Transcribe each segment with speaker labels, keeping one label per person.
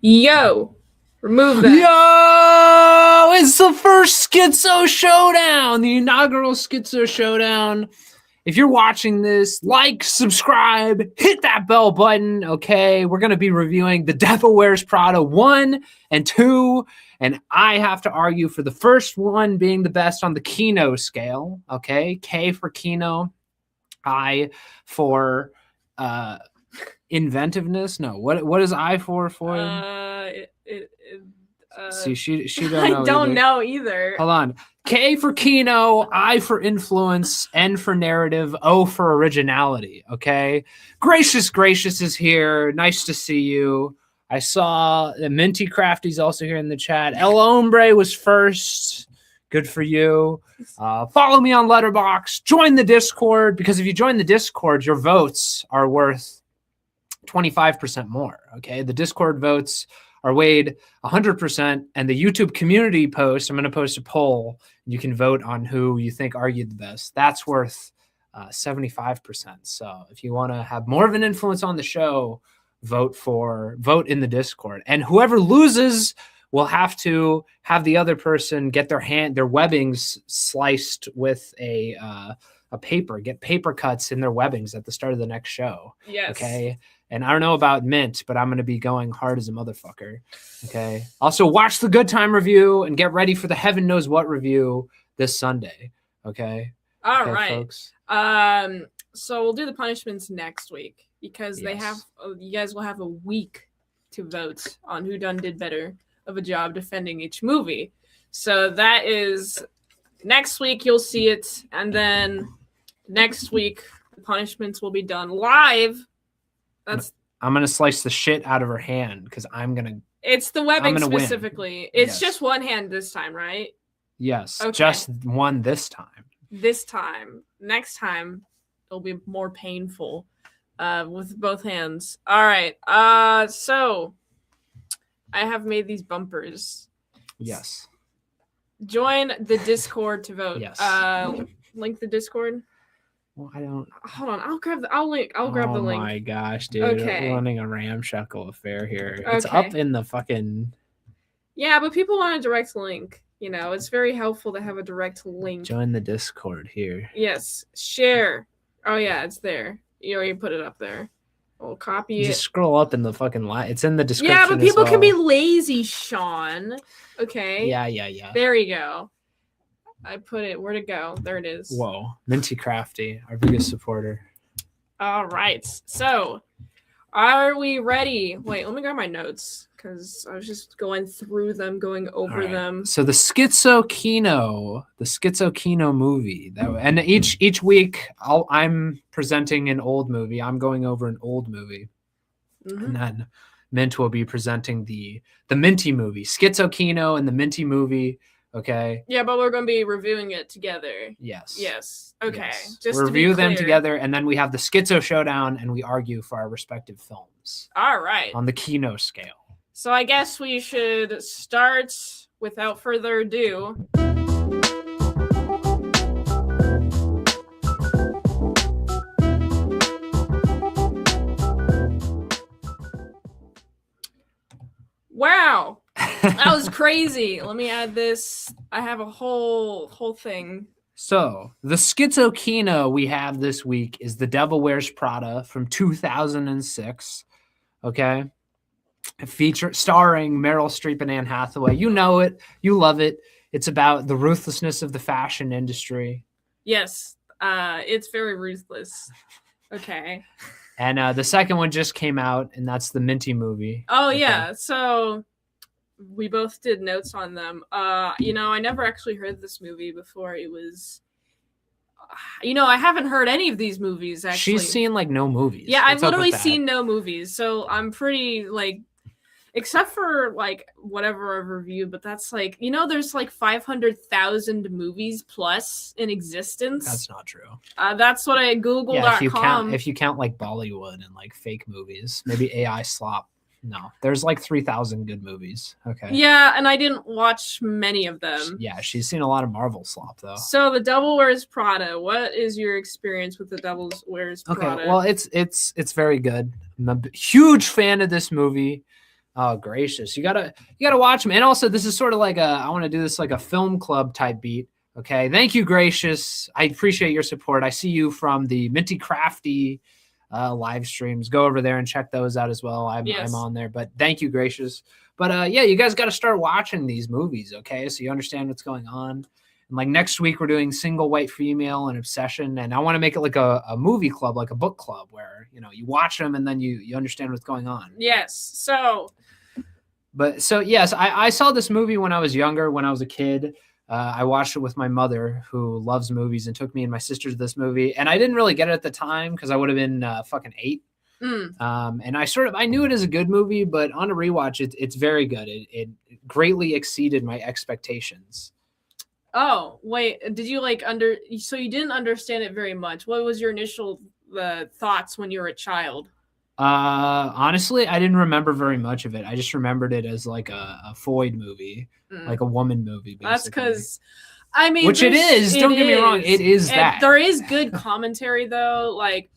Speaker 1: Yo, remove that.
Speaker 2: Yo, it's the first Schizo Showdown, the inaugural Schizo Showdown. If you're watching this, like, subscribe, hit that bell button, okay? We're going to be reviewing The Devil Wears Prada 1 and 2, and I have to argue for the first one being the best on the Kino scale, okay? K for Kino, I for inventiveness. No, what is I for? See, she don't know.
Speaker 1: I don't know either.
Speaker 2: Hold on. K for Kino, I for influence, N for narrative, O for originality. Okay. Gracious is here. Nice to see you. I saw Minty Crafty's also here in the chat. El Hombre was first. Good for you. Follow me on Letterboxd. Join the Discord, because if you join the Discord, your votes are worth 25% more. Okay. The Discord votes are weighed 100%, and the YouTube community post, I'm going to post a poll. You can vote on who you think argued the best. That's worth 75%. So if you want to have more of an influence on the show, vote in the Discord. And whoever loses will have to have the other person get their webbings sliced with a paper, get paper cuts in their webbings at the start of the next show.
Speaker 1: Yes.
Speaker 2: Okay. And I don't know about Mint, but I'm going to be going hard as a motherfucker. Okay. Also, watch the Good Time review and get ready for the Heaven Knows What review this Sunday. Okay.
Speaker 1: All
Speaker 2: okay,
Speaker 1: right.
Speaker 2: Folks.
Speaker 1: So we'll do the punishments next week, because you guys will have a week to vote on who did better of a job defending each movie. So that is next week. You'll see it. And then next week, the punishments will be done live.
Speaker 2: I'm gonna slice the shit out of her hand, because
Speaker 1: it's the webbing specifically.
Speaker 2: Win.
Speaker 1: It's just one hand this time, right?
Speaker 2: Yes.
Speaker 1: Okay.
Speaker 2: Just one this time.
Speaker 1: This time. Next time it'll be more painful with both hands. All right. So I have made these bumpers.
Speaker 2: Yes.
Speaker 1: Join the Discord to vote.
Speaker 2: Yes.
Speaker 1: Link the Discord.
Speaker 2: Well, I don't.
Speaker 1: Hold on. I'll grab the link.
Speaker 2: Oh my gosh, dude!
Speaker 1: Okay.
Speaker 2: We're running a ramshackle affair here. It's up in the fucking.
Speaker 1: Yeah, but people want a direct link. You know, it's very helpful to have a direct link.
Speaker 2: Join the Discord here.
Speaker 1: Yes. Share. Oh yeah, it's there. You already put it up there. We'll copy it.
Speaker 2: Just scroll up in the fucking line. It's in the description.
Speaker 1: Yeah, but people can be lazy, Sean. Okay.
Speaker 2: Yeah.
Speaker 1: There you go. I put it. Where'd it go? There it is.
Speaker 2: Whoa. Minty Crafty, our biggest supporter.
Speaker 1: All right. So, are we ready? Wait, let me grab my notes, because I was just going through them, going over them.
Speaker 2: So the Schizo Kino movie. And each week, I'm presenting an old movie. I'm going over an old movie. Mm-hmm. And then Mint will be presenting the Minty movie. Schizo Kino and the Minty movie. Okay.
Speaker 1: Yeah, but we're going to be reviewing it together.
Speaker 2: Yes.
Speaker 1: Okay.
Speaker 2: Yes.
Speaker 1: Just
Speaker 2: we'll
Speaker 1: to
Speaker 2: review
Speaker 1: be
Speaker 2: them
Speaker 1: clear.
Speaker 2: together, and then we have the Schizo Showdown, and we argue for our respective films.
Speaker 1: All right.
Speaker 2: On the Kino scale.
Speaker 1: So I guess we should start without further ado. Wow. That was crazy. Let me add this. I have a whole thing.
Speaker 2: So the Schizo Kino we have this week is The Devil Wears Prada from 2006. Okay. Starring Meryl Streep and Anne Hathaway. You know it. You love it. It's about the ruthlessness of the fashion industry.
Speaker 1: Yes. It's very ruthless. Okay.
Speaker 2: And the second one just came out, and that's the Minty movie.
Speaker 1: Oh, okay. Yeah. So we both did notes on them. I never actually heard this movie before. It was, I haven't heard any of these movies, actually.
Speaker 2: She's seen, no movies.
Speaker 1: Yeah, I've literally seen no movies. So I'm pretty, except for, whatever I've reviewed, but that's, there's, 500,000 movies plus in existence.
Speaker 2: That's not true.
Speaker 1: That's what I Google.com.
Speaker 2: Yeah, if you count, Bollywood and, fake movies, maybe AI slop. No, there's 3,000 good movies. Okay.
Speaker 1: Yeah, and I didn't watch many of them.
Speaker 2: Yeah, she's seen a lot of Marvel slop, though.
Speaker 1: So, The Devil Wears Prada. What is your experience with The Devil Wears Prada?
Speaker 2: Okay, well, it's very good. I'm a huge fan of this movie. Oh, gracious. You gotta watch them. And also, this is sort of like I want to do this like a film club type beat. Okay. Thank you, Gracious. I appreciate your support. I see you from the Minty Crafty live streams. Go over there and check those out as well. I'm on there, but thank you, Gracious. But yeah, you guys got to start watching these movies. Okay. So you understand what's going on. And like next week, we're doing Single White Female and Obsession. And I want to make it like a movie club, like a book club where, you watch them and then you understand what's going on.
Speaker 1: Yes. So
Speaker 2: yes, I saw this movie when I was younger, when I was a kid. I watched it with my mother, who loves movies, and took me and my sister to this movie. And I didn't really get it at the time because I would have been fucking 8. And I knew it as a good movie, but on a rewatch, it's very good. It greatly exceeded my expectations.
Speaker 1: Oh, wait, did you so you didn't understand it very much. What was your initial thoughts when you were a child?
Speaker 2: Honestly, I didn't remember very much of it. I just remembered it as like a Foyd movie, like a woman movie. Basically.
Speaker 1: That's because,
Speaker 2: which it is. Don't get me wrong, it is that.
Speaker 1: There is good commentary though. Like,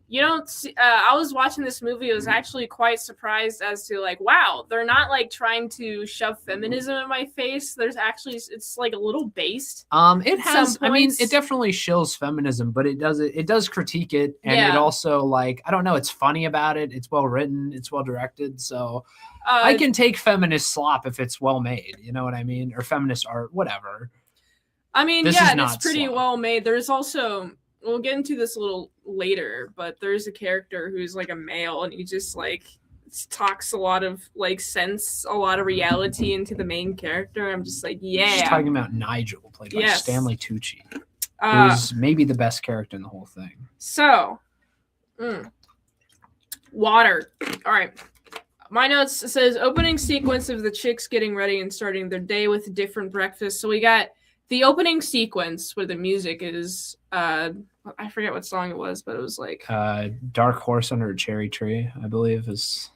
Speaker 1: you don't see, I was watching this movie. I was actually quite surprised as to like, wow, they're not like trying to shove feminism in my face. There's actually, it's like a little based.
Speaker 2: It has, it definitely shills feminism, but it does critique it. And it also like, I don't know, it's funny about it. It's well written. It's well directed. So I can take feminist slop if it's well made. You know what I mean? Or feminist art, whatever.
Speaker 1: It's pretty well made. There's also, we'll get into this a little later, but there's a character who's like a male and he just like talks a lot of like sense, a lot of reality into the main character. I'm just like, yeah.
Speaker 2: She's talking about Nigel, played by Stanley Tucci, who's maybe the best character in the whole thing.
Speaker 1: So, water. All right. My notes says opening sequence of the chicks getting ready and starting their day with a different breakfast. So we got the opening sequence where the music is I forget what song it was, but it was like
Speaker 2: Dark Horse Under a Cherry Tree, I believe is.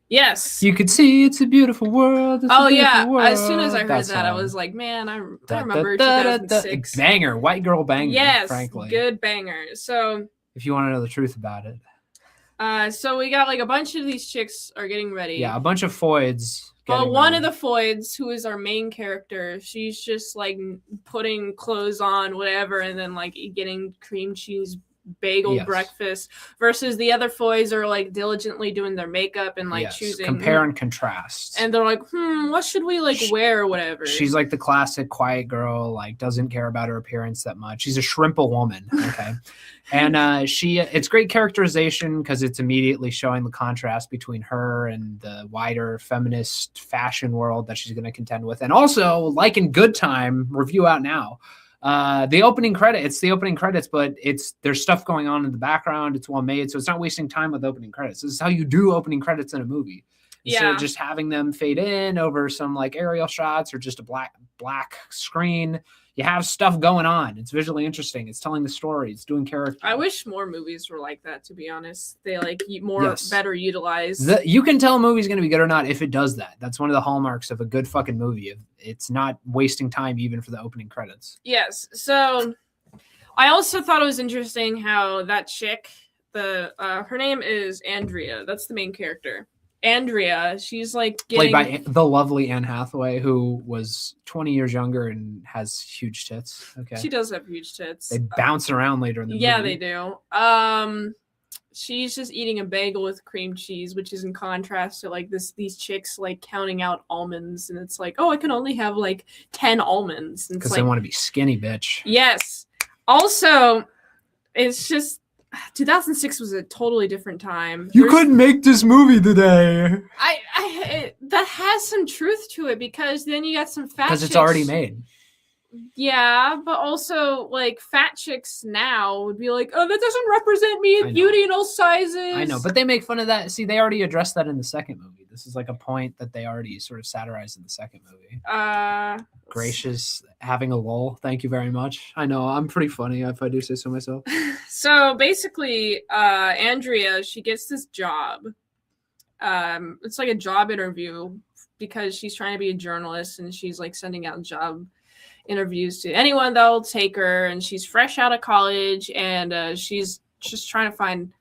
Speaker 1: Yes.
Speaker 2: You could see it's a beautiful world.
Speaker 1: World. As soon as I heard that, I was like, man, I remember 2006.
Speaker 2: Banger, white girl banger.
Speaker 1: Yes,
Speaker 2: frankly.
Speaker 1: Good banger. So
Speaker 2: if you want to know the truth about it.
Speaker 1: So we got like a bunch of these chicks are getting ready.
Speaker 2: Yeah, a bunch of Foyds.
Speaker 1: Well, one of the Foyds, who is our main character, she's just like putting clothes on, whatever, and then like getting cream cheese bagel breakfast, versus the other Foyds are like diligently doing their makeup and like choosing.
Speaker 2: Compare and contrast.
Speaker 1: And they're like, what should we like wear or whatever?
Speaker 2: She's like the classic quiet girl, like doesn't care about her appearance that much. She's a shrimple woman. Okay. And it's great characterization because it's immediately showing the contrast between her and the wider feminist fashion world that she's going to contend with. And also, like in Good Time, review out now. The opening credits, but there's stuff going on in the background. It's well made, so it's not wasting time with opening credits. This is how you do opening credits in a movie. Instead of just having them fade in over some like aerial shots or just a black screen. You have stuff going on. It's visually interesting. It's telling the story. It's doing character.
Speaker 1: I wish more movies were like that, to be honest. They like better utilized.
Speaker 2: You can tell a movie's going to be good or not if it does that. That's one of the hallmarks of a good fucking movie. It's not wasting time even for the opening credits.
Speaker 1: Yes. So I also thought it was interesting how that chick, her name is Andrea. That's the main character. Andrea, she's like
Speaker 2: played by the lovely Anne Hathaway, who was 20 years younger and has huge tits. Okay,
Speaker 1: she does have huge tits.
Speaker 2: They bounce around later in the movie.
Speaker 1: Yeah, they do. She's just eating a bagel with cream cheese, which is in contrast to like these chicks like counting out almonds, and it's like, oh, I can only have like 10 almonds
Speaker 2: because they want to be skinny, bitch.
Speaker 1: Yes. Also, it's just 2006 was a totally different time.
Speaker 2: You couldn't make this movie today.
Speaker 1: That has some truth to it because then you got some fat chicks.
Speaker 2: Because it's already made.
Speaker 1: Yeah, but also like fat chicks now would be like, oh, that doesn't represent me in beauty in all sizes.
Speaker 2: I know, but they make fun of that. See, they already addressed that in the second movie. This is like a point that they already sort of satirized in the second movie. Gracious, having a lull. Thank you very much. I know, I'm pretty funny if I do say so myself.
Speaker 1: So basically, Andrea, she gets this job. It's like a job interview because she's trying to be a journalist and she's like sending out job interviews to anyone that'll take her, and she's fresh out of college and she's just trying to find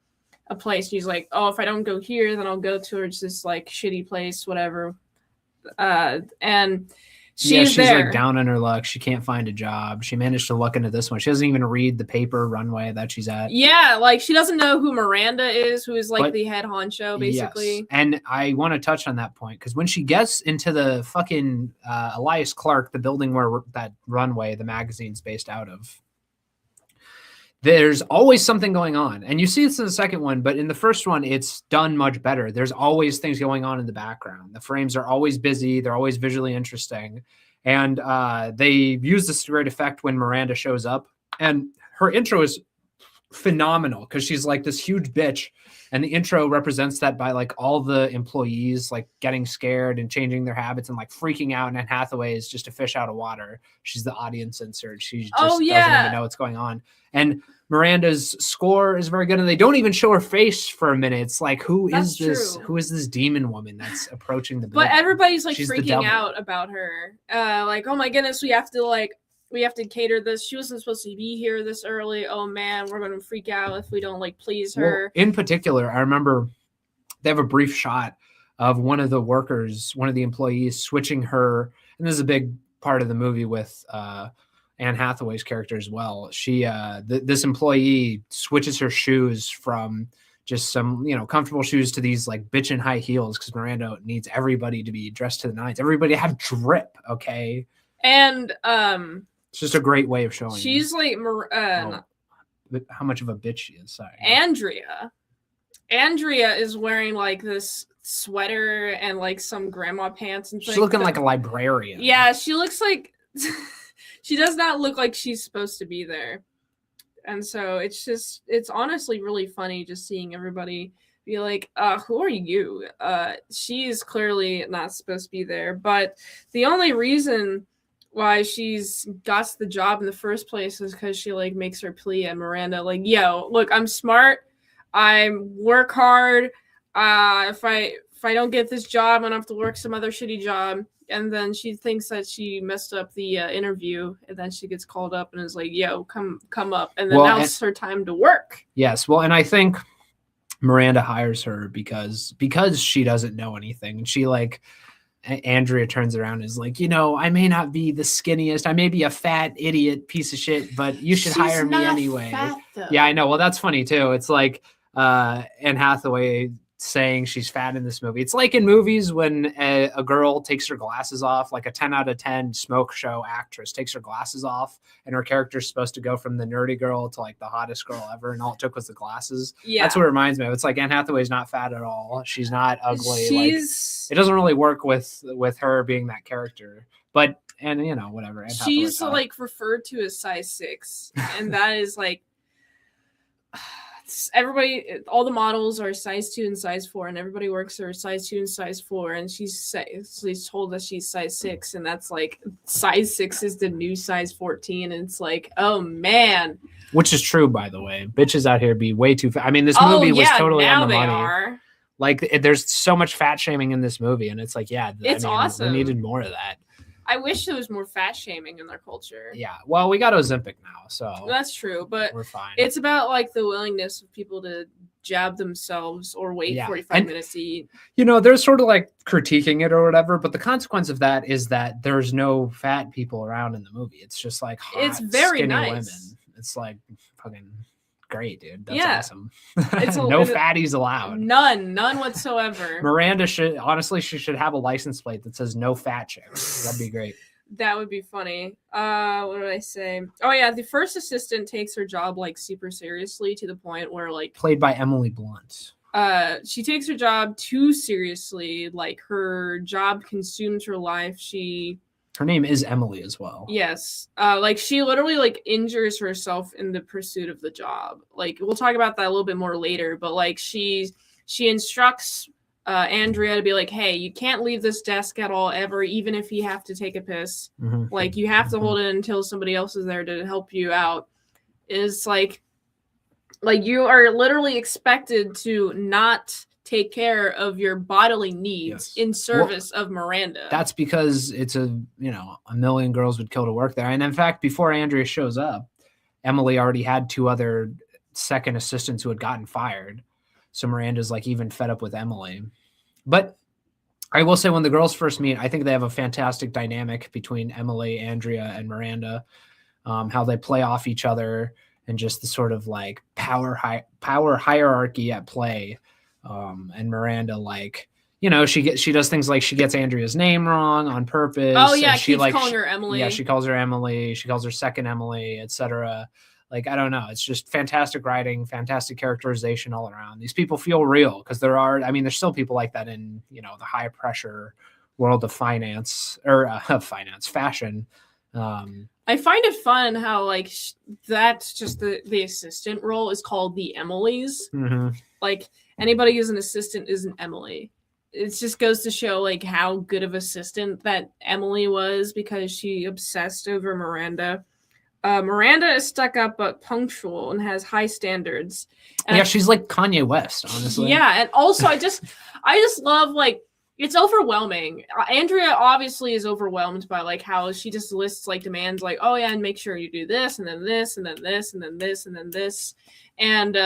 Speaker 1: a place. She's like, oh, if I don't go here, then I'll go towards this like shitty place, whatever. And she's there.
Speaker 2: Like down on her luck. She can't find a job. She managed to look into this one. She doesn't even read the paper runway that she's at.
Speaker 1: Yeah, like she doesn't know who Miranda is, who is like the head honcho, basically.
Speaker 2: Yes. And I want to touch on that point because when she gets into the fucking Elias Clark, the building where that runway, the magazine's based out of, there's always something going on. And you see this in the second one, but in the first one, it's done much better. There's always things going on in the background. The frames are always busy. They're always visually interesting. And they use this to great effect when Miranda shows up. And her intro is phenomenal because she's like this huge bitch. And the intro represents that by like all the employees like getting scared and changing their habits and like freaking out. And Anne Hathaway is just a fish out of water. She's the audience insert. She just doesn't even know what's going on. And Miranda's score is very good. And they don't even show her face for a minute. It's like, who is this demon woman that's approaching the building?
Speaker 1: But everybody's like freaking out about her. Like, oh my goodness, we have to cater this. She wasn't supposed to be here this early. Oh man, we're going to freak out if we don't like please her.
Speaker 2: Well, in particular, I remember they have a brief shot of one of the workers, one of the employees switching her. And this is a big part of the movie with Anne Hathaway's character as well. She, this employee switches her shoes from just some, comfortable shoes to these like bitchin' high heels because Miranda needs everybody to be dressed to the nines. Everybody to have drip, okay?
Speaker 1: And
Speaker 2: it's just a great way of showing.
Speaker 1: She's like,
Speaker 2: how much of a bitch she is. Sorry.
Speaker 1: Andrea is wearing like this sweater and like some grandma pants and
Speaker 2: she's looking like a librarian.
Speaker 1: Yeah, she looks like she does not look like she's supposed to be there. And so it's honestly really funny just seeing everybody be like, who are you? She is clearly not supposed to be there. But the only reason why she's got the job in the first place is because she like makes her plea at Miranda, like, yo, look, I'm smart, I work hard, if I don't get this job, I'm gonna have to work some other shitty job. And then she thinks that she messed up the interview, and then she gets called up and is like, yo, come up, and then now it's her time to work.
Speaker 2: Yes, well, and I think Miranda hires her because she doesn't know anything, and she like Andrea turns around and is like, I may not be the skinniest. I may be a fat idiot piece of shit, but you should hire me anyway.
Speaker 1: Fat, though.
Speaker 2: Yeah, I know. Well, that's funny too. It's like Anne Hathaway saying she's fat in this movie. It's like in movies when a girl takes her glasses off, like a 10 out of 10 smoke show actress takes her glasses off and her character's supposed to go from the nerdy girl to like the hottest girl ever. And all it took was the glasses. Yeah. That's what it reminds me of. It's like Anne Hathaway's not fat at all. She's not ugly. It doesn't really work with her being that character, but, and whatever.
Speaker 1: She's like referred to as size 6. And that is like, everybody, all the models are size 2 and size 4, and everybody works her size 2 and size 4, and she's told that she's size 6, and that's like size 6 is the new size 14, and it's like, oh man.
Speaker 2: Which is true, by the way. Bitches out here be way too fat. I mean, this movie was totally on the money.
Speaker 1: Are.
Speaker 2: Like, there's so much fat shaming in this movie, and it's like, it's
Speaker 1: awesome.
Speaker 2: We needed more of that.
Speaker 1: I wish there was more fat shaming in their culture.
Speaker 2: Yeah, well, we got Ozempic now, so
Speaker 1: that's true. But
Speaker 2: we're fine.
Speaker 1: It's about like the willingness of people to jab themselves or wait 45 minutes to eat.
Speaker 2: They're sort of like critiquing it or whatever, but the consequence of that is that there's no fat people around in the movie. It's just like hot,
Speaker 1: it's very
Speaker 2: skinny
Speaker 1: nice.
Speaker 2: Women. It's like fucking great, dude. That's awesome.
Speaker 1: No
Speaker 2: fatties allowed.
Speaker 1: None whatsoever.
Speaker 2: Miranda should have a license plate that says no fat chicks. That'd be great.
Speaker 1: That would be funny. What did I say? Oh yeah, the first assistant takes her job like super seriously to the point where like
Speaker 2: played by Emily Blunt.
Speaker 1: She takes her job too seriously. Like her job consumes her life.
Speaker 2: Her name is Emily as well.
Speaker 1: Yes. Like she literally like injures herself in the pursuit of the job. Like we'll talk about that a little bit more later, but like she instructs Andrea to be like, hey, you can't leave this desk at all ever, even if you have to take a piss. Mm-hmm. Like you have to hold it until somebody else is there to help you out. It's like you are literally expected to not take care of your bodily needs in service of Miranda.
Speaker 2: That's because it's a million girls would kill to work there. And in fact, before Andrea shows up, Emily already had 2 other second assistants who had gotten fired. So Miranda's like even fed up with Emily. But I will say when the girls first meet, I think they have a fantastic dynamic between Emily, Andrea, and Miranda. How they play off each other and just the sort of like power hierarchy at play. And Miranda, like, she does things like she gets Andrea's name wrong on purpose.
Speaker 1: Oh yeah,
Speaker 2: she
Speaker 1: keeps calling her Emily.
Speaker 2: Yeah, she calls her Emily. She calls her second Emily, etc. Like, I don't know. It's just fantastic writing, fantastic characterization all around. These people feel real because there's still people like that in, the high pressure world of finance or fashion.
Speaker 1: I find it fun how like that's just the assistant role is called the Emily's.
Speaker 2: Mm-hmm.
Speaker 1: Like anybody who's an assistant is an Emily. It just goes to show like how good of assistant that Emily was because she obsessed over Miranda. Miranda is stuck up but punctual and has high standards. And
Speaker 2: she's like Kanye West, honestly.
Speaker 1: Yeah, and also I just love like it's overwhelming. Andrea obviously is overwhelmed by like how she just lists like demands like, oh yeah, and make sure you do this and then this and then this and then this and then this. And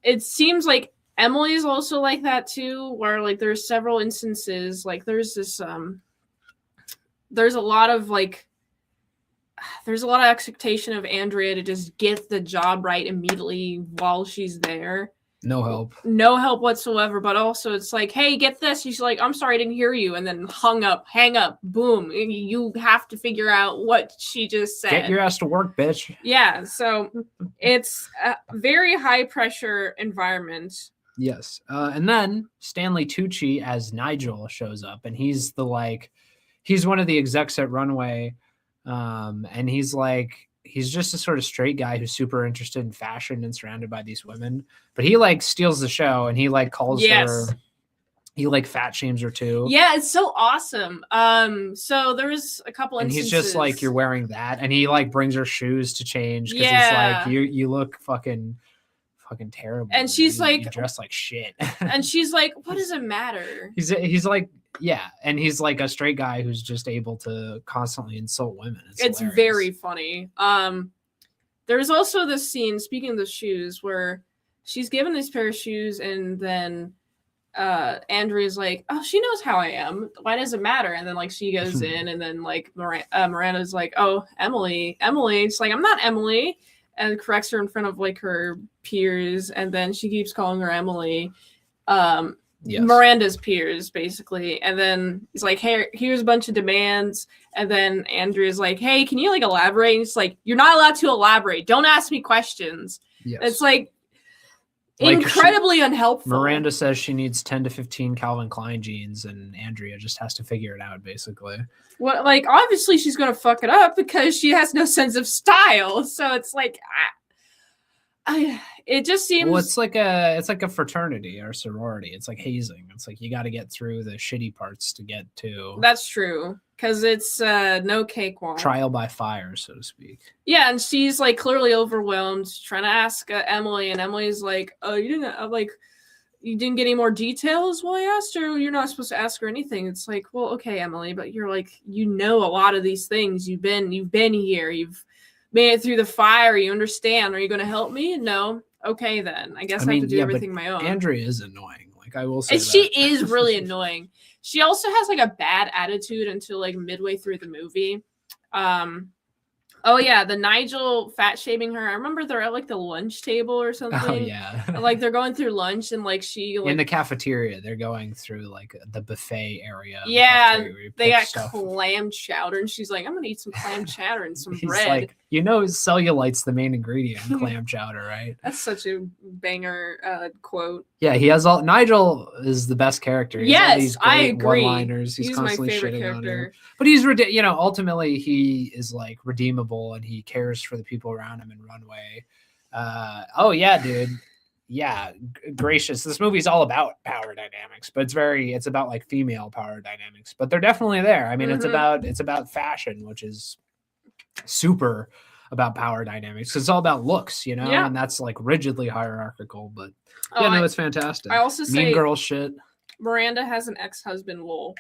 Speaker 1: it seems like Emily's also like that too, where like there's several instances, like there's this there's a lot of expectation of Andrea to just get the job right immediately while she's there.
Speaker 2: No help
Speaker 1: whatsoever. But also it's like, hey, get this. She's like, I'm sorry, I didn't hear you. And then hang up, boom. You have to figure out what she just said.
Speaker 2: Get your ass to work, bitch.
Speaker 1: Yeah. So it's a very high pressure environment.
Speaker 2: Yes. And then Stanley Tucci as Nigel shows up, and he's one of the execs at Runway. And he's just a sort of straight guy who's super interested in fashion and surrounded by these women, but he like steals the show and he like calls her, he like fat shames her too.
Speaker 1: Yeah, it's so awesome. So there was a couple instances.
Speaker 2: And he's just like, you're wearing that, and he like brings her shoes to change because he's like, you look fucking terrible.
Speaker 1: And she's
Speaker 2: you dress like shit.
Speaker 1: And she's like, what does it matter?
Speaker 2: He's like, yeah, and he's like a straight guy who's just able to constantly insult women. It's
Speaker 1: very funny. There's also this scene, speaking of the shoes, where she's given this pair of shoes and then Andrea's like, oh, she knows how I am. Why does it matter? And then like she goes in and then like Miranda's like, oh, Emily. It's like, I'm not Emily. And corrects her in front of like her peers. And then she keeps calling her Emily. Yes. Miranda's peers, basically. And then he's like, hey, here's a bunch of demands. And then Andrea's like, hey, can you like elaborate? And it's like, you're not allowed to elaborate. Don't ask me questions. Yes. It's like incredibly unhelpful.
Speaker 2: Miranda says she needs 10 to 15 Calvin Klein jeans, and Andrea just has to figure it out, basically.
Speaker 1: Well, like, obviously she's going to fuck it up because she has no sense of style. So it's like, it just seems.
Speaker 2: Well, it's like a fraternity or sorority. It's like hazing. It's like you got to get through the shitty parts to get to.
Speaker 1: That's true, because it's no cakewalk.
Speaker 2: Trial by fire, so to speak.
Speaker 1: Yeah, and she's like clearly overwhelmed, trying to ask Emily, and Emily's like, "Oh, you didn't get any more details?" Well, I asked her. You're not supposed to ask her anything. It's like, well, okay, Emily, but you're like, a lot of these things. You've been here. You've made it through the fire. You understand. Are you going to help me? No. Okay, then. I guess I have to do everything my own.
Speaker 2: Andrea is annoying. Like, I will say
Speaker 1: and she is really annoying. She also has like a bad attitude until like midway through the movie. Oh yeah, the Nigel fat shaming her. I remember they're at like the lunch table or something.
Speaker 2: Oh yeah.
Speaker 1: And, like they're going through lunch and like she like,
Speaker 2: in the cafeteria, they're going through like the buffet area.
Speaker 1: Yeah, they got clam chowder, and she's like, "I'm gonna eat some clam chowder and some bread."
Speaker 2: Like, cellulite's the main ingredient in clam chowder, right?
Speaker 1: That's such a banger quote.
Speaker 2: Yeah, Nigel is the best character.
Speaker 1: Yes, I agree.
Speaker 2: One-liners. He's constantly
Speaker 1: my favorite
Speaker 2: shitting
Speaker 1: character.
Speaker 2: on her. But he's ultimately he is like redeemable, and he cares for the people around him in Runway. Oh yeah, dude. Yeah, gracious. This movie's all about power dynamics, but it's about like female power dynamics. But they're definitely there. I mean, it's about fashion, which is super about power dynamics because it's all about looks, and that's like rigidly hierarchical. But it's fantastic.
Speaker 1: I also say
Speaker 2: Mean Girl shit.
Speaker 1: Miranda has an ex-husband, lol.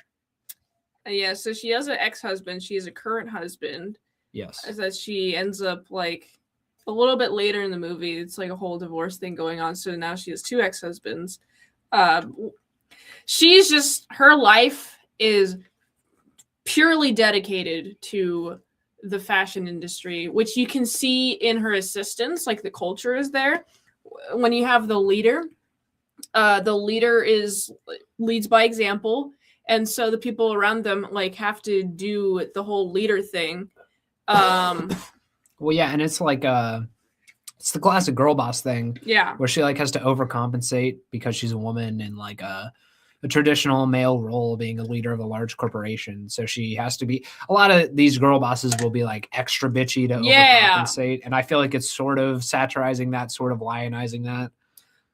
Speaker 1: Yeah, so she has an ex-husband. She has a current husband.
Speaker 2: Yes.
Speaker 1: That she ends up like a little bit later in the movie, it's like a whole divorce thing going on. So now she has 2 ex-husbands. She's just, her life is purely dedicated to the fashion industry, which you can see in her assistants. Like the culture is there. When you have the leader leads by example, and so the people around them like have to do the whole leader thing.
Speaker 2: Well, yeah, and it's like it's the classic girl boss thing.
Speaker 1: Yeah,
Speaker 2: where she like has to overcompensate because she's a woman in like a traditional male role, being a leader of a large corporation. So she has to be. A lot of these girl bosses will be like extra bitchy to overcompensate, and I feel like it's sort of satirizing that, sort of lionizing that.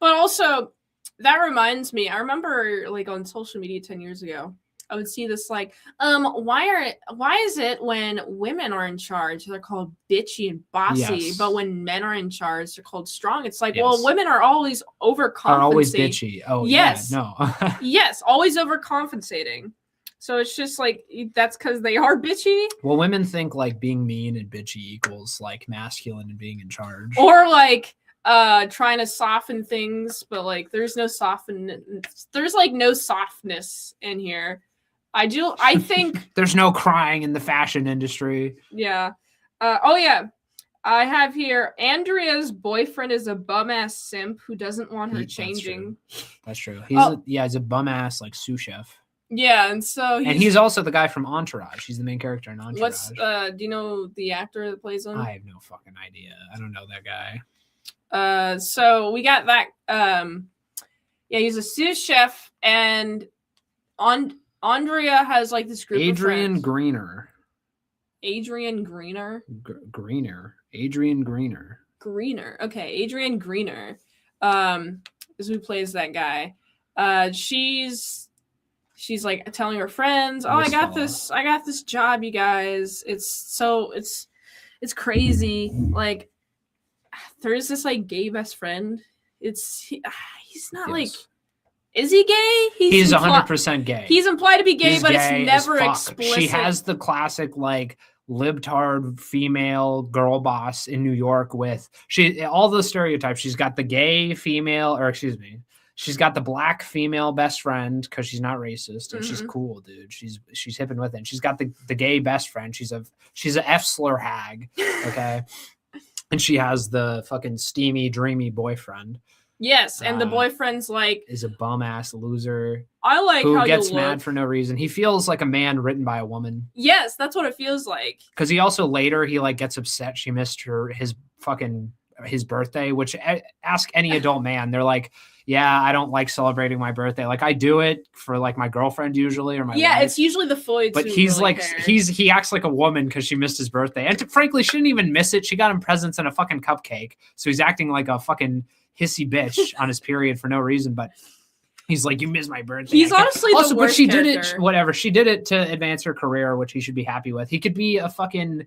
Speaker 1: But also, that reminds me. I remember like on social media 10 years ago, I would see this like, why is it when women are in charge, they're called bitchy and bossy, but when men are in charge, they're called strong? It's like, well, women are always overcompensating. Are always
Speaker 2: bitchy. Oh,
Speaker 1: yes.
Speaker 2: Yeah, no.
Speaker 1: Yes, always overcompensating. So it's just like, that's because they are bitchy.
Speaker 2: Well, women think like being mean and bitchy equals like masculine and being in charge.
Speaker 1: Or like trying to soften things, but like there's no softness in here. I think
Speaker 2: there's no crying in the fashion industry.
Speaker 1: Yeah. I have here, Andrea's boyfriend is a bum ass simp who doesn't want her changing.
Speaker 2: That's true. He's a bum ass like sous chef.
Speaker 1: Yeah, and so
Speaker 2: he's also the guy from Entourage. He's the main character in Entourage.
Speaker 1: Do you know the actor that plays him?
Speaker 2: I have no fucking idea. I don't know that
Speaker 1: guy. So we got that. He's a sous chef, and Andrea has like this group of friends.
Speaker 2: Adrian Greener.
Speaker 1: Adrian Greener. Okay, Adrian Greener. Is who plays that guy. She's like telling her friends, "Oh, I got this job, you guys. It's crazy. Like, there's this like gay best friend. He's not like." Is he gay?
Speaker 2: He's 100% gay.
Speaker 1: He's implied to be gay, but it's never explicit.
Speaker 2: She has the classic like libtard female girl boss in New York with all the stereotypes. She's got the gay female, or excuse me, she's got the black female best friend because she's not racist and she's cool, dude. She's hipping with it. And she's got the gay best friend. She's a F slur hag, okay, and she has the fucking steamy, dreamy boyfriend.
Speaker 1: Yes, and the boyfriend's like
Speaker 2: is a bum ass loser.
Speaker 1: I like
Speaker 2: who
Speaker 1: how
Speaker 2: gets mad for no reason. He feels like a man written by a woman.
Speaker 1: Yes, that's what it feels like.
Speaker 2: Because he also later like gets upset she missed his birthday. Which ask any adult man, they're like, yeah, I don't like celebrating my birthday. Like I do it for like my girlfriend usually or my wife.
Speaker 1: It's usually the Floyds.
Speaker 2: But he's really he acts like a woman because she missed his birthday, and frankly, she didn't even miss it. She got him presents and a fucking cupcake, so he's acting like a fucking hissy bitch on his period for no reason, but he's like, you missed my birthday.
Speaker 1: He's honestly the worst
Speaker 2: but she
Speaker 1: character.
Speaker 2: did it, whatever. She did it to advance her career, which he should be happy with. He could be a fucking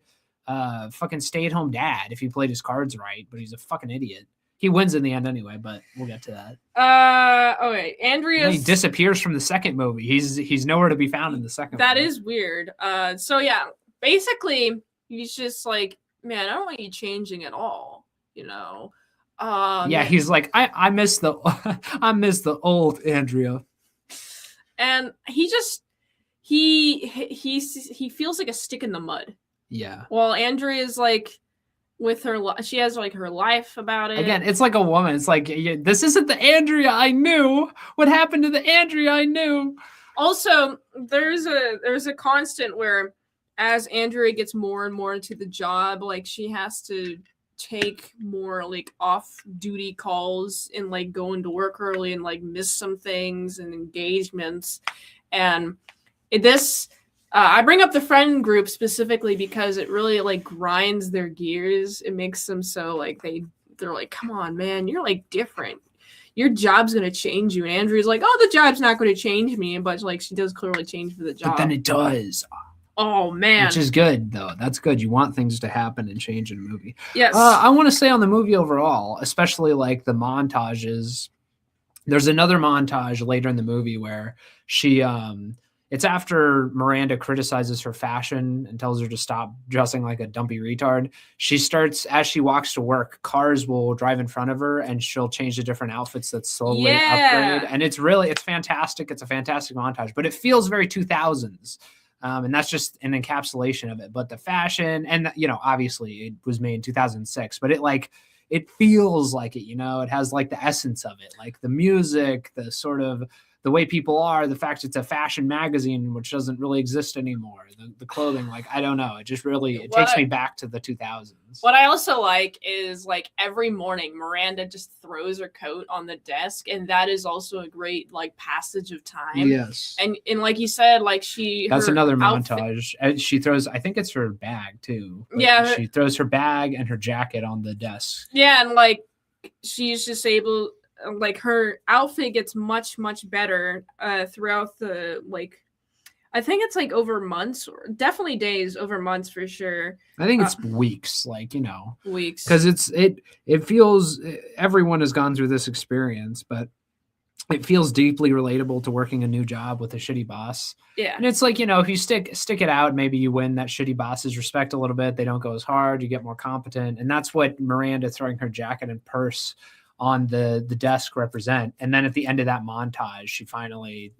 Speaker 2: stay-at-home dad if he played his cards right, but he's a fucking idiot. He wins in the end anyway, but we'll get to
Speaker 1: that. Okay. Andrea.
Speaker 2: He disappears from the second movie. He's nowhere to be found in the second
Speaker 1: That is weird. So yeah, basically he's just like, man, I don't want you changing at all, you know.
Speaker 2: He's like, I miss the old Andrea,
Speaker 1: and he feels like a stick in the mud.
Speaker 2: Yeah.
Speaker 1: Well, Andrea's like with her, she has like her life about it.
Speaker 2: Again, it's like a woman. It's like, this isn't the Andrea I knew. What happened to the Andrea I knew?
Speaker 1: Also, there's a constant where as Andrea gets more and more into the job, like she has to take more like off-duty calls and like go into work early and like miss some things and engagements. And I bring up the friend group specifically because it really like grinds their gears. It makes them so like they're like, come on, man, you're like different. Your job's gonna change you. And Andrew's like, oh, the job's not gonna change me, but like she does clearly change for the job.
Speaker 2: But then it does.
Speaker 1: Oh man,
Speaker 2: which is good though. That's good. You want things to happen and change in a movie.
Speaker 1: Yes.
Speaker 2: I want to say on the movie overall, especially like the montages. There's another montage later in the movie where she it's after Miranda criticizes her fashion and tells her to stop dressing like a dumpy retard. She starts, as she walks to work, cars will drive in front of her and she'll change to different outfits that slowly upgrade. And it's fantastic. It's a fantastic montage, but it feels very 2000s. And that's just an encapsulation of it. But the fashion, and obviously it was made in 2006, but it feels like it, it has like the essence of it, like the music, the sort of the way people are, the fact it's a fashion magazine, which doesn't really exist anymore. The clothing, like, I don't know. It just really, takes me back to the 2000s.
Speaker 1: What I also like is like every morning Miranda just throws her coat on the desk. And that is also a great like passage of time.
Speaker 2: Yes.
Speaker 1: And like you said, like
Speaker 2: that's another montage. And she throws, I think it's her bag too.
Speaker 1: Yeah.
Speaker 2: She throws her bag and her jacket on the desk.
Speaker 1: Yeah. And like, she's just able, like her outfit gets much better throughout the like, I think it's like over months, or definitely days, over months for sure.
Speaker 2: I think it's weeks,
Speaker 1: weeks,
Speaker 2: because it feels, everyone has gone through this experience, but it feels deeply relatable to working a new job with a shitty boss.
Speaker 1: Yeah.
Speaker 2: And it's like, if you stick it out, maybe you win that shitty boss's respect a little bit. They don't go as hard, you get more competent. And that's what Miranda throwing her jacket and purse on the desk represent. And then at the end of that montage,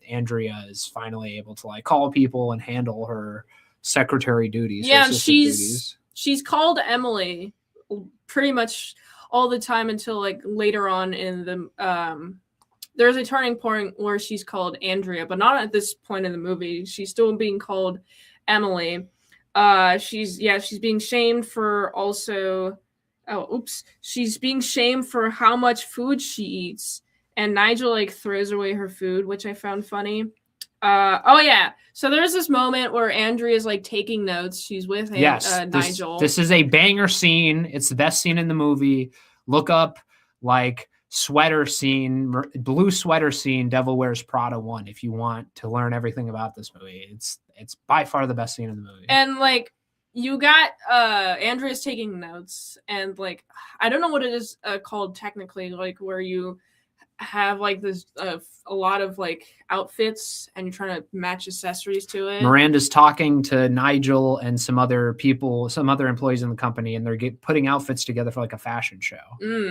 Speaker 2: Andrea is finally able to like call people and handle her secretary duties.
Speaker 1: Yeah, she's called Emily pretty much all the time until like later on in the there's a turning point where she's called Andrea, but not at this point in the movie. She's still being called Emily. She's being shamed for also she's being shamed for how much food she eats, and Nigel like throws away her food, which I found funny. So there's this moment where Andrea is like taking notes. She's with Nigel.
Speaker 2: This is a banger scene. It's the best scene in the movie. Look up like sweater scene, blue sweater scene, Devil Wears Prada 1 if you want to learn everything about this movie. It's by far the best scene in the movie.
Speaker 1: And like you got Andrea's taking notes, and like I don't know what it is called technically, like where you have like this a lot of like outfits and you're trying to match accessories to it.
Speaker 2: Miranda's talking to Nigel and some other people, some other employees in the company, and they're putting outfits together for like a fashion show.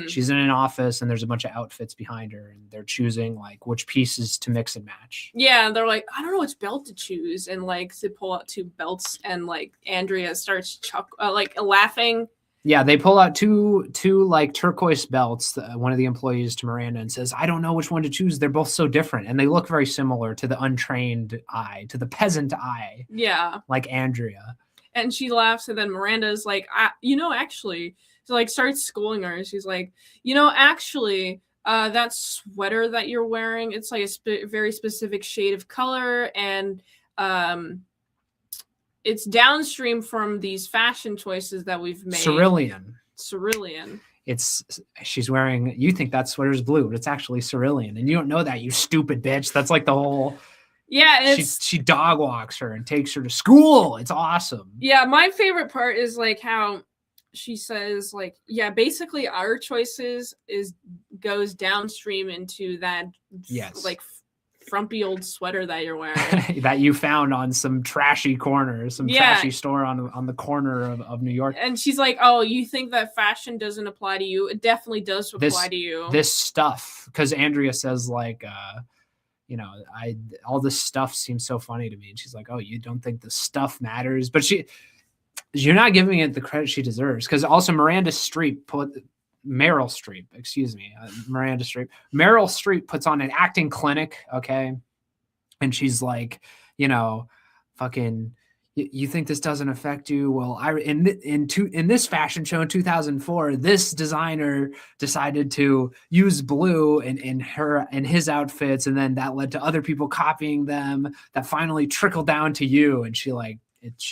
Speaker 2: She's in an office and there's a bunch of outfits behind her and they're choosing like which pieces to mix and match.
Speaker 1: Yeah, and they're like, I don't know which belt to choose, and like they pull out two belts, and like Andrea starts laughing.
Speaker 2: Yeah, they pull out two like turquoise belts, one of the employees to Miranda, and says, I don't know which one to choose. They're both so different. And they look very similar to the untrained eye, to the peasant eye.
Speaker 1: Yeah.
Speaker 2: Like Andrea.
Speaker 1: And she laughs, and then Miranda's like, actually, she like starts schooling her. She's like, actually, that sweater that you're wearing, it's like a very specific shade of color, and it's downstream from these fashion choices that we've made.
Speaker 2: Cerulean. She's wearing, you think that sweater's blue, but it's actually cerulean. And you don't know that, you stupid bitch. That's like the whole...
Speaker 1: Yeah.
Speaker 2: She dog walks her and takes her to school. It's awesome.
Speaker 1: Yeah. My favorite part is like how she says like, yeah, basically our choices goes downstream into that.
Speaker 2: Yes.
Speaker 1: Like frumpy old sweater that you're wearing
Speaker 2: that you found on some trashy corner, trashy store on the corner of New York.
Speaker 1: And she's like, oh, you think that fashion doesn't apply to you? It definitely does apply to you.
Speaker 2: This stuff, because Andrea says like, all this stuff seems so funny to me. And she's like, oh, you don't think the stuff matters? But you're not giving it the credit she deserves. Because also Meryl Streep puts on an acting clinic, okay? And she's like, fucking, you think this doesn't affect you? Well, in this fashion show in 2004, this designer decided to use blue in his outfits, and then that led to other people copying them. That finally trickled down to you, and she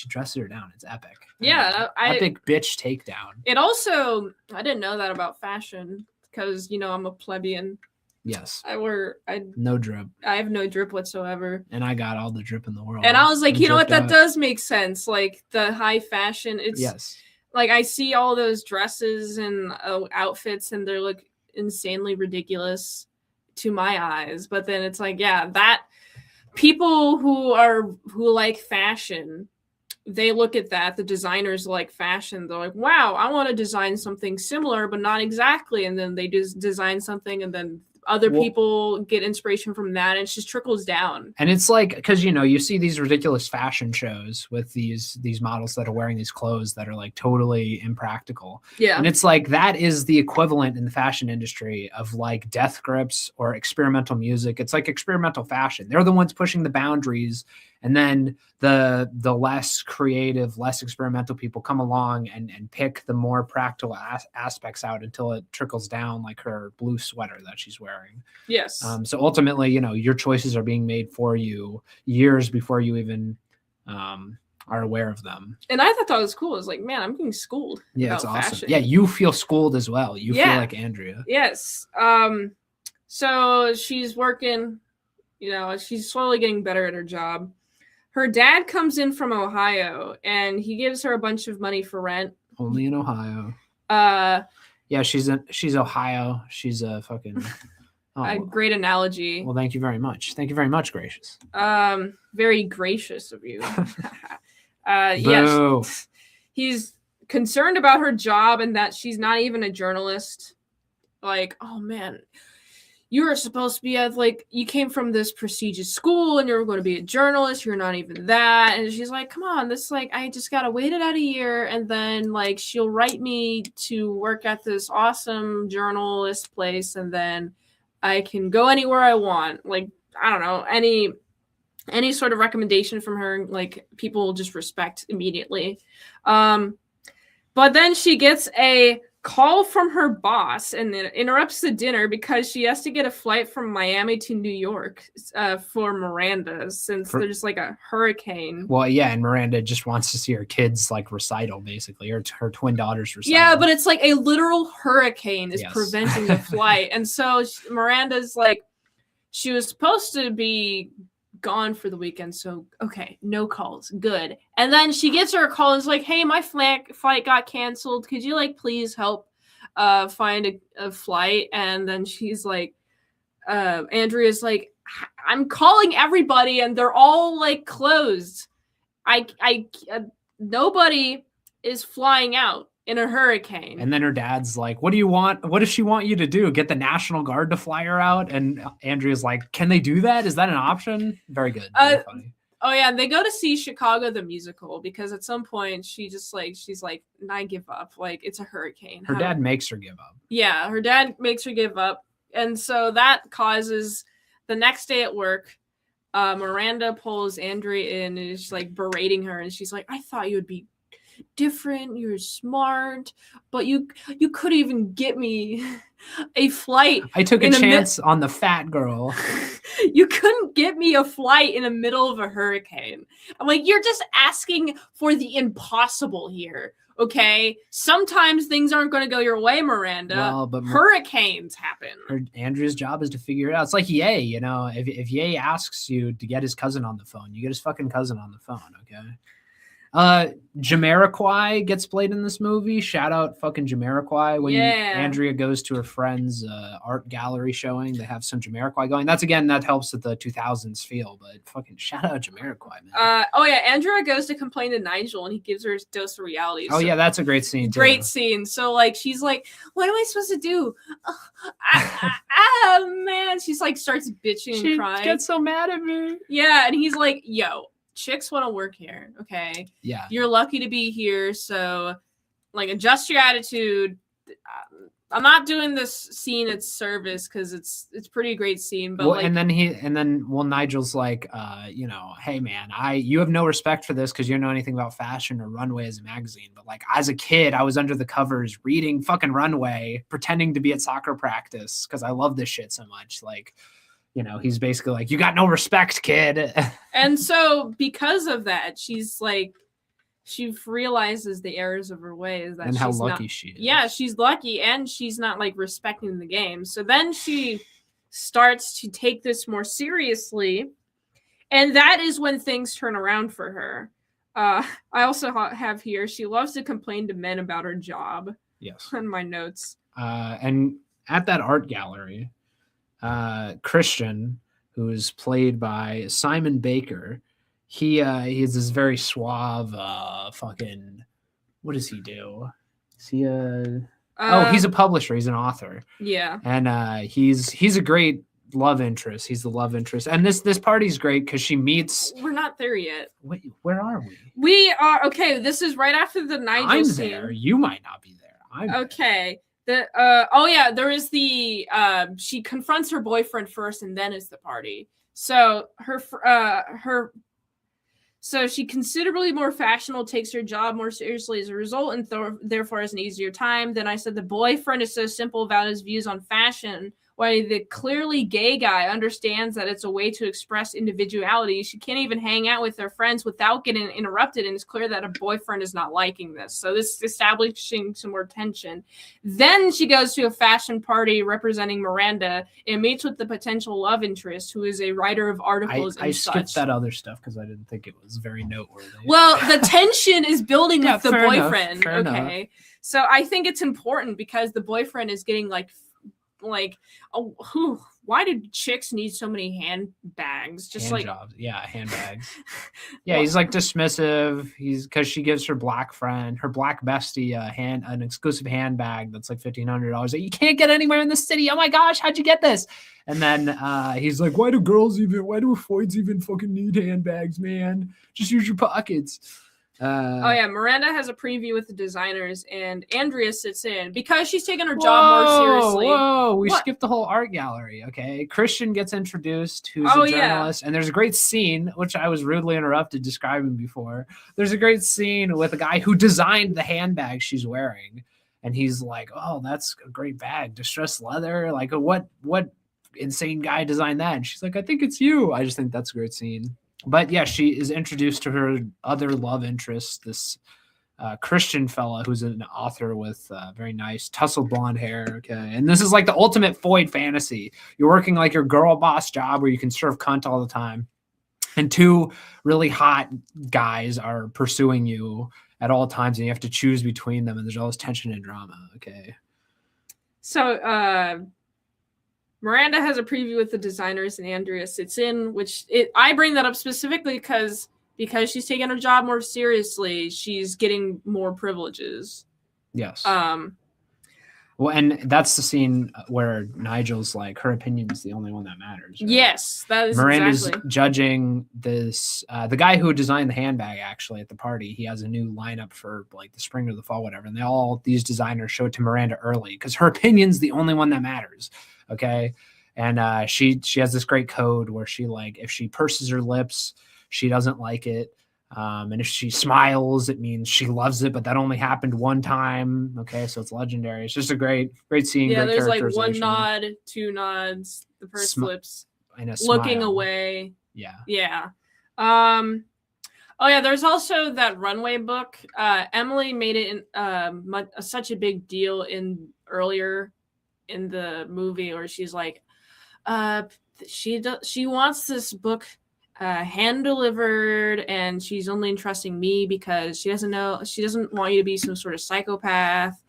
Speaker 2: dresses her down. It's epic.
Speaker 1: Yeah,
Speaker 2: epic bitch takedown.
Speaker 1: It also, I didn't know that about fashion because I'm a plebeian.
Speaker 2: Yes.
Speaker 1: No
Speaker 2: drip.
Speaker 1: I have no drip whatsoever.
Speaker 2: And I got all the drip in the world.
Speaker 1: And I was like, you know what? That does make sense. Like the high fashion. It's like I see all those dresses and outfits, and they look insanely ridiculous to my eyes. But then it's like, yeah, people who like fashion, they look at that. The designers like fashion. They're like, wow, I want to design something similar, but not exactly. And then they just design something, and then other people get inspiration from that, and it just trickles down.
Speaker 2: And it's like, because you see these ridiculous fashion shows with these models that are wearing these clothes that are like totally impractical.
Speaker 1: Yeah.
Speaker 2: And it's like that is the equivalent in the fashion industry of like death grips or experimental music. It's like experimental fashion. They're the ones pushing the boundaries, and then the less creative, less experimental people come along and pick the more practical aspects out until it trickles down, like her blue sweater that she's wearing.
Speaker 1: Yes.
Speaker 2: So ultimately, your choices are being made for you years before you even are aware of them.
Speaker 1: And I thought that was cool. It's like, man, I'm getting schooled.
Speaker 2: Yeah, it's awesome.
Speaker 1: Fashion.
Speaker 2: Yeah, you feel schooled as well. You feel like Andrea.
Speaker 1: Yes. So she's working, she's slowly getting better at her job. Her dad comes in from Ohio, and he gives her a bunch of money for rent.
Speaker 2: Only in Ohio. Yeah, she's Ohio. She's a fucking
Speaker 1: a great analogy.
Speaker 2: Well, thank you very much. Thank you very much, gracious.
Speaker 1: Very gracious of you.
Speaker 2: Yes.
Speaker 1: He's concerned about her job and that she's not even a journalist. Like, oh man, you were supposed to be you came from this prestigious school and you're going to be a journalist. You're not even that. And she's like, come on, I just got to wait it out a year. And then she'll write me to work at this awesome journalist place. And then I can go anywhere I want. I don't know, any sort of recommendation from her, people will just respect immediately. But then she gets a call from her boss and it interrupts the dinner because she has to get a flight from Miami to New York for Miranda since there's a hurricane.
Speaker 2: Well, yeah, and Miranda just wants to see her kids recital, basically, or her twin daughters recital.
Speaker 1: Yeah, but it's a literal hurricane is preventing the flight. And so Miranda's she was supposed to be gone for the weekend, so okay, no calls, good. And then she gets her a call and is like, hey, my flight got canceled, could you please help find a flight? And then she's like, Andrea's like, I'm calling everybody and they're all closed. Nobody is flying out in a hurricane.
Speaker 2: And then her dad's like, what do you want? What does she want you to do? Get the National Guard to fly her out? And Andrea's like, can they do that? Is that an option? Very good. Very funny.
Speaker 1: Oh yeah, and they go to see Chicago the musical because at some point she's like, I give up. It's a hurricane.
Speaker 2: Her dad makes her give up.
Speaker 1: Yeah, her dad makes her give up. And so that causes the next day at work, Miranda pulls Andrea in and is berating her. And she's like, I thought you would be different, you're smart, but you couldn't even get me a flight.
Speaker 2: I took a chance on the fat girl.
Speaker 1: You couldn't get me a flight in the middle of a hurricane. I'm like, you're just asking for the impossible here. Okay, sometimes things aren't going to go your way, Miranda.
Speaker 2: Well, but
Speaker 1: hurricanes happen.
Speaker 2: Andrea's job is to figure it out. It's like Ye, if Ye asks you to get his cousin on the phone, you get his fucking cousin on the phone. Okay. Jamiroquai gets played in this movie. Shout out fucking Jamiroquai. When Andrea goes to her friend's art gallery showing, they have some Jamiroquai going. That helps with the 2000s feel, but fucking shout out Jamiroquai, man.
Speaker 1: Andrea goes to complain to Nigel and he gives her a dose of reality.
Speaker 2: Oh, yeah, that's a great scene too.
Speaker 1: Great scene. So she's like, what am I supposed to do? Man. She's starts bitching and crying. She
Speaker 2: gets so mad at me.
Speaker 1: Yeah, and he's like, yo, chicks want to work here, okay?
Speaker 2: Yeah.
Speaker 1: You're lucky to be here, so adjust your attitude. I'm not doing this scene at service because it's pretty great scene, but
Speaker 2: Nigel's like, hey man, you have no respect for this because you don't know anything about fashion or Runway as a magazine, but as a kid, I was under the covers reading fucking Runway, pretending to be at soccer practice because I love this shit so much, he's basically like, you got no respect, kid.
Speaker 1: And so because of that, she's she realizes the errors of her ways. And
Speaker 2: how lucky she is.
Speaker 1: Yeah, she's lucky and she's not respecting the game. So then she starts to take this more seriously. And that is when things turn around for her. I also have here, she loves to complain to men about her job.
Speaker 2: Yes.
Speaker 1: On my notes.
Speaker 2: And at that art gallery, Christian, who's played by Simon Baker. He is this very suave fucking, what does he do? Is he he's a publisher, he's an author.
Speaker 1: Yeah.
Speaker 2: And he's a great love interest. He's the love interest. And this party's great because she meets.
Speaker 1: We're not there yet.
Speaker 2: Wait, where are we?
Speaker 1: We are okay. This is right after the Nigel
Speaker 2: I'm
Speaker 1: scene.
Speaker 2: there. You might not be there. I'm
Speaker 1: okay. There is the she confronts her boyfriend first, and then is the party. So so she considerably more fashionable, takes her job more seriously as a result, and therefore has an easier time. Then I said the boyfriend is so simple about his views on fashion, while the clearly gay guy understands that it's a way to express individuality. She can't even hang out with her friends without getting interrupted, and it's clear that her boyfriend is not liking this. So this is establishing some more tension. Then she goes to a fashion party representing Miranda and meets with the potential love interest, who is a writer of articles and such.
Speaker 2: I skipped that other stuff because I didn't think it was very noteworthy.
Speaker 1: Well, the tension is building with the boyfriend.
Speaker 2: Fair enough.
Speaker 1: So I think it's important because the boyfriend is getting why did chicks need so many handbags? Just
Speaker 2: hand jobs. Yeah, handbags. Yeah, he's like dismissive. He's because she gives her black bestie an exclusive handbag that's like $1,500 that you can't get anywhere in the city. Oh my gosh, how'd you get this? And then he's like, why do Foids even fucking need handbags, man? Just use your pockets.
Speaker 1: Miranda has a preview with the designers, and Andrea sits in because she's taking her job more seriously.
Speaker 2: We skipped the whole art gallery. Okay, Christian gets introduced, who's a journalist, and there's a great scene which I was rudely interrupted describing before. There's a great scene with a guy who designed the handbag she's wearing, and he's like, "Oh, that's a great bag, distressed leather. Like, what insane guy designed that?" And she's like, "I think it's you." I just think that's a great scene. But yeah, she is introduced to her other love interest, this Christian fella who's an author with very nice tousled blonde hair. Okay, and this is like the ultimate Foyd fantasy. You're working like your girl boss job where you can serve cunt all the time, and two really hot guys are pursuing you at all times, and you have to choose between them, and there's all this tension and drama. Okay,
Speaker 1: so Miranda has a preview with the designers, and Andrea sits in, I bring that up specifically because she's taking her job more seriously, she's getting more privileges.
Speaker 2: Yes. Well, and that's the scene where Nigel's like, her opinion is the only one that matters. Right?
Speaker 1: Yes, that is
Speaker 2: Miranda's judging this. The guy who designed the handbag, actually, at the party, he has a new lineup for like the spring or the fall, whatever. And these designers show it to Miranda early because her opinion's the only one that matters. Okay. And she has this great code where she, like, if she purses her lips, she doesn't like it. And if she smiles, it means she loves it, but that only happened one time. Okay, so it's legendary. It's just a great scene.
Speaker 1: Yeah,
Speaker 2: great
Speaker 1: there's like one nod, two nods, the pursed lips, and looking away.
Speaker 2: Yeah.
Speaker 1: There's also that runway book. Emily made it in such a big deal earlier in the movie, where she's like, she wants this book hand delivered, and she's only entrusting me because she doesn't want you to be some sort of psychopath.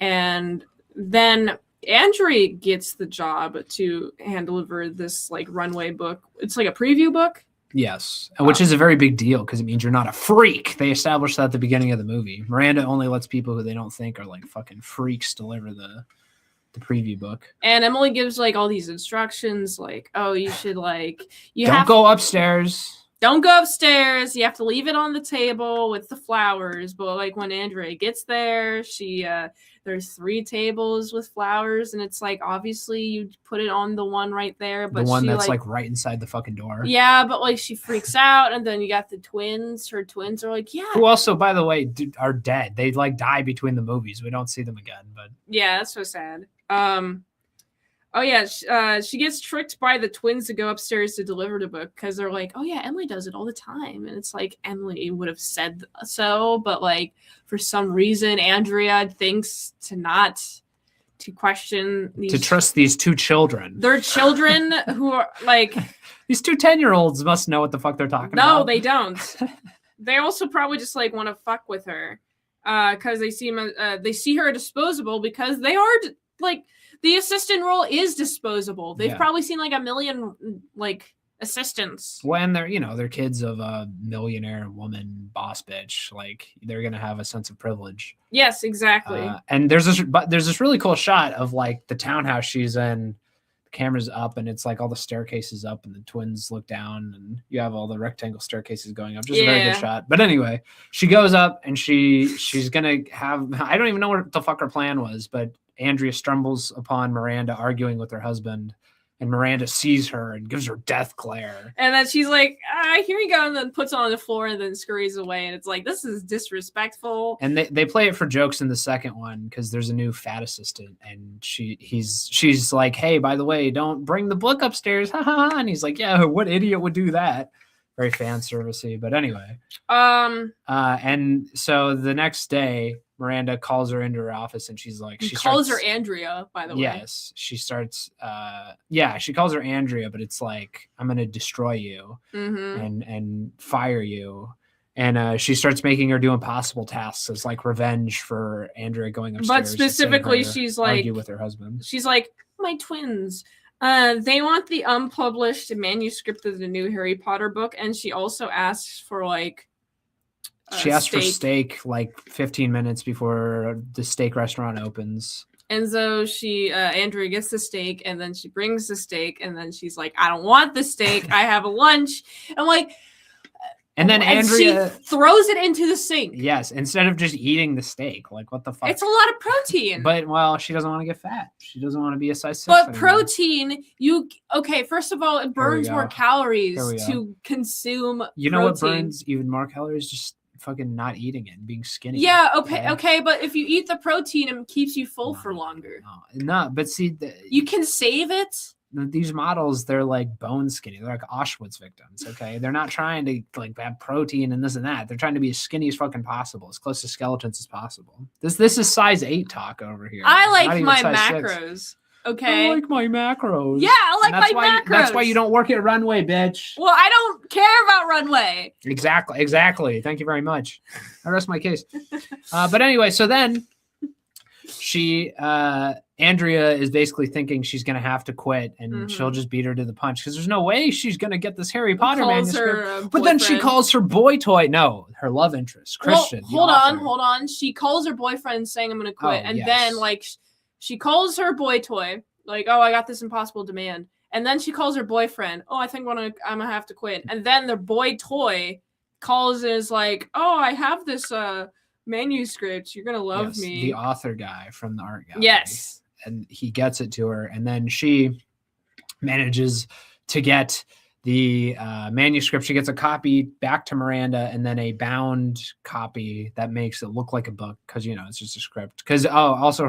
Speaker 1: And then Andrea gets the job to hand deliver this like runway book. It's like a preview book.
Speaker 2: Yes, which is a very big deal because it means you're not a freak. They established that at the beginning of the movie. Miranda only lets people who they don't think are like fucking freaks deliver the preview book.
Speaker 1: And Emily gives like all these instructions, like, oh, you should like
Speaker 2: don't go upstairs.
Speaker 1: Don't go upstairs. You have to leave it on the table with the flowers. But like when Andrea gets there, there's 3 tables with flowers, and it's like obviously you put it on the one right there, but
Speaker 2: the one that's like right inside the fucking door.
Speaker 1: Yeah, but like she freaks out, and then you got the twins. Her twins are like, yeah.
Speaker 2: Who also, by the way, are dead. They like die between the movies. We don't see them again, but
Speaker 1: yeah, that's so sad. She gets tricked by the twins to go upstairs to deliver the book because they're like, oh yeah, Emily does it all the time. And it's like, Emily would have said so, but like for some reason, Andrea thinks to question to
Speaker 2: trust these 2 children.
Speaker 1: They're children who are like
Speaker 2: these 2 10-year-olds must know what the fuck they're talking about.
Speaker 1: No, they don't. They also probably just like want to fuck with her because they see her disposable because they The assistant role is disposable. They've
Speaker 2: Yeah.
Speaker 1: probably seen like a million like assistants.
Speaker 2: When they're kids of a millionaire woman boss bitch, like they're gonna have a sense of privilege.
Speaker 1: Yes, exactly.
Speaker 2: And there's this really cool shot of like the townhouse she's in. The camera's up and it's like all the staircases up and the twins look down and you have all the rectangle staircases going up. Just a very good shot. But anyway, she goes up and she's gonna have, I don't even know what the fuck her plan was, but Andrea stumbles upon Miranda arguing with her husband. And Miranda sees her and gives her death glare.
Speaker 1: And then she's like, here you go, and then puts it on the floor and then scurries away. And it's like, this is disrespectful.
Speaker 2: And they play it for jokes in the second one because there's a new fat assistant. And she's like, hey, by the way, don't bring the book upstairs. Ha ha ha. And he's like, yeah, what idiot would do that? Very fan servicey. But anyway. And so the next day, Miranda calls her into her office and she's like,
Speaker 1: she calls her Andrea, by the way.
Speaker 2: Yes. She starts, she calls her Andrea, but it's like, I'm going to destroy you and fire you. And she starts making her do impossible tasks as like revenge for Andrea going upstairs.
Speaker 1: But specifically, she's like,
Speaker 2: argue with her husband.
Speaker 1: She's like, my twins. They want the unpublished manuscript of the new Harry Potter book. And she also asks for like,
Speaker 2: she asked for steak like 15 minutes before the steak restaurant opens.
Speaker 1: And so Andrea gets the steak and then she brings the steak and then she's like, I don't want the steak. I have a lunch. I'm like,
Speaker 2: and then Andrea
Speaker 1: she throws it into the sink.
Speaker 2: Yes. Instead of just eating the steak. Like what the fuck?
Speaker 1: It's a lot of protein.
Speaker 2: But well, she doesn't want to get fat. She doesn't want to be a size 6.
Speaker 1: But protein, first of all, it burns more calories to consume.
Speaker 2: You know what burns even more calories? Just fucking not eating it and being skinny.
Speaker 1: Yeah, okay, but if you eat the protein, it keeps you full for longer.
Speaker 2: No, but see,
Speaker 1: you can save it.
Speaker 2: These models, they're like bone skinny. They're like Auschwitz victims. Okay, they're not trying to like have protein and this and that. They're trying to be as skinny as fucking possible, as close to skeletons as possible. This is size 8 talk over here.
Speaker 1: I like my macros. 6. Okay.
Speaker 2: I like my macros.
Speaker 1: Yeah, I like my macros.
Speaker 2: That's why you don't work at Runway, bitch.
Speaker 1: Well, I don't care about Runway.
Speaker 2: Exactly. Thank you very much. I rest my case. But anyway, so then Andrea is basically thinking she's going to have to quit and she'll just beat her to the punch because there's no way she's going to get this Harry Potter manuscript. But then she calls her boy toy. No, her love interest, Christian.
Speaker 1: Well, hold on. She calls her boyfriend saying, I'm going to quit. Then like she calls her boy toy, like, oh, I got this impossible demand. And then she calls her boyfriend, oh, I think I'm going to have to quit. And then the boy toy calls and is like, oh, I have this manuscript. You're going to love me.
Speaker 2: The author guy from the art gallery.
Speaker 1: Yes.
Speaker 2: And he gets it to her. And then she manages to get the manuscript. She gets a copy back to Miranda and then a bound copy that makes it look like a book because, it's just a script. Because, also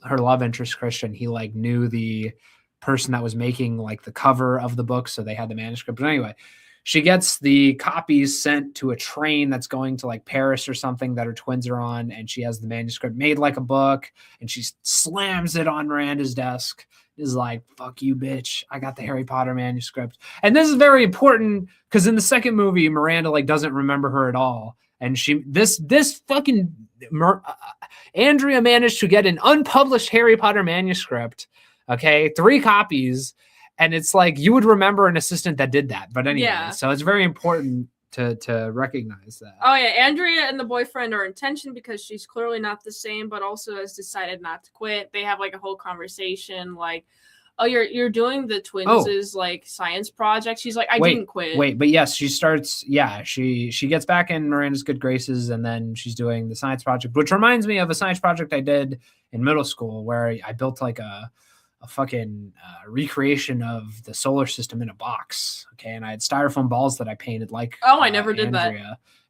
Speaker 2: her love interest, Christian, he like knew the person that was making like the cover of the book. So they had the manuscript. But anyway, she gets the copies sent to a train that's going to like Paris or something that her twins are on. And she has the manuscript made like a book and she slams it on Miranda's desk. Is like, fuck you, bitch. I got the Harry Potter manuscript. And this is very important because in the second movie, Miranda like doesn't remember her at all. And Andrea managed to get an unpublished Harry Potter manuscript. Okay. 3 copies. And it's like, you would remember an assistant that did that. But anyway, so it's very important to recognize that.
Speaker 1: Oh yeah, Andrea and the boyfriend are in tension because she's clearly not the same, but also has decided not to quit. They have like a whole conversation like, oh, you're doing the twins' like science project. She's like, I didn't quit.
Speaker 2: But yes, she starts. Yeah, she gets back in Miranda's good graces, and then she's doing the science project, which reminds me of a science project I did in middle school where I built like a fucking recreation of the solar system in a box. Okay. And I had styrofoam balls that I painted like,
Speaker 1: I never did that.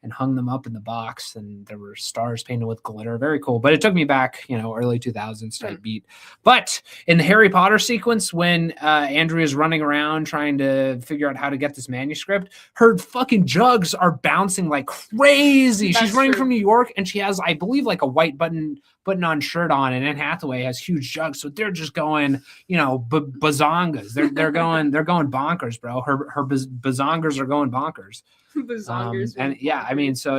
Speaker 2: And hung them up in the box. And there were stars painted with glitter. Very cool. But it took me back, early 2000s type beat. But in the Harry Potter sequence, when Andrea's running around trying to figure out how to get this manuscript, her fucking jugs are bouncing like crazy. She's running from New York and she has, I believe, like a white button-on shirt on, and Anne Hathaway has huge jugs, so they're just going, bazongas. They're going bonkers, bro. Her bazongas are going bonkers.
Speaker 1: Bazongas.
Speaker 2: And yeah, I mean, so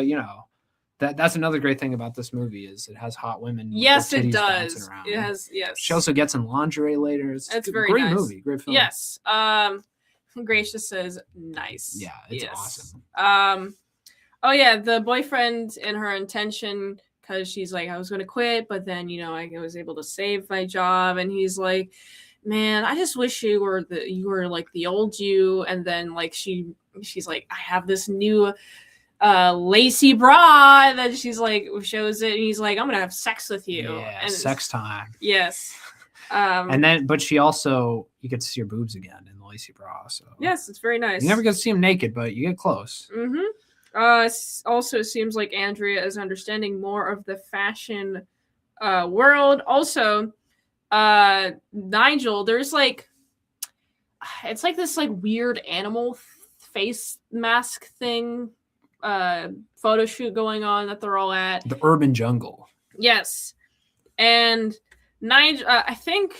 Speaker 2: That's another great thing about this movie is it has hot women.
Speaker 1: Yes,
Speaker 2: with their
Speaker 1: it
Speaker 2: titties
Speaker 1: does.
Speaker 2: bouncing around.
Speaker 1: It has, yes.
Speaker 2: She also gets in lingerie later. It's
Speaker 1: That's
Speaker 2: a
Speaker 1: very
Speaker 2: great
Speaker 1: nice.
Speaker 2: movie, great film.
Speaker 1: Yes. Gracious says nice.
Speaker 2: Yeah, it's awesome.
Speaker 1: Oh yeah, the boyfriend and her intention, because she's like, I was gonna quit, but then I was able to save my job, and he's like, man, I just wish you were like the old you. And then like she's like, I have this new lacy bra that she's like shows it, and he's like, I'm gonna have sex with you.
Speaker 2: Yeah,
Speaker 1: and
Speaker 2: sex time.
Speaker 1: Yes.
Speaker 2: And then, but she also, you get to see her boobs again in the lacy bra. So
Speaker 1: yes, it's very nice.
Speaker 2: You never get to see them naked, but you get close.
Speaker 1: Also seems like Andrea is understanding more of the fashion world. Also, Nigel, there's like, it's like this like weird animal face mask thing, photo shoot going on that they're all at.
Speaker 2: The urban jungle.
Speaker 1: Yes. And Nigel, I think,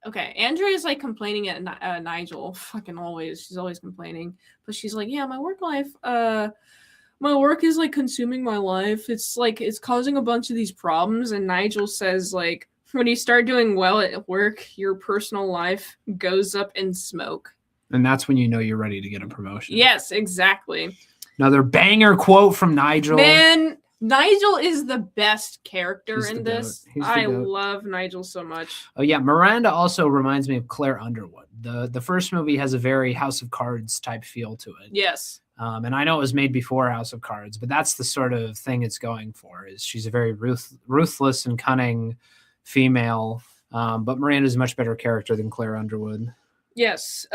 Speaker 1: okay, Andrea's like complaining at Nigel, fucking always. She's always complaining. But she's like, yeah, my work life, my work is like consuming my life. It's like, it's causing a bunch of these problems. And Nigel says, like, when you start doing well at work, your personal life goes up in smoke.
Speaker 2: And that's when you know you're ready to get a promotion.
Speaker 1: Yes, exactly.
Speaker 2: Another banger quote from Nigel.
Speaker 1: Man, Nigel is the best character in this. I
Speaker 2: goat.
Speaker 1: love Nigel so much.
Speaker 2: Oh yeah, Miranda also reminds me of Claire Underwood. The first movie has a very House of Cards type feel to it.
Speaker 1: Yes.
Speaker 2: And I know it was made before House of Cards, but that's the sort of thing it's going for. Is she's a very ruthless and cunning female, but Miranda's a much better character than Claire Underwood.
Speaker 1: Yes.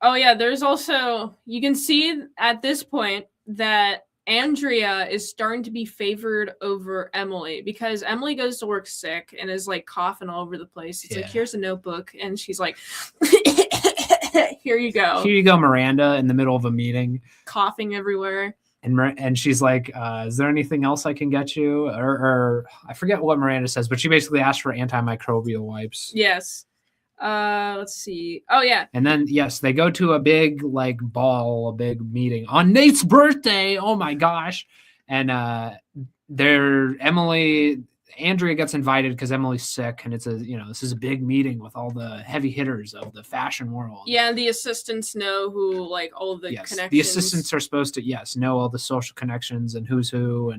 Speaker 1: Oh yeah, there's also, you can see at this point that Andrea is starting to be favored over Emily, because Emily goes to work sick and is like coughing all over the place. It's like, here's a notebook, and she's like, here you go.
Speaker 2: Here you go, Miranda, in the middle of a meeting.
Speaker 1: Coughing everywhere.
Speaker 2: And she's like, is there anything else I can get you? Or I forget what Miranda says, but she basically asked for antimicrobial wipes.
Speaker 1: Yes. Let's see. Oh yeah.
Speaker 2: And then yes, they go to a big like ball, a big meeting on Nate's birthday. Oh my gosh. And Andrea gets invited because Emily's sick, and it's this is a big meeting with all the heavy hitters of the fashion world.
Speaker 1: Yeah, and the assistants know who, like, all the connections.
Speaker 2: The assistants are supposed to know all the social connections and who's who,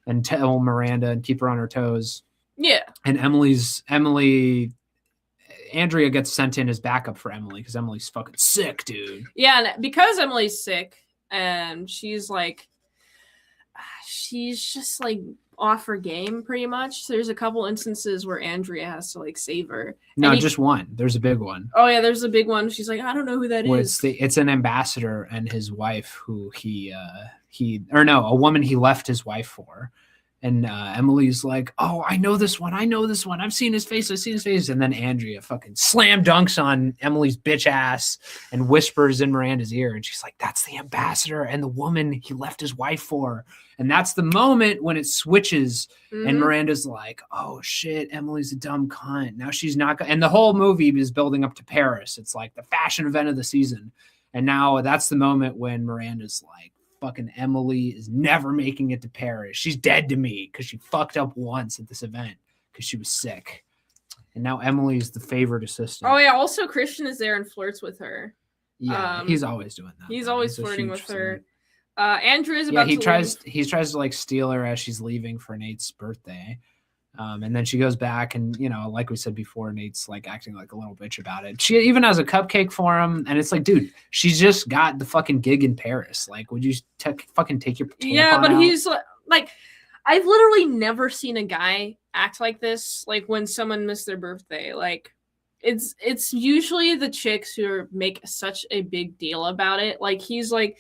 Speaker 2: and tell Miranda and keep her on her toes.
Speaker 1: Yeah.
Speaker 2: And Andrea gets sent in as backup for Emily because Emily's fucking sick, dude.
Speaker 1: Yeah, and because Emily's sick, and she's just like off her game pretty much. So there's a couple instances where Andrea has to like save her.
Speaker 2: No, just one. There's a big one.
Speaker 1: Oh yeah, there's a big one. She's like, I don't know who that is.
Speaker 2: It's an ambassador and his wife who a woman he left his wife for. And Emily's like, oh, I know this one. I've seen his face. And then Andrea fucking slam dunks on Emily's bitch ass and whispers in Miranda's ear. And she's like, that's the ambassador and the woman he left his wife for. And that's the moment when it switches. Mm-hmm. And Miranda's like, oh, shit, Emily's a dumb cunt. Now she's not. And the whole movie is building up to Paris. It's like the fashion event of the season. And now that's the moment when Miranda's like, fucking Emily is never making it to Paris. She's dead to me because she fucked up once at this event because she was sick. And now Emily's the favorite assistant.
Speaker 1: Oh yeah, also Christian is there and flirts with her.
Speaker 2: Yeah, he's always doing that.
Speaker 1: He's always flirting with her. Andrew is about
Speaker 2: he tries to like steal her as she's leaving for Nate's birthday. And then she goes back and, like we said before, Nate's like acting like a little bitch about it. She even has a cupcake for him. And it's like, dude, she's just got the fucking gig in Paris. Like, would you fucking take your tampon
Speaker 1: but
Speaker 2: out?
Speaker 1: He's like, I've literally never seen a guy act like this. Like when someone missed their birthday, like it's usually the chicks who make such a big deal about it. Like he's like,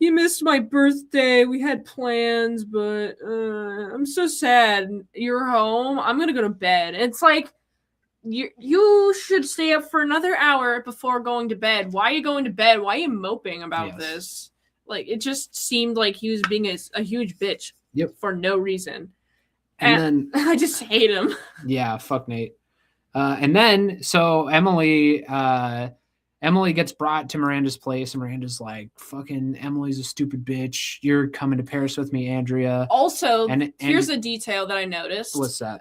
Speaker 1: you missed my birthday. We had plans, but I'm so sad. You're home. I'm going to go to bed. It's like, you should stay up for another hour before going to bed. Why are you going to bed? Why are you moping about this? Like, it just seemed like he was being a huge bitch for no reason. And then I just hate him.
Speaker 2: Yeah, fuck Nate. And then, so Emily Emily gets brought to Miranda's place, and Miranda's like, fucking Emily's a stupid bitch. You're coming to Paris with me, Andrea.
Speaker 1: Also, here's a detail that I noticed.
Speaker 2: What's that?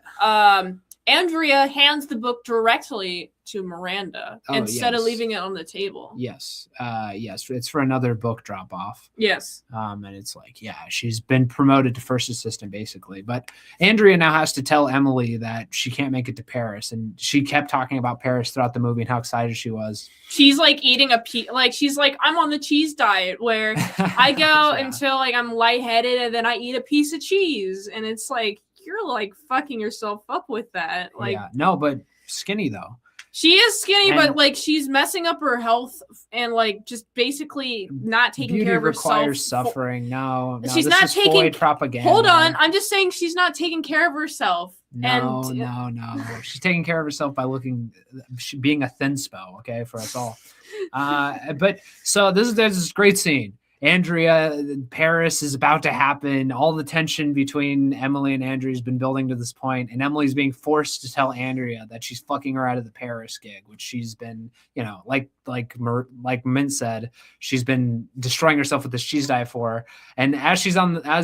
Speaker 1: Andrea hands the book directly to Miranda instead of leaving it on the table.
Speaker 2: Yes. Yes. It's for another book drop off.
Speaker 1: Yes.
Speaker 2: And it's like, yeah, she's been promoted to first assistant basically. But Andrea now has to tell Emily that she can't make it to Paris. And she kept talking about Paris throughout the movie and how excited she was.
Speaker 1: She's like eating she's like, I'm on the cheese diet where I go until like I'm lightheaded and then I eat a piece of cheese. And it's like, you're like fucking yourself up with that. Like,
Speaker 2: yeah, no, but skinny though.
Speaker 1: She is skinny, but like she's messing up her health and like just basically not taking care of herself.
Speaker 2: Requires suffering. No,
Speaker 1: she's not taking
Speaker 2: propaganda.
Speaker 1: Hold on, I'm just saying she's not taking care of herself.
Speaker 2: No. She's taking care of herself by being a thinspo. Okay, for us all. But so there's this great scene. Andrea, Paris is about to happen. All the tension between Emily and Andrea has been building to this point, and Emily's being forced to tell Andrea that she's fucking her out of the Paris gig, which she's been, like Mint said, she's been destroying herself with this cheese diet for. And as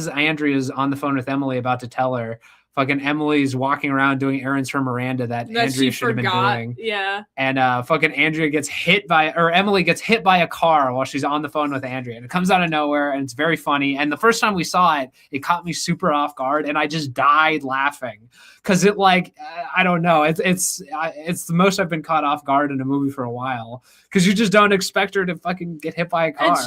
Speaker 2: Andrea's on the phone with Emily about to tell her, fucking Emily's walking around doing errands for Miranda that Andrea should have been doing.
Speaker 1: Yeah.
Speaker 2: And fucking Emily gets hit by a car while she's on the phone with Andrea. And it comes out of nowhere and it's very funny. And the first time we saw it, it caught me super off guard and I just died laughing. Cause it I don't know. It's the most I've been caught off guard in a movie for a while. Cause you just don't expect her to fucking get hit by a car.
Speaker 1: And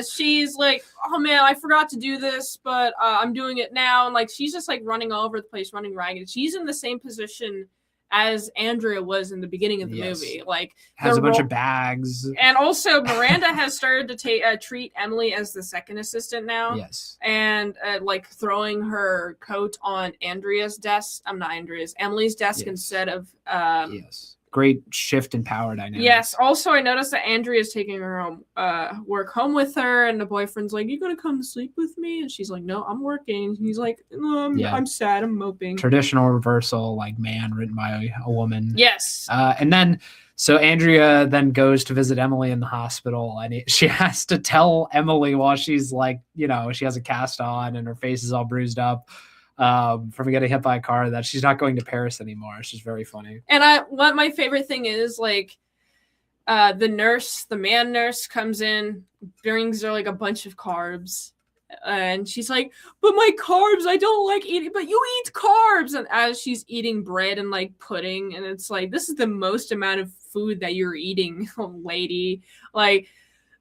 Speaker 1: she's like, oh man, I forgot to do this, but I'm doing it now. And like, she's just like running all over the place, running ragged. She's in the same position as Andrea was in the beginning of the movie. Like,
Speaker 2: has a bunch of bags.
Speaker 1: And also Miranda has started to treat Emily as the second assistant now.
Speaker 2: Yes.
Speaker 1: And like throwing her coat on Emily's desk instead of
Speaker 2: yes. Great shift in power dynamic.
Speaker 1: Yes. Also, I noticed that Andrea's taking her work home with her, and the boyfriend's like, "You gonna come sleep with me?" And she's like, "No, I'm working." And he's like, "No, I'm sad. I'm moping."
Speaker 2: Traditional reversal, like man written by a woman.
Speaker 1: Yes.
Speaker 2: And then so Andrea then goes to visit Emily in the hospital, and she has to tell Emily while she's like, she has a cast on and her face is all bruised up. From getting hit by a car that she's not going to Paris anymore. It's just very funny.
Speaker 1: And what my favorite thing is, like, the man nurse comes in, brings her like a bunch of carbs, and she's like, "But my carbs, I don't like eating." But you eat carbs, and as she's eating bread and like pudding, and it's like, this is the most amount of food that you're eating, lady. Like,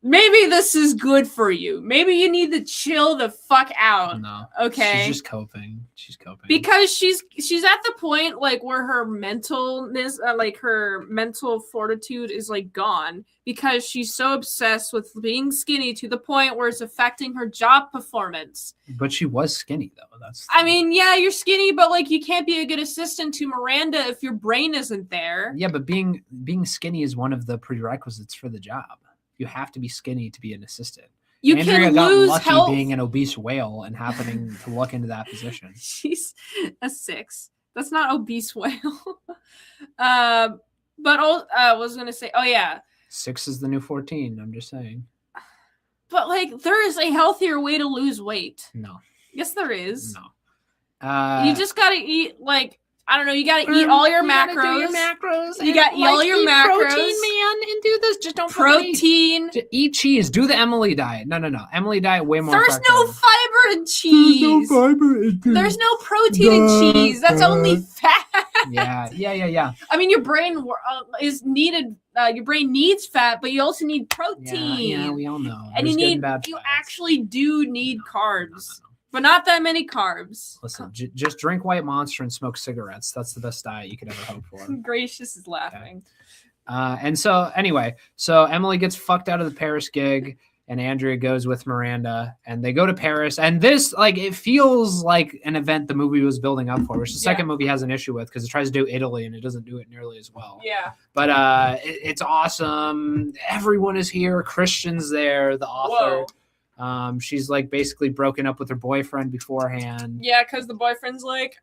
Speaker 1: maybe this is good for you. Maybe you need to chill the fuck out.
Speaker 2: No.
Speaker 1: Okay.
Speaker 2: She's just coping.
Speaker 1: Because she's at the point like where her mentalness, like her mental fortitude is like gone because she's so obsessed with being skinny to the point where it's affecting her job performance.
Speaker 2: But she was skinny though.
Speaker 1: Yeah, you're skinny, but like you can't be a good assistant to Miranda if your brain isn't there.
Speaker 2: Yeah, but being skinny is one of the prerequisites for the job. You have to be skinny to be an assistant. Andrea got lucky health. Being an obese whale and happening to look into that position.
Speaker 1: She's a 6. That's not obese whale. But I was going to say,
Speaker 2: 6 is the new 14. I'm just saying.
Speaker 1: But like, there is a healthier way to lose weight.
Speaker 2: No.
Speaker 1: Yes, there is.
Speaker 2: No.
Speaker 1: You just got to eat like, I don't know. You got to eat all your macros. You got to eat all your macros.
Speaker 2: Protein, man, and do this. Just don't
Speaker 1: protein.
Speaker 2: Just eat cheese. Do the Emily diet. No. Emily diet way more.
Speaker 1: There's no fiber in cheese. There's no protein in cheese. That's only fat.
Speaker 2: Yeah.
Speaker 1: I mean, your brain is needed. Your brain needs fat, but you also need protein.
Speaker 2: Yeah, we all know.
Speaker 1: And you actually do need carbs. But not that many carbs.
Speaker 2: Listen, just drink White Monster and smoke cigarettes. That's the best diet you could ever hope for.
Speaker 1: Gracious is laughing.
Speaker 2: Okay. And so anyway, Emily gets fucked out of the Paris gig and Andrea goes with Miranda and they go to Paris. And this, like, it feels like an event the movie was building up for, which the second movie has an issue with because it tries to do Italy and it doesn't do it nearly as well.
Speaker 1: Yeah.
Speaker 2: But it's awesome. Everyone is here. Christian's there, the author.
Speaker 1: Whoa.
Speaker 2: She's like basically broken up with her boyfriend beforehand.
Speaker 1: Yeah, because the boyfriend's like,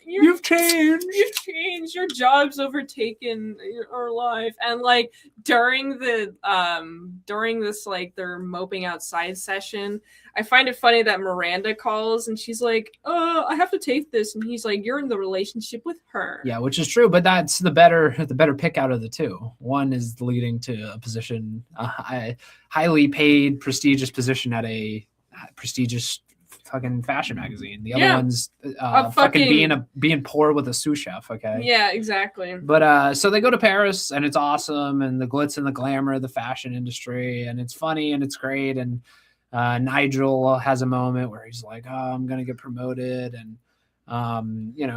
Speaker 2: you've changed.
Speaker 1: You've changed. Your job's overtaken your life. And like during this like they're moping outside session, I find it funny that Miranda calls and she's like, I have to take this, and he's like, you're in the relationship with her.
Speaker 2: Yeah, which is true, but that's the better pick out of the two. One is leading to a position, a highly paid, prestigious position at a prestigious fucking fashion magazine. The other one's fucking being poor with a sous chef. Okay.
Speaker 1: Yeah, exactly.
Speaker 2: But so they go to Paris, and it's awesome, and the glitz and the glamour of the fashion industry, and it's funny and it's great. And Nigel has a moment where he's like, "Oh, I'm gonna get promoted," and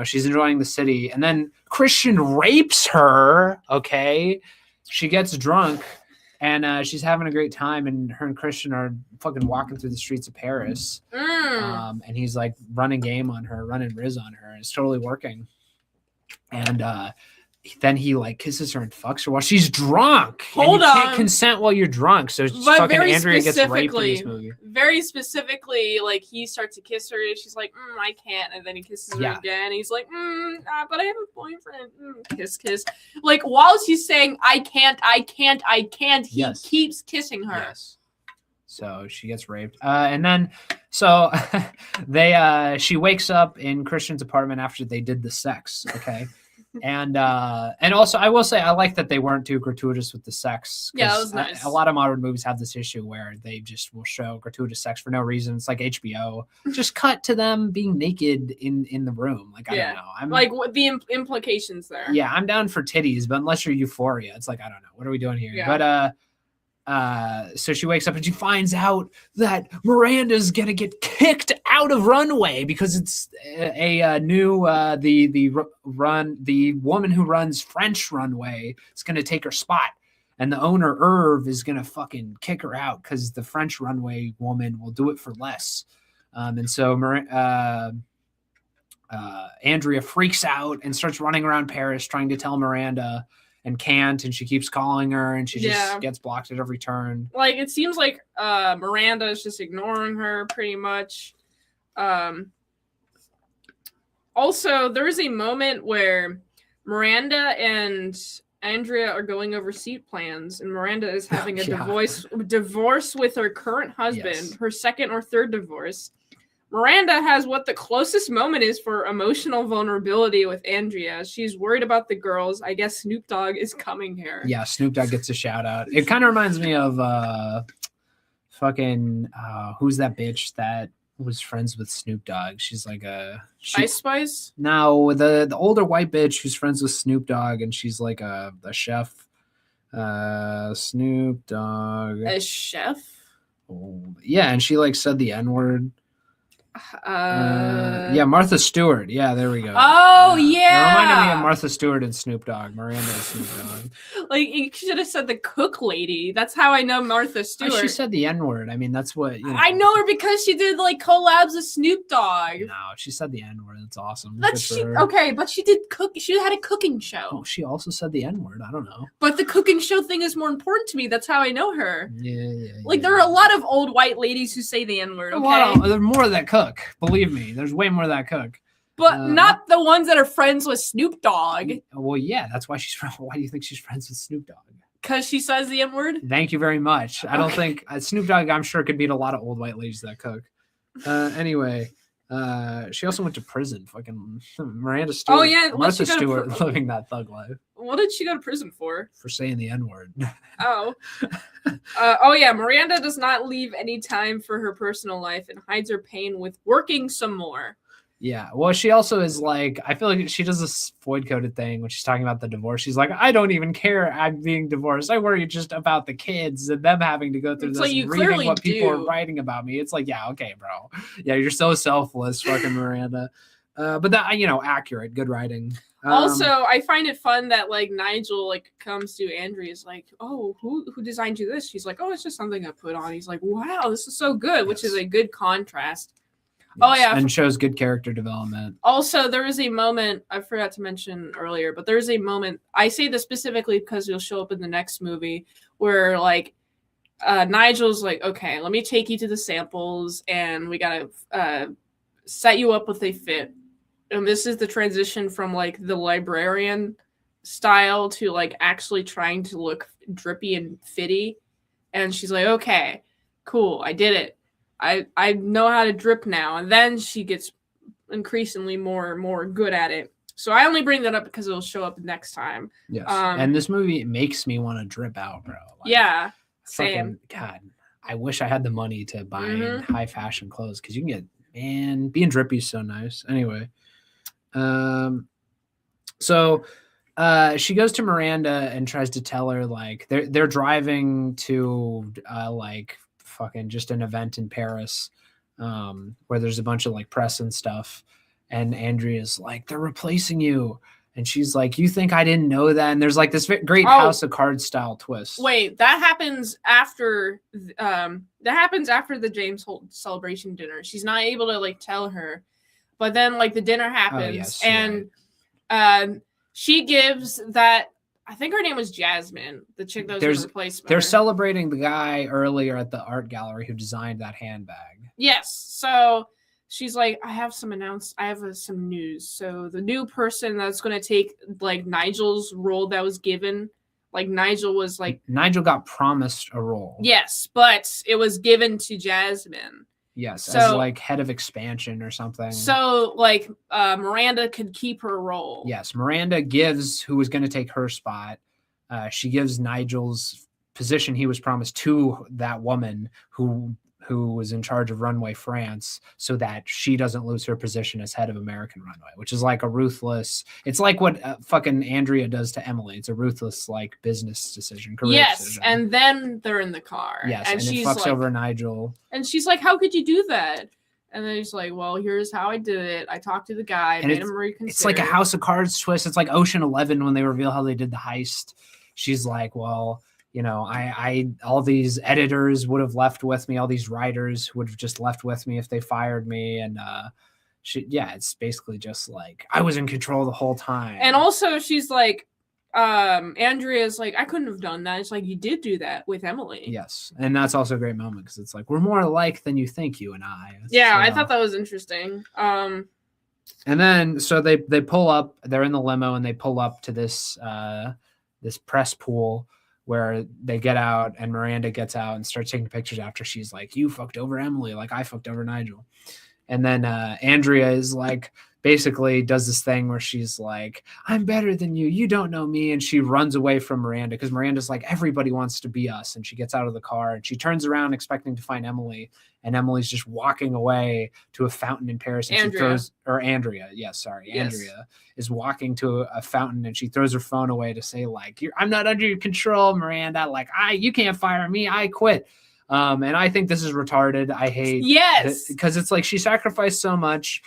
Speaker 2: she's enjoying the city, and then Christian rapes her. Okay, she gets drunk, and she's having a great time, and her and Christian are fucking walking through the streets of Paris, and he's like running game on her, running riz on her, and it's totally working. And then he like kisses her and fucks her while she's drunk.
Speaker 1: Hold on.
Speaker 2: Can't consent while you're drunk. So fucking Andrea gets raped in this movie.
Speaker 1: Very specifically, like he starts to kiss her and she's like, I can't. And then he kisses her again. He's like, but I have a boyfriend. Kiss. Like while she's saying, I can't, he keeps kissing her.
Speaker 2: Yes. So she gets raped. And then she wakes up in Christian's apartment after they did the sex. Okay. And also I will say I like that they weren't too gratuitous with the sex.
Speaker 1: Yeah, that was nice.
Speaker 2: A lot of modern movies have this issue where they just will show gratuitous sex for no reason. It's like HBO. Just cut to them being naked in the room. Like I don't know. I'm
Speaker 1: like what the implications there.
Speaker 2: Yeah, I'm down for titties, but unless you're Euphoria, it's like I don't know. What are we doing here?
Speaker 1: Yeah.
Speaker 2: But so she wakes up and she finds out that Miranda's gonna get kicked out of Runway because it's a new the woman who runs French Runway is gonna take her spot, and the owner Irv is gonna fucking kick her out because the French Runway woman will do it for less, and so Andrea freaks out and starts running around Paris trying to tell Miranda. And can't, and she keeps calling her, and she just gets blocked at every turn.
Speaker 1: Like, it seems like Miranda is just ignoring her pretty much. Also, there is a moment where Miranda and Andrea are going over seat plans, and Miranda is having a divorce with her current husband, her second or third divorce. Miranda has what the closest moment is for emotional vulnerability with Andrea. She's worried about the girls. I guess Snoop Dogg is coming here.
Speaker 2: Yeah, Snoop Dogg gets a shout out. It kind of reminds me of who's that bitch that was friends with Snoop Dogg? She's like
Speaker 1: Ice Spice?
Speaker 2: No, the older white bitch who's friends with Snoop Dogg, and she's like a chef. Snoop Dogg.
Speaker 1: A chef?
Speaker 2: Oh, yeah, and she like said the N-word. Martha Stewart. Yeah, there we go.
Speaker 1: Oh, yeah.
Speaker 2: It reminded me of Martha Stewart and Snoop Dogg. Miranda and Snoop Dogg.
Speaker 1: Like, you should have said the cook lady. That's how I know Martha Stewart.
Speaker 2: She said the N-word. I mean, that's what...
Speaker 1: I know her because she did, like, collabs with Snoop Dogg.
Speaker 2: No, she said the N-word. That's awesome.
Speaker 1: Okay, but she did cook... She had a cooking show.
Speaker 2: Oh, she also said the N-word. I don't know.
Speaker 1: But the cooking show thing is more important to me. That's how I know her.
Speaker 2: Yeah.
Speaker 1: Like, there are a lot of old white ladies who say the N-word, okay?
Speaker 2: Well, there's more that cook. Believe me, there's way more that cook.
Speaker 1: But not the ones that are friends with Snoop Dogg.
Speaker 2: Well, yeah, that's why she's friends. Why do you think she's friends with Snoop Dogg?
Speaker 1: Because she says the N-word?
Speaker 2: Thank you very much. I don't think Snoop Dogg, I'm sure, could beat a lot of old white ladies that cook. Anyway, she also went to prison. Fucking Miranda Stewart.
Speaker 1: Oh, yeah.
Speaker 2: Martha Stewart living that thug life.
Speaker 1: What did she go to prison for?
Speaker 2: For saying the N-word.
Speaker 1: Oh. Miranda does not leave any time for her personal life and hides her pain with working some more.
Speaker 2: Yeah, well, she also is like, I feel like she does this void-coded thing when she's talking about the divorce. She's like, I don't even care I'm being divorced. I worry just about the kids and them having to go through this and reading what people are writing about me. It's like, yeah, okay, bro. Yeah, you're so selfless, fucking Miranda. But that, accurate, good writing.
Speaker 1: Also, I find it fun that like Nigel like comes to Andrea's like, oh, who designed you this? She's like, oh, it's just something I put on. He's like, wow, this is so good, which is a good contrast. Yes. Oh yeah,
Speaker 2: and shows good character development.
Speaker 1: Also, there is a moment I forgot to mention earlier, but there's a moment. I say this specifically because it'll show up in the next movie where like Nigel's like, okay, let me take you to the samples, and we gotta set you up with a fit. And this is the transition from like the librarian style to like actually trying to look drippy and fitty. And she's like, okay, cool, I did it. I know how to drip now. And then she gets increasingly more good at it. So I only bring that up because it'll show up next time.
Speaker 2: Yes. And this movie makes me want to drip out, bro. Like,
Speaker 1: yeah. Same.
Speaker 2: God, I wish I had the money to buy high fashion clothes because you can get, man, being drippy is so nice. Anyway. So she goes to Miranda and tries to tell her like they're driving to like fucking just an event in Paris where there's a bunch of like press and stuff, and Andrea's like, they're replacing you, and she's like, you think I didn't know that? And there's like this great House of Cards style twist.
Speaker 1: Wait, that happens after the James Holt celebration dinner. She's not able to like tell her. But then, like, the dinner happens, and she gives that, I think her name was Jasmine, the chick that was going to replace her.
Speaker 2: They're celebrating the guy earlier at the art gallery who designed that handbag.
Speaker 1: Yes. So she's like, I have some news. So the new person that's going to take, like, Nigel's role that was given, like, Nigel got
Speaker 2: promised a role.
Speaker 1: Yes, but it was given to Jasmine.
Speaker 2: Yes, so, as like head of expansion or something.
Speaker 1: So like Miranda could keep her role.
Speaker 2: Yes, Miranda gives who was going to take her spot. She gives Nigel's position he was promised to that woman who was in charge of Runway France, so that she doesn't lose her position as head of American Runway, which is like a ruthless. It's like what fucking Andrea does to Emily. It's a ruthless like business decision. Decision.
Speaker 1: And then they're in the car.
Speaker 2: Yes, and it fucks over Nigel.
Speaker 1: And she's like, "How could you do that?" And then he's like, "Well, here's how I did it. I talked to the guy, made him reconsider." It's
Speaker 2: like a House of Cards twist. It's like Ocean 11 when they reveal how they did the heist. She's like, "Well, you know, I all these editors would have left with me. All these writers would have just left with me if they fired me." And it's basically just like I was in control the whole time.
Speaker 1: And also, she's like, Andrea's like, I couldn't have done that. It's like, you did do that with Emily.
Speaker 2: Yes, and that's also a great moment because it's like we're more alike than you think, you and I.
Speaker 1: I thought that was interesting.
Speaker 2: And then so they pull up. They're in the limo and they pull up to this this press pool, where they get out and Miranda gets out and starts taking pictures after she's like, you fucked over Emily, like I fucked over Nigel. And then Andrea is like, basically does this thing where she's like, I'm better than you. You don't know me. And she runs away from Miranda because Miranda's like, everybody wants to be us. And she gets out of the car and she turns around expecting to find Emily. And Emily's just walking away to a fountain in Paris. And Andrea is walking to a fountain and she throws her phone away to say like, I'm not under your control, Miranda. Like you can't fire me. I quit. And I think this is retarded. I hate because it's like she sacrificed so much.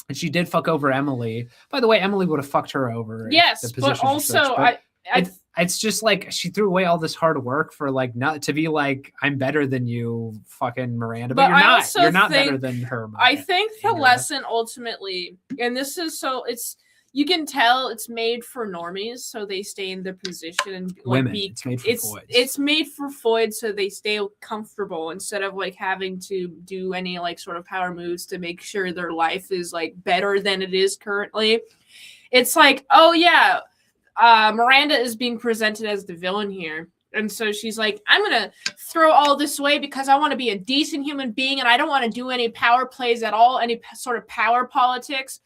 Speaker 2: And she did fuck over Emily. By the way, Emily would have fucked her over.
Speaker 1: Yes, but also
Speaker 2: it's just like she threw away all this hard work for like not to be like I'm better than you, fucking Miranda. But you're not. You're not better than her. Miranda.
Speaker 1: I think the lesson ultimately, and this is you can tell it's made for normies, so they stay in their position and like,
Speaker 2: women. It's made for foids.
Speaker 1: It's made for foids, so they stay comfortable instead of like having to do any like sort of power moves to make sure their life is like better than it is currently. It's like, oh yeah, Miranda is being presented as the villain here. And so she's like, I'm going to throw all this away because I want to be a decent human being and I don't want to do any power plays at all, any sort of power politics.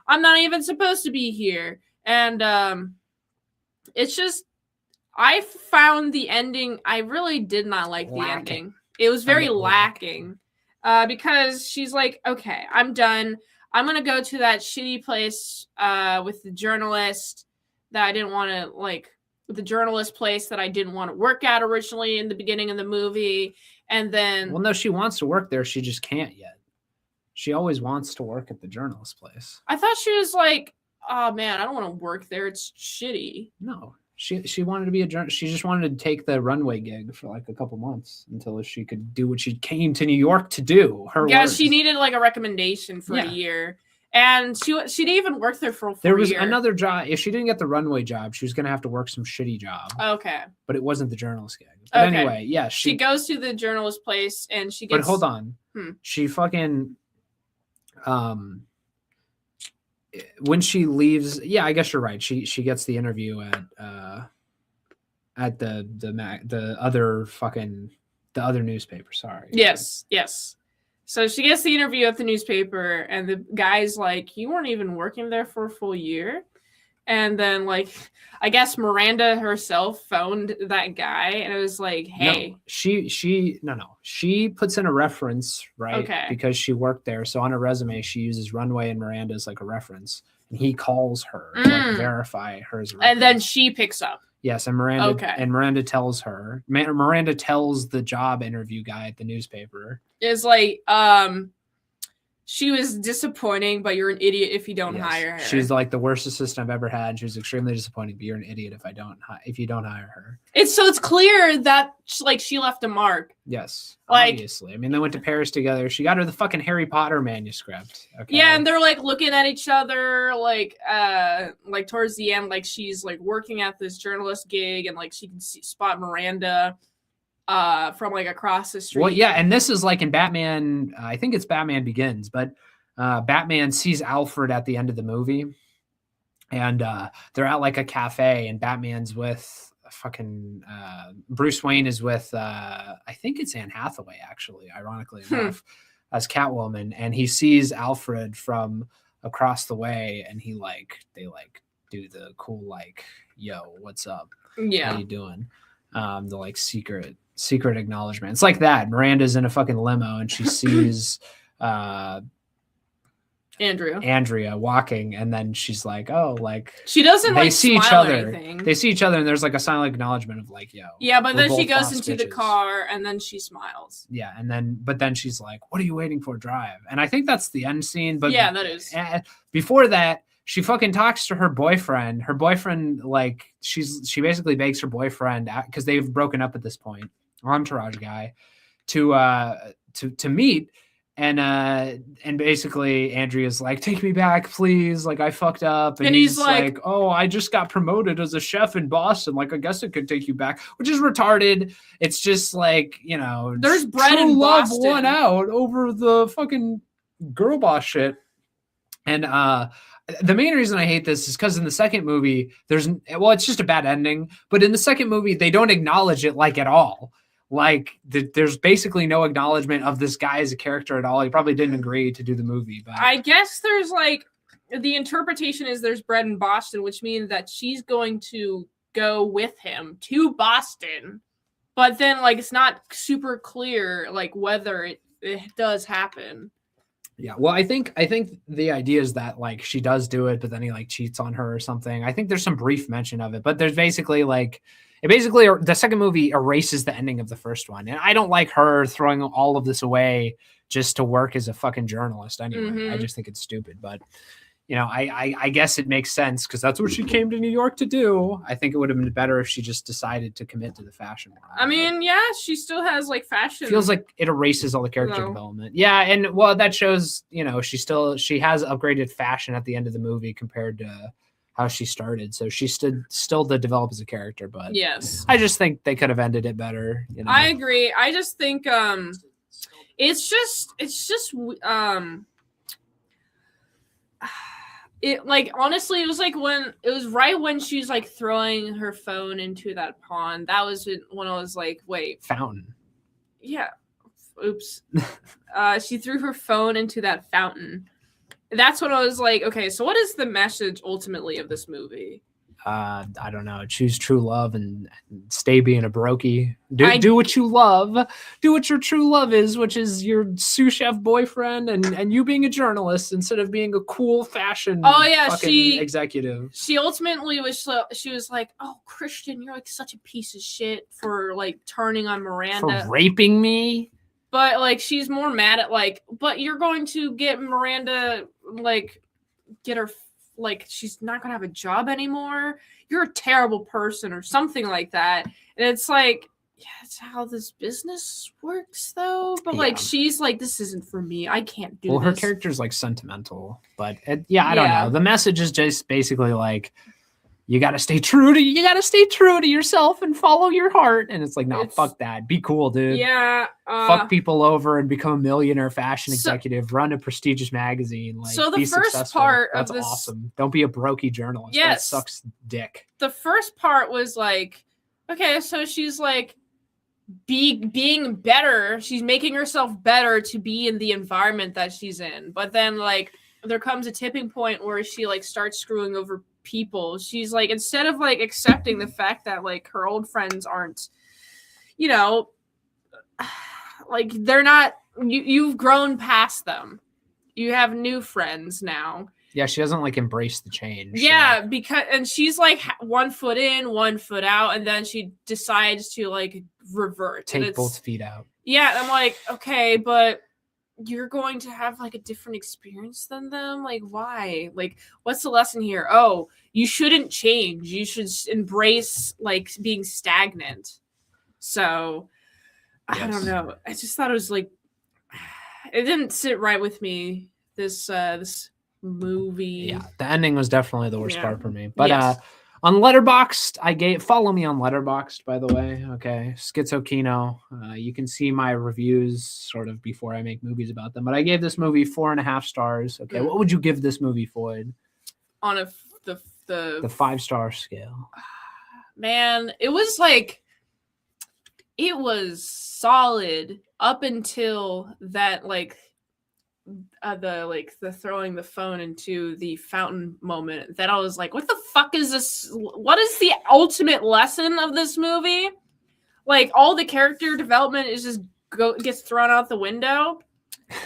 Speaker 1: I'm not even supposed to be here. And it's just, I found the ending, I really did not like the ending. It was very lacking because she's like, okay, I'm done. I'm going to go to that shitty place with the journalist that I didn't want to, like, the journalist place that I didn't want to work at originally in the beginning of the movie. And then...
Speaker 2: Well, no, she wants to work there. She just can't yet. She always wants to work at the journalist place.
Speaker 1: I thought she was like, oh, man, I don't want to work there. It's shitty.
Speaker 2: No, she wanted to be a journalist. She just wanted to take the runway gig for like a couple months until she could do what she came to New York to do. Her words.
Speaker 1: She needed like a recommendation for a year. And she didn't even work there for a full
Speaker 2: There was
Speaker 1: year.
Speaker 2: another job. If she didn't get the runway job, she was going to have to work some shitty job.
Speaker 1: Okay.
Speaker 2: But it wasn't the journalist gig. But anyway, yeah.
Speaker 1: She goes to the journalist place and she gets...
Speaker 2: But hold on. She fucking... when she leaves... Yeah, I guess you're right. She gets the interview at the other newspaper. Sorry.
Speaker 1: Yes. So she gets the interview at the newspaper, and the guy's like, "You weren't even working there for a full year." And then, like, I guess Miranda herself phoned that guy, and it was like, "Hey."
Speaker 2: No, she puts in a reference, right?
Speaker 1: Okay.
Speaker 2: Because she worked there. So on her resume, she uses Runway and Miranda as like a reference. And he calls her to like, verify her as a reference.
Speaker 1: And then she picks up.
Speaker 2: Yes, and Miranda tells her. Miranda tells the job interview guy at the newspaper.
Speaker 1: It's like, she was disappointing, but you're an idiot if you don't hire her.
Speaker 2: She's like the worst assistant I've ever had. She was extremely disappointing, but you're an idiot if you don't hire her. It's
Speaker 1: clear that like she left a mark.
Speaker 2: Yes,
Speaker 1: like,
Speaker 2: obviously. I mean, they went to Paris together. She got her the fucking Harry Potter manuscript. Okay.
Speaker 1: Yeah, and they're like looking at each other, like towards the end, like she's like working at this journalist gig, and like she can spot Miranda from like across the street.
Speaker 2: Well, yeah, and this is like in Batman, I think it's Batman Begins, but Batman sees Alfred at the end of the movie, and they're at like a cafe, and Batman's with fucking Bruce Wayne is with I think it's Anne Hathaway, actually, ironically enough, as Catwoman, and he sees Alfred from across the way, and they do the cool like, "Yo, what's up?
Speaker 1: Yeah,
Speaker 2: how you doing?" The like secret acknowledgement. It's like that. Miranda's in a fucking limo and she sees Andrea walking, and then she's like, "Oh, like
Speaker 1: she doesn't
Speaker 2: they
Speaker 1: like
Speaker 2: see each
Speaker 1: smile
Speaker 2: other.
Speaker 1: or anything.
Speaker 2: They see each other, and there's like a silent acknowledgement of like, yo."
Speaker 1: Yeah, but then she goes into the car and then she smiles.
Speaker 2: Yeah, but then she's like, "What are you waiting for? Drive." And I think that's the end scene. But
Speaker 1: yeah, that is.
Speaker 2: Before that, she fucking talks to her boyfriend. Her boyfriend, like, she basically begs her boyfriend, because they've broken up at this point, entourage guy, to meet, and basically Andrea's like, "Take me back, please. Like, I fucked up." And he's like, "Oh, I just got promoted as a chef in Boston. Like, I guess it could take you back," which is retarded. It's just like,
Speaker 1: there's bread in
Speaker 2: love
Speaker 1: Boston.
Speaker 2: Won out over the fucking girl boss shit. And the main reason I hate this is because in the second movie, it's just a bad ending. But in the second movie, they don't acknowledge it like at all. Like there's basically no acknowledgement of this guy as a character at all. He probably didn't agree to do the movie. But
Speaker 1: I guess there's like the interpretation is there's bread in Boston, which means that she's going to go with him to Boston. But then like it's not super clear like whether it does happen.
Speaker 2: Yeah, well, I think the idea is that like she does do it, but then he like cheats on her or something. I think there's some brief mention of it, but there's basically like the second movie erases the ending of the first one, and I don't like her throwing all of this away just to work as a fucking journalist. Anyway, I just think it's stupid, but I guess it makes sense because that's what she came to New York to do. I think it would have been better if she just decided to commit to the fashion world.
Speaker 1: I mean, yeah, she still has like fashion.
Speaker 2: Feels like it erases all the character development. Yeah, and well, that shows she has upgraded fashion at the end of the movie compared to how she started. So she's still to develop as a character, but
Speaker 1: yes,
Speaker 2: I just think they could have ended it better.
Speaker 1: I agree. I just think it's just it like honestly it was like right when she's like throwing her phone into that pond. That was when I was like, wait,
Speaker 2: fountain.
Speaker 1: Yeah, oops. She threw her phone into that fountain. That's when I was like, okay, so what is the message ultimately of this movie?
Speaker 2: I don't know. Choose true love and stay being a brokey. Do what you love. Do what your true love is, which is your sous chef boyfriend and you being a journalist instead of being a cool fashion executive.
Speaker 1: She ultimately was like, "Oh, Christian, you're like such a piece of shit for like turning on Miranda.
Speaker 2: For raping me."
Speaker 1: But like she's more mad at like, but you're going to get Miranda like get her like she's not gonna have a job anymore. You're a terrible person or something like that. And it's like yeah, that's how this business works, though. But
Speaker 2: Yeah.
Speaker 1: like, she's like, this isn't for me. I can't do
Speaker 2: Well,
Speaker 1: this.
Speaker 2: her character's like sentimental, but I don't
Speaker 1: Yeah.
Speaker 2: know. The message is just basically like, you gotta stay true to yourself and follow your heart. And it's like, no, fuck that. Be cool, dude.
Speaker 1: Yeah.
Speaker 2: Fuck people over and become a millionaire fashion executive. Run a prestigious magazine. Like,
Speaker 1: so the
Speaker 2: be
Speaker 1: first
Speaker 2: successful.
Speaker 1: part
Speaker 2: That's
Speaker 1: of this,
Speaker 2: awesome. Don't be a brokey journalist.
Speaker 1: Yes.
Speaker 2: That sucks dick.
Speaker 1: The first part was like, okay, so she's like being better. She's making herself better to be in the environment that she's in. But then like there comes a tipping point where she like starts screwing over people. She's like, instead of like accepting the fact that like her old friends aren't, you know, like they're not, you've grown past them. You have new friends now.
Speaker 2: Yeah, she doesn't like embrace the change.
Speaker 1: Yeah, and she's like 1 foot in, 1 foot out, and then she decides to like revert.
Speaker 2: Take both feet out.
Speaker 1: Yeah, I'm like, okay, but you're going to have like a different experience than them. Like, why? Like, what's the lesson here? Oh, you shouldn't change. You should embrace like being stagnant. So, I don't know. I just thought it was like, it didn't sit right with me. This movie.
Speaker 2: Yeah, the ending was definitely the worst part for me. But on Letterboxd, follow me on Letterboxd, by the way. Okay, Schizo Kino. You can see my reviews sort of before I make movies about them. But I gave this movie 4.5 stars. Okay, what would you give this movie, Floyd?
Speaker 1: On the
Speaker 2: 5-star scale.
Speaker 1: Man, it was like, it was solid up until that like the throwing the phone into the fountain moment. That I was like, what the fuck is this? What is the ultimate lesson of this movie? Like, all the character development is just gets thrown out the window.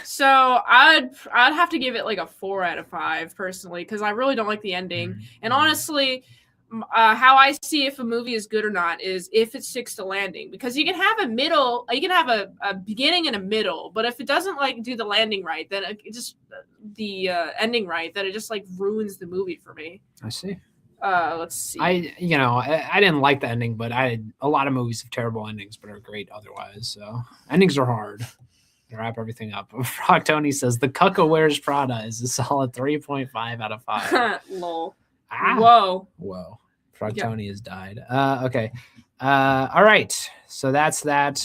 Speaker 1: So I'd have to give it like a 4 out of 5 personally, because I really don't like the ending. And honestly, how I see if a movie is good or not is if it sticks to landing, because you can have a middle, you can have a beginning and a middle, but if it doesn't like do the landing right, then it just the ending right, then it just like ruins the movie for me.
Speaker 2: I see.
Speaker 1: Let's see.
Speaker 2: I didn't like the ending, but a lot of movies have terrible endings, but are great otherwise. So endings are hard. To wrap everything up, Frog Tony says the Cucka Wears Prada is a solid 3.5 out of 5.
Speaker 1: Lol.
Speaker 2: Whoa. Frog Tony has died. Okay. All right. So that's that.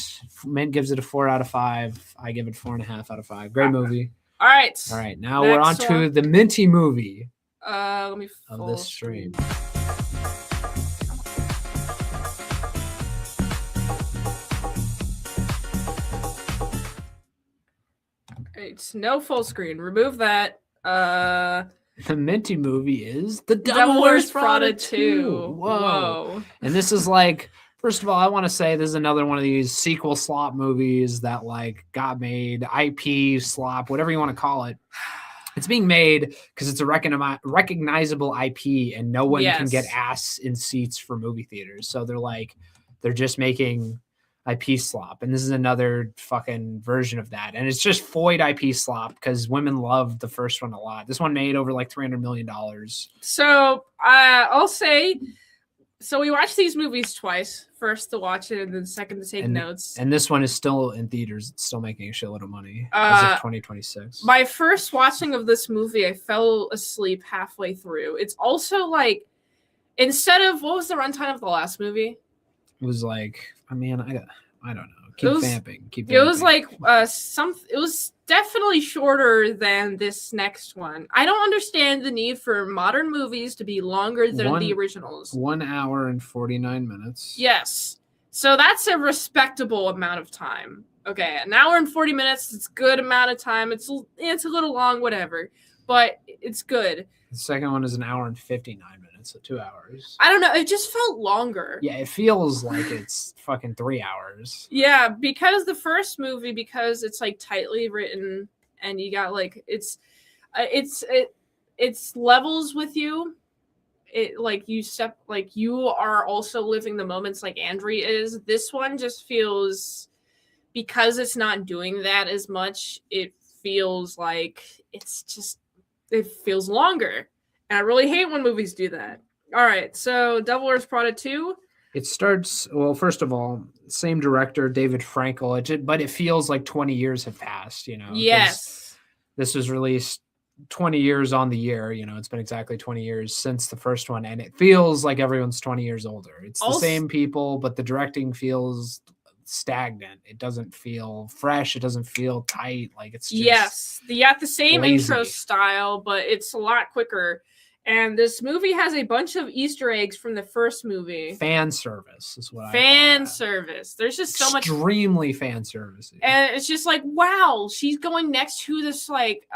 Speaker 2: Mint gives it a 4 out of 5. I give it 4.5 out of 5. Great movie.
Speaker 1: All right.
Speaker 2: Now we're on to the minty movie.
Speaker 1: Let me
Speaker 2: of this stream.
Speaker 1: It's no full screen. Remove that.
Speaker 2: The minty movie is The
Speaker 1: Devil Wears Prada 2. Whoa.
Speaker 2: And this is like, first of all, I want to say this is another one of these sequel slop movies that like got made, IP slop, whatever you want to call it. It's being made because it's a recognizable IP and no one can get ass in seats for movie theaters. So they're just making IP slop. And this is another fucking version of that. And it's just Floyd IP slop because women loved the first one a lot. This one made over like $300 million.
Speaker 1: So I'll say, so we watched these movies twice. First to watch it and then second to take notes.
Speaker 2: And this one is still in theaters. It's still making a shitload of money as of 2026.
Speaker 1: My first watching of this movie, I fell asleep halfway through. It's also like, instead of, what was the runtime of the last movie?
Speaker 2: It was like, I don't know. Keep vamping.
Speaker 1: It was like it was definitely shorter than this next one. I don't understand the need for modern movies to be longer than the originals.
Speaker 2: 1 hour and 49 minutes.
Speaker 1: Yes. So that's a respectable amount of time. Okay, an hour and 40 minutes, it's a good amount of time. It's a little long, whatever, but it's good.
Speaker 2: The second one is an hour and 59 minutes, so 2 hours.
Speaker 1: I don't know. It just felt longer.
Speaker 2: Yeah, it feels like it's fucking 3 hours.
Speaker 1: Yeah, because the first movie, because it's like tightly written and you got like it's levels with you. It like you are also living the moments like Andrea is. This one just feels, because it's not doing that as much, it feels like it feels longer. And I really hate when movies do that. All right, so Devil Wears Prada 2.
Speaker 2: It starts, well, first of all, same director, David Frankel, but it feels like 20 years have passed, you know.
Speaker 1: Yes.
Speaker 2: This was released 20 years on the year, you know, it's been exactly 20 years since the first one, and it feels like everyone's 20 years older. It's the same people, but the directing feels stagnant. It doesn't feel fresh. It doesn't feel tight. Like it's just
Speaker 1: you got the same
Speaker 2: lazy
Speaker 1: intro style, but it's a lot quicker. And this movie has a bunch of Easter eggs from the first movie.
Speaker 2: Fan service is what
Speaker 1: fan service. There's just so much
Speaker 2: extremely fan service.
Speaker 1: And it's just like, wow, she's going next to this like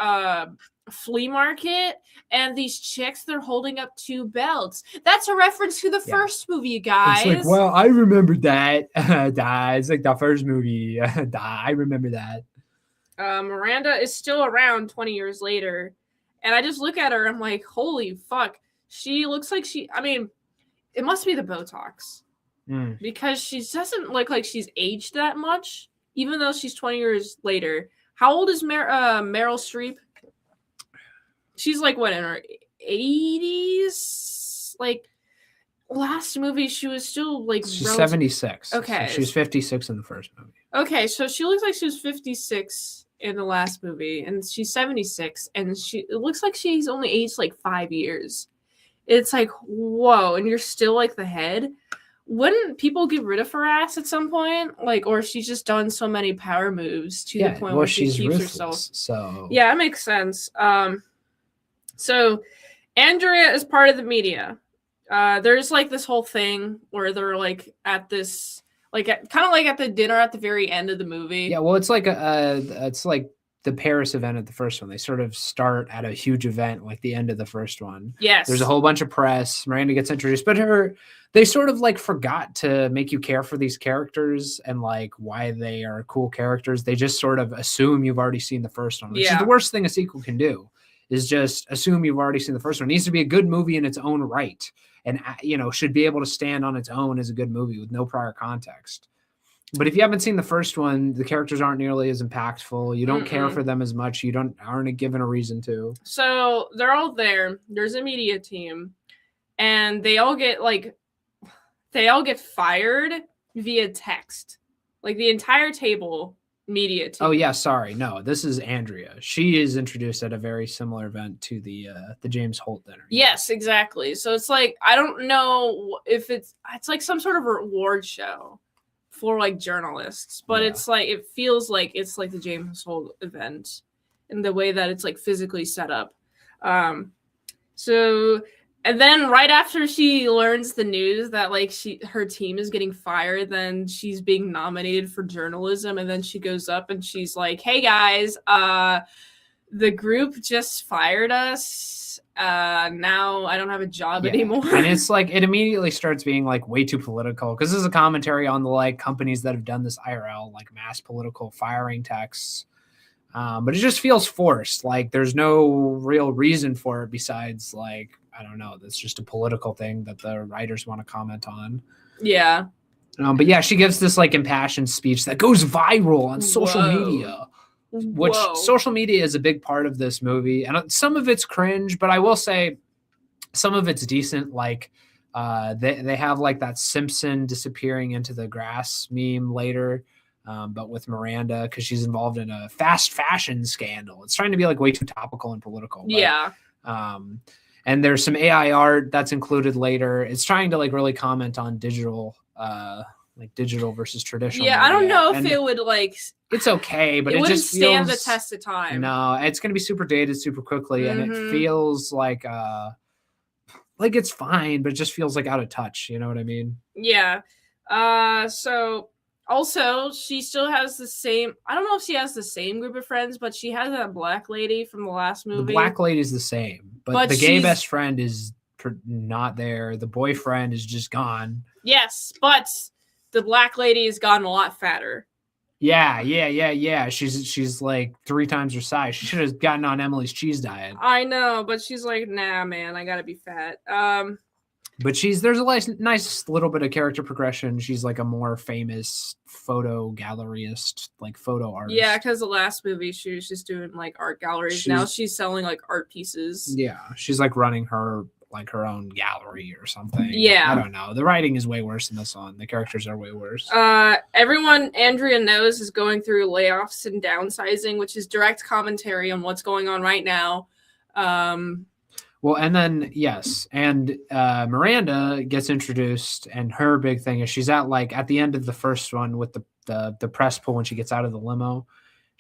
Speaker 1: flea market, and these chicks, they're holding up 2 belts. That's a reference to the first movie, you guys.
Speaker 2: It's like, well, I remember that. It's like the first movie. I remember that.
Speaker 1: Miranda is still around 20 years later. And I just look at her, I'm like, holy fuck. She looks like I mean, it must be the Botox. Because she doesn't look like she's aged that much, even though she's 20 years later. How old is Meryl Streep? She's like, what, in her 80s? Like, last movie, she was still like...
Speaker 2: She's 76.
Speaker 1: Okay.
Speaker 2: So she was 56 in the first movie.
Speaker 1: Okay, so she looks like she was 56 in the last movie, and she's 76, and it looks like she's only aged like 5 years. It's like, whoa, and you're still like the head. Wouldn't people get rid of her ass at some point? Like, or she's just done so many power moves to the point where she keeps
Speaker 2: ruthless,
Speaker 1: herself.
Speaker 2: So
Speaker 1: yeah, it makes sense. So Andrea is part of the media. There's like this whole thing where they're like at this. Like kind of like at the dinner at the very end of the movie.
Speaker 2: Yeah, well, it's like it's like the Paris event at the first one. They sort of start at a huge event, like the end of the first one.
Speaker 1: Yes.
Speaker 2: There's a whole bunch of press. Miranda gets introduced, but they sort of like forgot to make you care for these characters and like why they are cool characters. They just sort of assume you've already seen the first one, which is the worst thing a sequel can do, is just assume you've already seen the first one. It needs to be a good movie in its own right. And, you know, should be able to stand on its own as a good movie with no prior context. But if you haven't seen the first one, the characters aren't nearly as impactful. You don't care for them as much. Aren't given a reason to.
Speaker 1: So they're all there. There's a media team, and they all get fired via text. Like the entire table, media team.
Speaker 2: Oh yeah, sorry. No, this is Andrea. She is introduced at a very similar event to the James Holt dinner.
Speaker 1: Yes, exactly. So it's like, I don't know if it's like some sort of reward show for like journalists, but it's like, it feels like it's like the James Holt event in the way that it's like physically set up. And then right after she learns the news that like her team is getting fired, then she's being nominated for journalism, and then she goes up and she's like, "Hey guys, the group just fired us. Now I don't have a job anymore."
Speaker 2: And it's like it immediately starts being like way too political, because this is a commentary on the like companies that have done this IRL, like mass political firing texts. But it just feels forced. Like there's no real reason for it besides like, I don't know, that's just a political thing that the writers want to comment on.
Speaker 1: Yeah.
Speaker 2: But yeah, she gives this like impassioned speech that goes viral on social media, which social media is a big part of this movie. And some of it's cringe, but I will say some of it's decent. Like they have like that Simpson disappearing into the grass meme later. But with Miranda, because she's involved in a fast fashion scandal. It's trying to be like way too topical and political. But,
Speaker 1: yeah.
Speaker 2: And there's some AI art that's included later. It's trying to like really comment on digital versus traditional.
Speaker 1: Yeah,
Speaker 2: media.
Speaker 1: I don't know if it would like.
Speaker 2: It's okay, but it
Speaker 1: wouldn't
Speaker 2: just
Speaker 1: stand
Speaker 2: feels,
Speaker 1: the test of time.
Speaker 2: No, it's going to be super dated super quickly, and it feels like it's fine, but it just feels like out of touch. You know what I mean?
Speaker 1: Yeah. So. Also, she still has the same... I don't know if she has the same group of friends, but she has that black lady from the last movie.
Speaker 2: The black lady's the same, but the gay best friend is not there. The boyfriend is just gone.
Speaker 1: Yes, but the black lady has gotten a lot fatter.
Speaker 2: Yeah. She's like 3 times her size. She should have gotten on Emily's cheese diet.
Speaker 1: I know, but she's like, nah, man, I gotta be fat.
Speaker 2: But there's a nice little bit of character progression. She's like a more famous photo galleryist, like photo artist.
Speaker 1: Yeah, because the last movie she was just doing like art galleries. Now she's selling like art pieces.
Speaker 2: Yeah, she's like running her like her own gallery or something.
Speaker 1: Yeah.
Speaker 2: I don't know. The writing is way worse in this one. The characters are way worse.
Speaker 1: Everyone Andrea knows is going through layoffs and downsizing, which is direct commentary on what's going on right now.
Speaker 2: Well, and then yes, and Miranda gets introduced, and her big thing is she's at the end of the first one with the press pull when she gets out of the limo.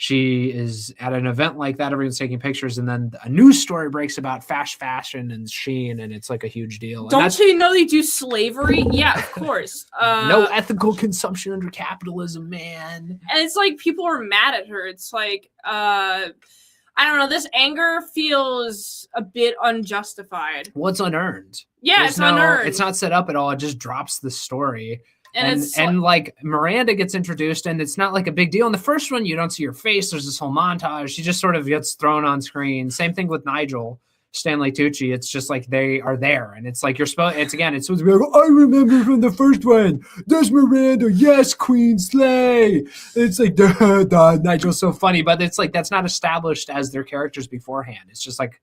Speaker 2: She is at an event like that. Everyone's taking pictures, and then a news story breaks about fast fashion and Shein, and it's like a huge deal.
Speaker 1: Don't you know they do slavery? Yeah, of course.
Speaker 2: No ethical consumption under capitalism, man.
Speaker 1: And it's like people are mad at her. It's like, I don't know. This anger feels a bit unjustified.
Speaker 2: Well, it's unearned.
Speaker 1: Yeah, it's unearned.
Speaker 2: It's not set up at all. It just drops the story.
Speaker 1: And
Speaker 2: like Miranda gets introduced, and it's not like a big deal. In the first one, you don't see her face. There's this whole montage. She just sort of gets thrown on screen. Same thing with Nigel, Stanley Tucci. It's just like they are there, and it's like you're supposed. It's supposed to be like, I remember from the first one. There's Miranda. Yes, Queen Slay. It's like Nigel's so funny, but it's like that's not established as their characters beforehand. It's just like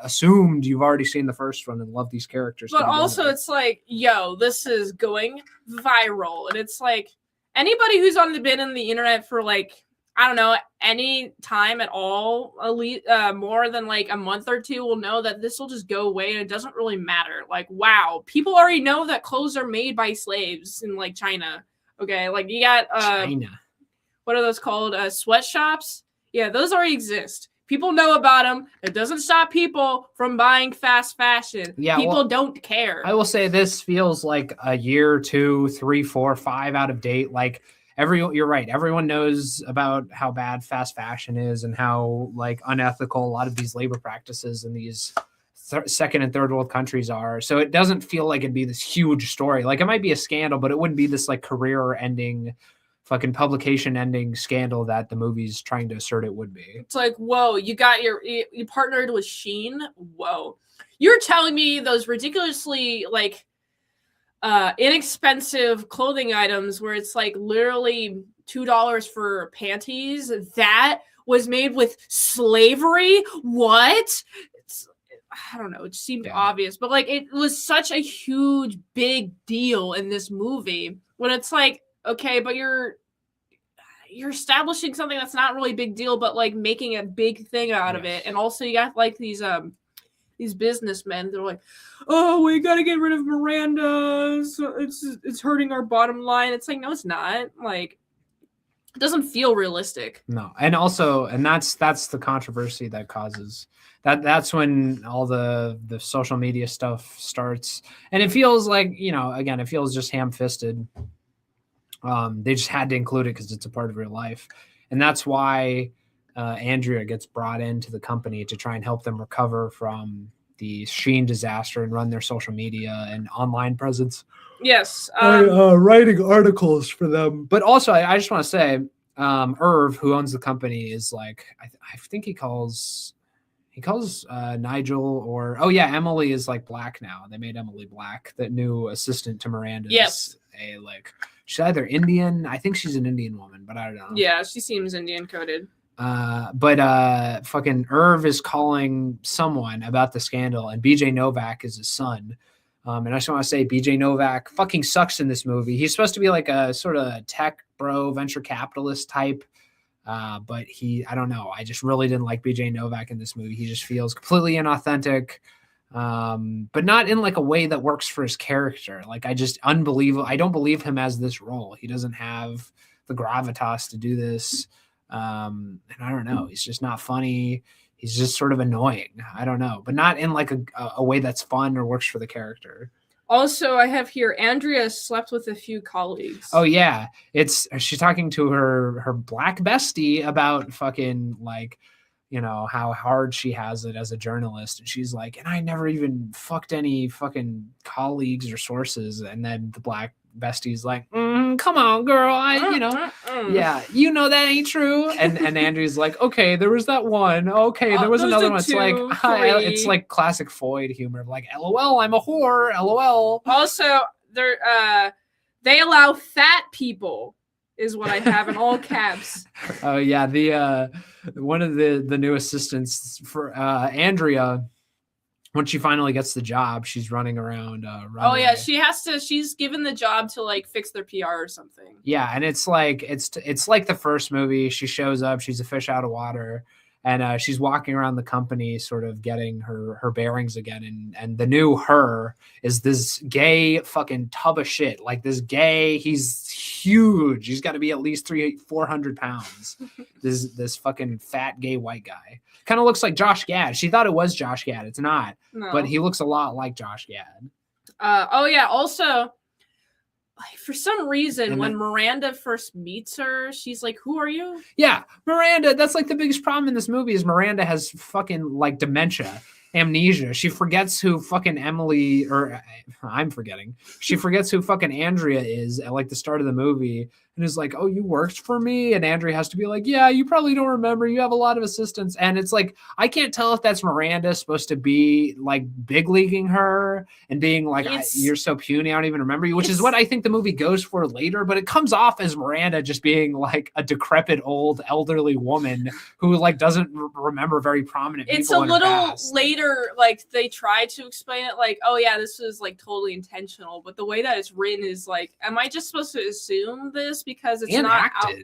Speaker 2: assumed you've already seen the first one and love these characters.
Speaker 1: But also it's like, yo, this is going viral. And it's like anybody who's been on the internet for like, I don't know, any time at all, more than like a month or two will know that this will just go away and it doesn't really matter. Like, wow, people already know that clothes are made by slaves in like China. Okay, like you got
Speaker 2: China.
Speaker 1: What are those called? Sweatshops? Yeah, those already exist. People know about them. It doesn't stop people from buying fast fashion. Yeah, people don't care.
Speaker 2: I will say this feels like a year, 2, 3, 4, 5 out of date. Like you're right. Everyone knows about how bad fast fashion is and how like unethical a lot of these labor practices in these second and third world countries are. So it doesn't feel like it'd be this huge story. Like it might be a scandal, but it wouldn't be this like career ending fucking publication ending scandal that the movie's trying to assert it would be.
Speaker 1: It's like, whoa, you partnered with Shein. Whoa. You're telling me those ridiculously like inexpensive clothing items where it's like literally $2 for panties that was made with slavery? What? I don't know. It seemed obvious, but like it was such a huge, big deal in this movie when it's like, okay, but you're establishing something that's not really a big deal, but like making a big thing out of it. And also you got like these businessmen. They're like, oh, we got to get rid of Miranda. So it's hurting our bottom line. It's like, no, it's not. Like, it doesn't feel realistic.
Speaker 2: No. And also, and that's the controversy that causes that's when all the social media stuff starts. And it feels like, again, it feels just ham-fisted. They just had to include it because it's a part of real life. And that's why Andrea gets brought into the company to try and help them recover from the Shein disaster and run their social media and online presence.
Speaker 1: Yes.
Speaker 2: Writing articles for them. But also, I just want to say, Irv, who owns the company, is like, I think he calls Nigel Emily is like black now. They made Emily black, that new assistant to Miranda.
Speaker 1: Yes.
Speaker 2: She's either Indian. I think she's an Indian woman, but I don't know.
Speaker 1: Yeah, she seems Indian coded.
Speaker 2: But fucking Irv is calling someone about the scandal, and BJ Novak is his son. And I just want to say BJ Novak fucking sucks in this movie. He's supposed to be like a sort of tech bro, venture capitalist type. But I don't know. I just really didn't like BJ Novak in this movie. He just feels completely inauthentic. But not in like a way that works for his character. Like I don't believe him as this role. He doesn't have the gravitas to do this. And I don't know. He's just not funny. He's just sort of annoying. I don't know, but not in like a way that's fun or works for the character.
Speaker 1: Also, I have here, Andrea slept with a few colleagues.
Speaker 2: Oh yeah. She's talking to her black bestie about fucking like, how hard she has it as a journalist. And she's like, and I never even fucked any fucking colleagues or sources. And then the black bestie's like, come on, girl. Yeah, that ain't true. And Andrew's like, okay, there was that one. Okay, there was another one. It's like, it's like classic Foyd humor. Like, LOL, I'm a whore. LOL.
Speaker 1: Also, they allow fat people is what I have in all caps.
Speaker 2: Oh yeah, the one of the new assistants for Andrea When she finally gets the job, she's running around.
Speaker 1: Oh yeah, she's given the job to like fix their PR or something.
Speaker 2: Yeah, and it's like the first movie. She shows up, she's a fish out of water, and she's walking around the company, sort of getting her bearings again. And the new her is this gay fucking tub of shit. Like this gay, he's huge. He's got to be at least 400 pounds. this fucking fat gay white guy. Kind of looks like Josh Gad. She thought it was Josh Gad. It's not, but he looks a lot like Josh Gad.
Speaker 1: Oh yeah. Also, for some reason, when Miranda first meets her, she's like, "Who are you?" Yeah,
Speaker 2: Miranda. That's like the biggest problem in this movie is Miranda has fucking like dementia, amnesia. She forgets who fucking Emily, or I'm forgetting. She forgets who fucking Andrea is at like the start of the movie. And is like, "Oh, you worked for me?" And Andrea has to be like, "Yeah, you probably don't remember. You have a lot of assistants." And it's like, I can't tell if that's Miranda supposed to be like big leaguing her and being like, "You're so puny, I don't even remember you," which is what I think the movie goes for later. But it comes off as Miranda just being like a decrepit old elderly woman who like doesn't remember very prominent people.
Speaker 1: It's a little later, like they try to explain it like, "Oh yeah, this was like totally intentional," but the way that it's written is like, am I just supposed to assume this? Because it's not acted.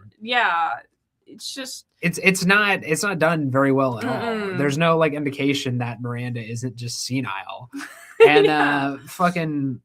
Speaker 1: It's just
Speaker 2: it's not done very well at all. There's no like indication that Miranda isn't just senile. And fucking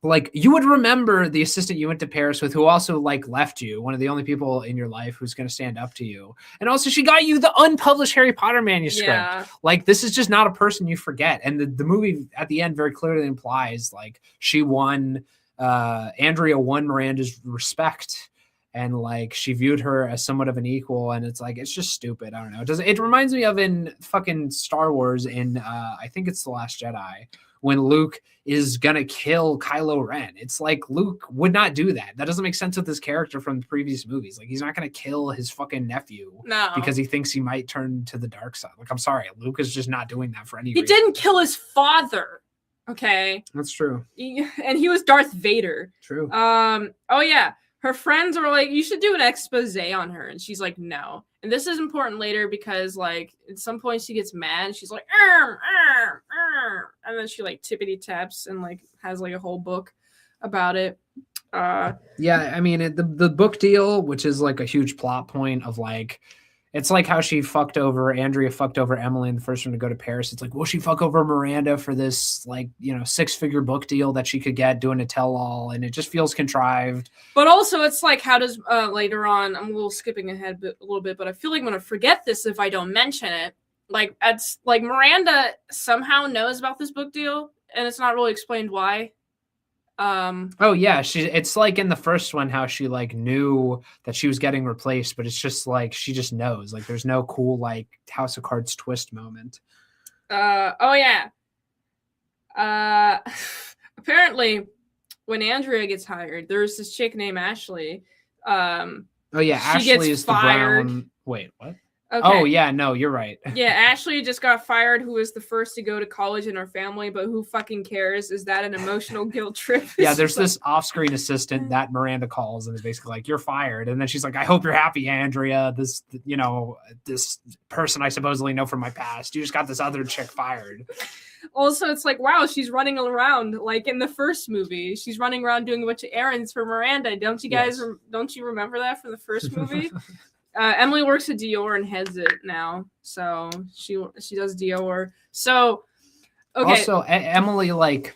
Speaker 2: like you would remember the assistant you went to Paris with who also like left you, one of the only people in your life who's going to stand up to you. And also she got you the unpublished Harry Potter manuscript. Yeah. Like this is just not a person you forget. And the movie at the end very clearly implies like she won Andrea won Miranda's respect, and like she viewed her as somewhat of an equal, and it's like it's just stupid. I don't know. It reminds me of in fucking Star Wars in I think it's The Last Jedi when Luke is gonna kill Kylo Ren. It's like Luke would not do that. That doesn't make sense with this character from the previous movies. Like he's not gonna kill his fucking nephew because he thinks he might turn to the dark side. Like I'm sorry, Luke is just not doing that for any reason.
Speaker 1: He didn't kill his father. Okay.
Speaker 2: That's true.
Speaker 1: And he was Darth Vader.
Speaker 2: True.
Speaker 1: Oh yeah. Her friends were like, "You should do an expose on her." And she's like, "No." And this is important later because like at some point she gets mad and she's like, and then she like tippity taps and like has like a whole book about it.
Speaker 2: Yeah, I mean the book deal, which is like a huge plot point of like, it's like how Andrea fucked over Emily in the first one to go to Paris. It's like, will she fuck over Miranda for this, like, 6-figure book deal that she could get doing a tell-all? And it just feels contrived.
Speaker 1: But also it's like, how does, later on, I'm a little skipping ahead a little bit, but I feel like I'm going to forget this if I don't mention it. Like, it's like Miranda somehow knows about this book deal, and it's not really explained why.
Speaker 2: Oh yeah, it's like in the first one how she like knew that she was getting replaced, but it's just like she just knows. Like there's no cool like House of Cards twist moment.
Speaker 1: Oh yeah. Apparently when Andrea gets hired, there's this chick named Ashley.
Speaker 2: Oh yeah, Ashley is fired. The brown. Wait, what? Okay. Oh, yeah, no, you're right.
Speaker 1: Yeah, Ashley just got fired, who was the first to go to college in her family, but who fucking cares? Is that an emotional guilt trip?
Speaker 2: Yeah, there's this off-screen assistant that Miranda calls and is basically like, "You're fired." And then she's like, "I hope you're happy, Andrea. This person I supposedly know from my past. You just got this other chick fired."
Speaker 1: Also, it's like, wow, she's running around like in the first movie. She's running around doing a bunch of errands for Miranda. Don't you guys, don't you remember that from the first movie? Emily works at Dior and heads it now, so she does Dior. So, okay.
Speaker 2: Also, Emily, like,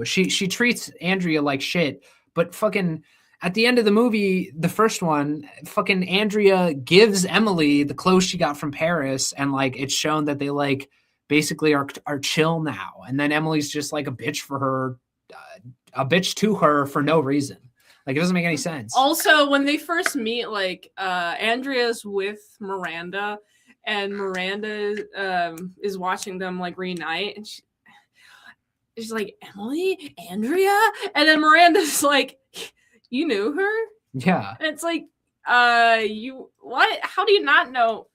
Speaker 2: she treats Andrea like shit, but fucking at the end of the movie, the first one, fucking Andrea gives Emily the clothes she got from Paris, and like it's shown that they like basically are chill now, and then Emily's just like a bitch for her, a bitch to her for no reason. Like, it doesn't make any sense.
Speaker 1: Also, when they first meet, like, Andrea's with Miranda, and Miranda is watching them, like, reunite, and she's like, "Emily? Andrea?" And then Miranda's like, "You knew her?"
Speaker 2: Yeah.
Speaker 1: And it's like, what? How do you not know?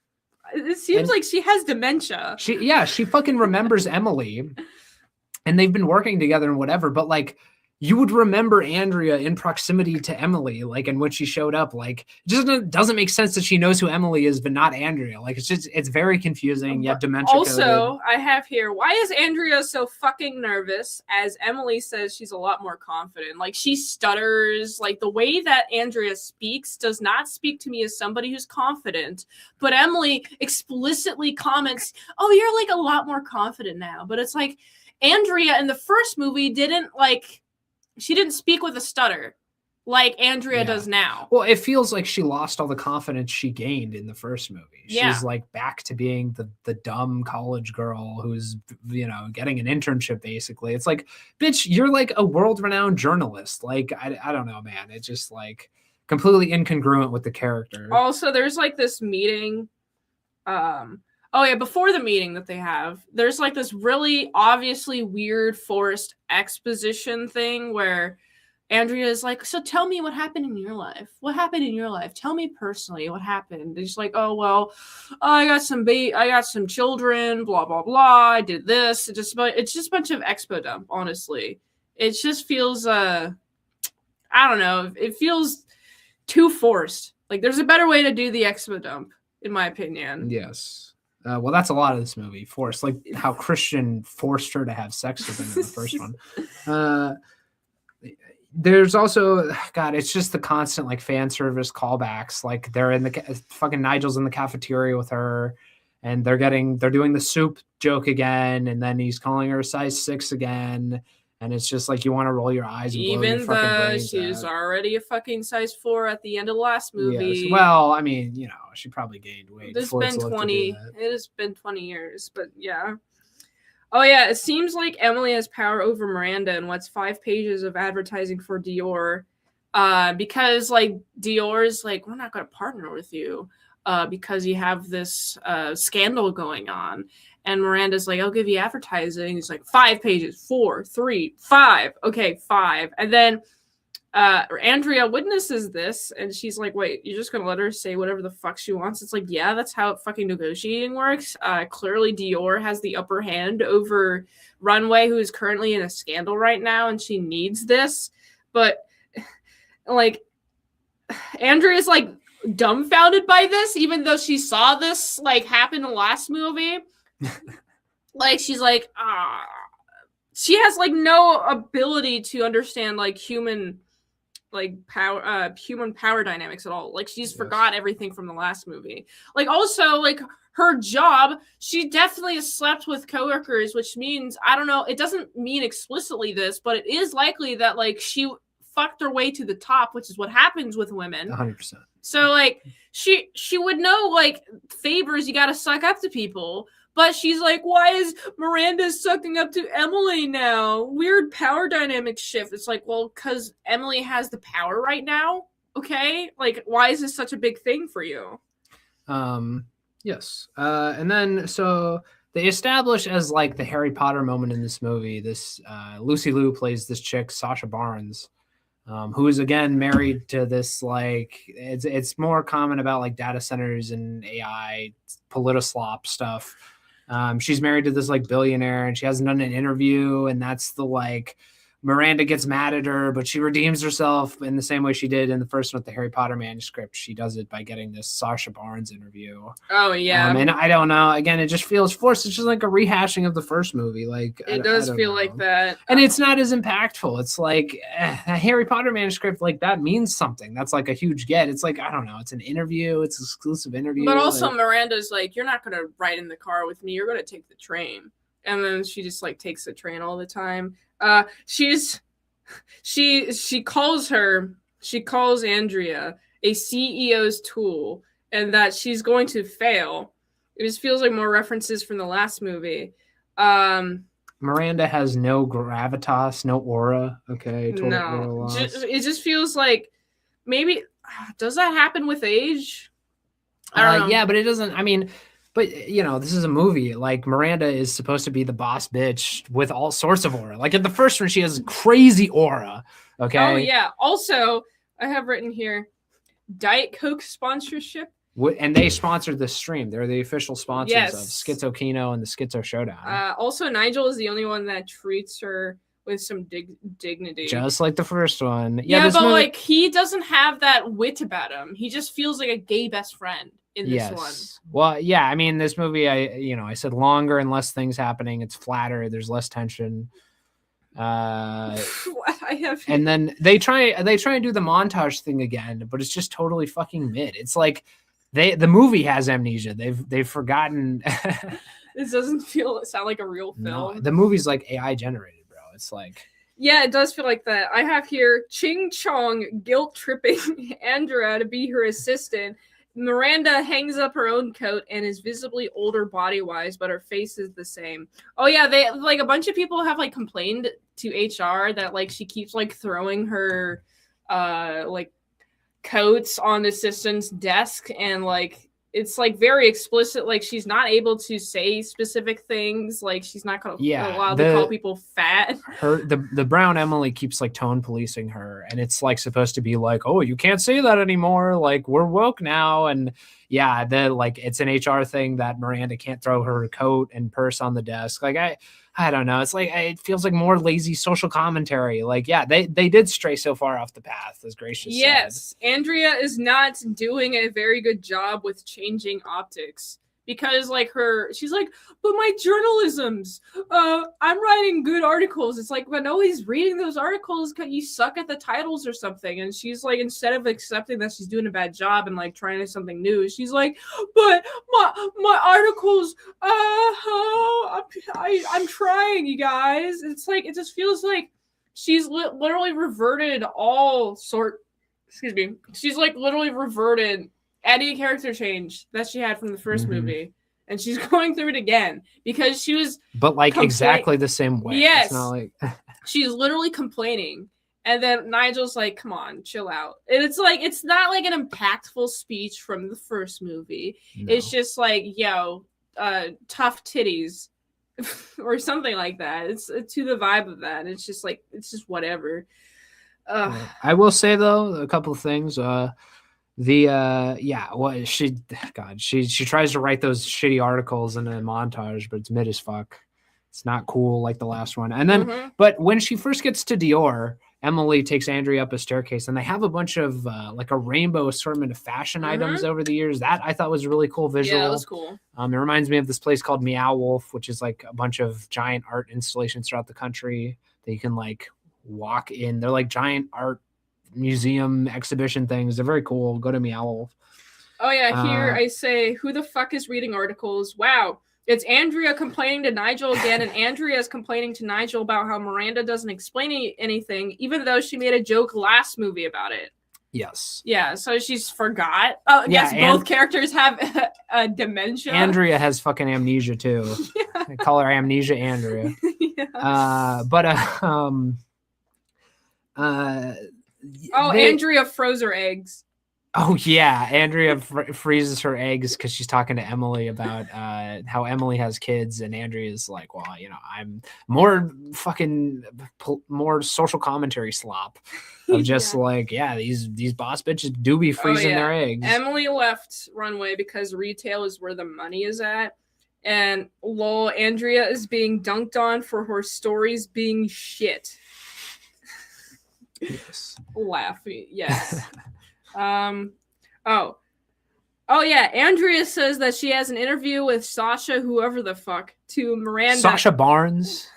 Speaker 1: It seems like she has dementia.
Speaker 2: She fucking remembers Emily, and they've been working together and whatever, but, like, you would remember Andrea in proximity to Emily, like, and when she showed up, like, it just doesn't make sense that she knows who Emily is, but not Andrea. Like, it's very confusing, yet dementia
Speaker 1: Also,
Speaker 2: coded.
Speaker 1: I have here, why is Andrea so fucking nervous? As Emily says, she's a lot more confident. Like, she stutters. Like, the way that Andrea speaks does not speak to me as somebody who's confident. But Emily explicitly comments, oh, you're, like, a lot more confident now. But it's like, Andrea in the first movie didn't, like, she didn't speak with a stutter like Andrea does now.
Speaker 2: Well, it feels like she lost all the confidence she gained in the first movie. She's like back to being the dumb college girl who's, you know, getting an internship basically. It's like, bitch, you're like a world-renowned journalist. Like, I don't know, man. It's just like completely incongruent with the character.
Speaker 1: Also, there's like this meeting. Oh yeah, before the meeting that they have, there's like this really obviously weird forced exposition thing where Andrea is like, so tell me what happened in your life. What happened in your life? Tell me personally what happened. And she's like, oh, well, I got some children, blah, blah, blah. I did this. It's just a bunch of expo dump, honestly. It just feels, I don't know. It feels too forced. Like, there's a better way to do the expo dump, in my opinion.
Speaker 2: Yes. Well, that's a lot of this movie. Forced. Like how Christian forced her to have sex with him in the first one. There's also, God, it's just the constant like fan service callbacks. Like they're in the fucking Nigel's in the cafeteria with her, and they're doing the soup joke again, and then he's calling her a size 6 again, and it's just like you want to roll your eyes. And
Speaker 1: even though she's already a fucking size 4 at the end of the last movie.
Speaker 2: Yes. Well, I mean, you know, she probably gained weight.
Speaker 1: It has been 20 years, but yeah. Oh, yeah, it seems like Emily has power over Miranda in what's 5 pages of advertising for Dior. Because, like, Dior's like, we're not going to partner with you because you have this scandal going on. And Miranda's like, I'll give you advertising. He's like, 5 pages, 4, 3, 5. Okay, 5. And then Andrea witnesses this, and she's like, wait, you're just gonna let her say whatever the fuck she wants? It's like, yeah, that's how fucking negotiating works. Clearly Dior has the upper hand over Runway, who is currently in a scandal right now, and she needs this. But like, Andrea's like dumbfounded by this, even though she saw this like happen in the last movie. Like, she's like, she has like no ability to understand like human power dynamics at all. Like, she's forgot everything from the last movie. Like, also, like, her job, she definitely has slept with coworkers, which means, I don't know, it doesn't mean explicitly this, but it is likely that like she fucked her way to the top, which is what happens with women.
Speaker 2: 100%.
Speaker 1: So like she would know like favors, you gotta suck up to people. But she's like, why is Miranda sucking up to Emily now? Weird power dynamic shift. It's like, well, because Emily has the power right now. Okay? Like, why is this such a big thing for you?
Speaker 2: Yes. And then, so they establish as like the Harry Potter moment in this movie, this Lucy Liu plays this chick, Sasha Barnes, who is again married to this, like, it's more common about like data centers and AI, politislop stuff. She's married to this like billionaire, and she hasn't done an interview, and that's the like Miranda gets mad at her, but she redeems herself in the same way she did in the first one with the Harry Potter manuscript. She does it by getting this Sasha Barnes interview.
Speaker 1: Oh yeah.
Speaker 2: And I don't know. Again, it just feels forced. It's just like a rehashing of the first movie. Like
Speaker 1: it does feel like that,
Speaker 2: and it's not as impactful. It's like a Harry Potter manuscript, like that means something. That's like a huge get. It's like, I don't know. It's an interview. It's an exclusive interview.
Speaker 1: But also, like, Miranda's like, you're not gonna ride in the car with me. You're gonna take the train. And then she just like takes the train all the time. She calls Andrea a CEO's tool, and that she's going to fail. It just feels like more references from the last movie.
Speaker 2: Miranda has no gravitas, no aura. Okay,
Speaker 1: no, it just feels like maybe does that happen with age? I don't know.
Speaker 2: Yeah, but it doesn't. I mean. But, you know, this is a movie. Like, Miranda is supposed to be the boss bitch with all sorts of aura. Like, in the first one, she has crazy aura. Okay?
Speaker 1: Oh, yeah. Also, I have written here, Diet Coke sponsorship.
Speaker 2: And they sponsored the stream. They're the official sponsors of Schizo Kino and the Schizo Showdown.
Speaker 1: Also, Nigel is the only one that treats her with some dignity.
Speaker 2: Just like the first one.
Speaker 1: Yeah, but like he doesn't have that wit about him. He just feels like a gay best friend in this one.
Speaker 2: Well, yeah, I mean, this movie, I said longer and less things happening. It's flatter. There's less tension. And then they try and do the montage thing again, but it's just totally fucking mid. It's like the movie has amnesia. They've forgotten.
Speaker 1: This doesn't sound like a real film.
Speaker 2: No, the movie's like AI generated, bro. It's like,
Speaker 1: yeah, it does feel like that. I have here Ching Chong guilt tripping Andrea to be her assistant. Miranda hangs up her own coat and is visibly older body-wise, but her face is the same. Oh yeah, they like a bunch of people have like complained to HR that like she keeps like throwing her like coats on the assistant's desk, and like it's like very explicit, like she's not able to say specific things, like she's not allowed to call people fat.
Speaker 2: The brown Emily keeps like tone policing her, and it's like supposed to be like, oh, you can't say that anymore, like we're woke now. And yeah, like it's an HR thing that Miranda can't throw her coat and purse on the desk. Like I don't know. It's like it feels like more lazy social commentary. Like, yeah, they did stray so far off the path, as Gracious said.
Speaker 1: Andrea is not doing a very good job with changing optics, because like she's like, but my journalisms, I'm writing good articles. It's like, but nobody's reading those articles because you suck at the titles or something. And she's like, instead of accepting that she's doing a bad job and like trying to something new, she's like, but my articles, I'm trying, you guys. It's like, it just feels like she's literally reverted she's like literally reverted any character change that she had from the first movie, and she's going through it again because she was
Speaker 2: exactly the same way.
Speaker 1: Yes,
Speaker 2: it's not like
Speaker 1: she's literally complaining, and then Nigel's like, come on, chill out. And it's like, it's not like an impactful speech from the first movie. No. It's just like, yo, tough titties or something like that. It's to the vibe of that. It's just like, it's just whatever.
Speaker 2: I will say though a couple of things. She tries to write those shitty articles in a montage, but it's mid as fuck. It's not cool like the last one. And then, but when she first gets to Dior, Emily takes Andrea up a staircase, and they have a bunch of like a rainbow assortment of fashion items over the years. That I thought was a really cool visual.
Speaker 1: Yeah, that was cool.
Speaker 2: It reminds me of this place called Meow Wolf, which is like a bunch of giant art installations throughout the country that you can like walk in. They're like giant art museum exhibition things. They're very cool. Go to Meow Wolf.
Speaker 1: Oh yeah, here I say, who the fuck is reading articles? Wow. It's Andrea complaining to Nigel again, and Andrea is complaining to Nigel about how Miranda doesn't explain anything, even though she made a joke last movie about it.
Speaker 2: Yes.
Speaker 1: Yeah, so she's forgot. Oh, yes, both characters have dementia.
Speaker 2: Andrea has fucking amnesia too. Yeah. I call her Amnesia Andrea. Yeah.
Speaker 1: Andrea froze her eggs.
Speaker 2: Oh yeah, Andrea freezes her eggs because she's talking to Emily about how Emily has kids, and Andrea's like, well, I'm more social commentary slop of just these boss bitches do be freezing their eggs.
Speaker 1: Emily left Runway because retail is where the money is at, and lol, Andrea is being dunked on for her stories being shit.
Speaker 2: Yes.
Speaker 1: Laughing. Yes. Oh yeah, Andrea says that she has an interview with Sasha, whoever the fuck, to Miranda.
Speaker 2: Sasha Barnes.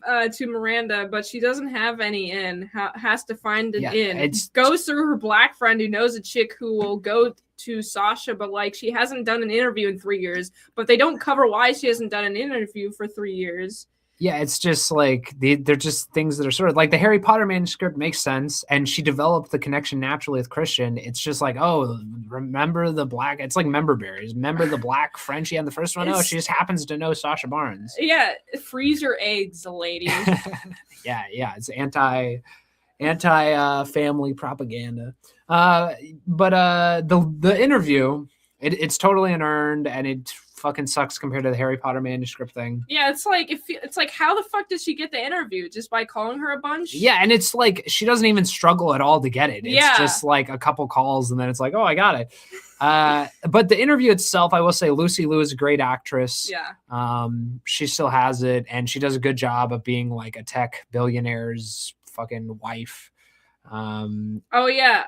Speaker 1: To Miranda, but she doesn't have any in. Has to find an in. Goes through her black friend who knows a chick who will go to Sasha, but like she hasn't done an interview in 3 years. But they don't cover why she hasn't done an interview for 3 years.
Speaker 2: Yeah, it's just like they're just things that are sort of like the Harry Potter manuscript makes sense, and she developed the connection naturally with Christian. It's just like, oh, remember the black? It's like member berries. Remember the black friend she had in the first one? Oh, she just happens to know Sasha Barnes. Yeah,
Speaker 1: freeze your eggs, lady.
Speaker 2: yeah, it's anti family propaganda. But the interview, it's totally unearned, and it fucking sucks compared to the Harry Potter manuscript thing.
Speaker 1: Yeah, it's like how the fuck did she get the interview? Just by calling her a bunch?
Speaker 2: Yeah, and it's like she doesn't even struggle at all to get it. It's just like a couple calls and then it's like, oh, I got it. But the interview itself, I will say Lucy Liu is a great actress.
Speaker 1: Yeah.
Speaker 2: She still has it, and she does a good job of being like a tech billionaire's fucking wife.
Speaker 1: Andrea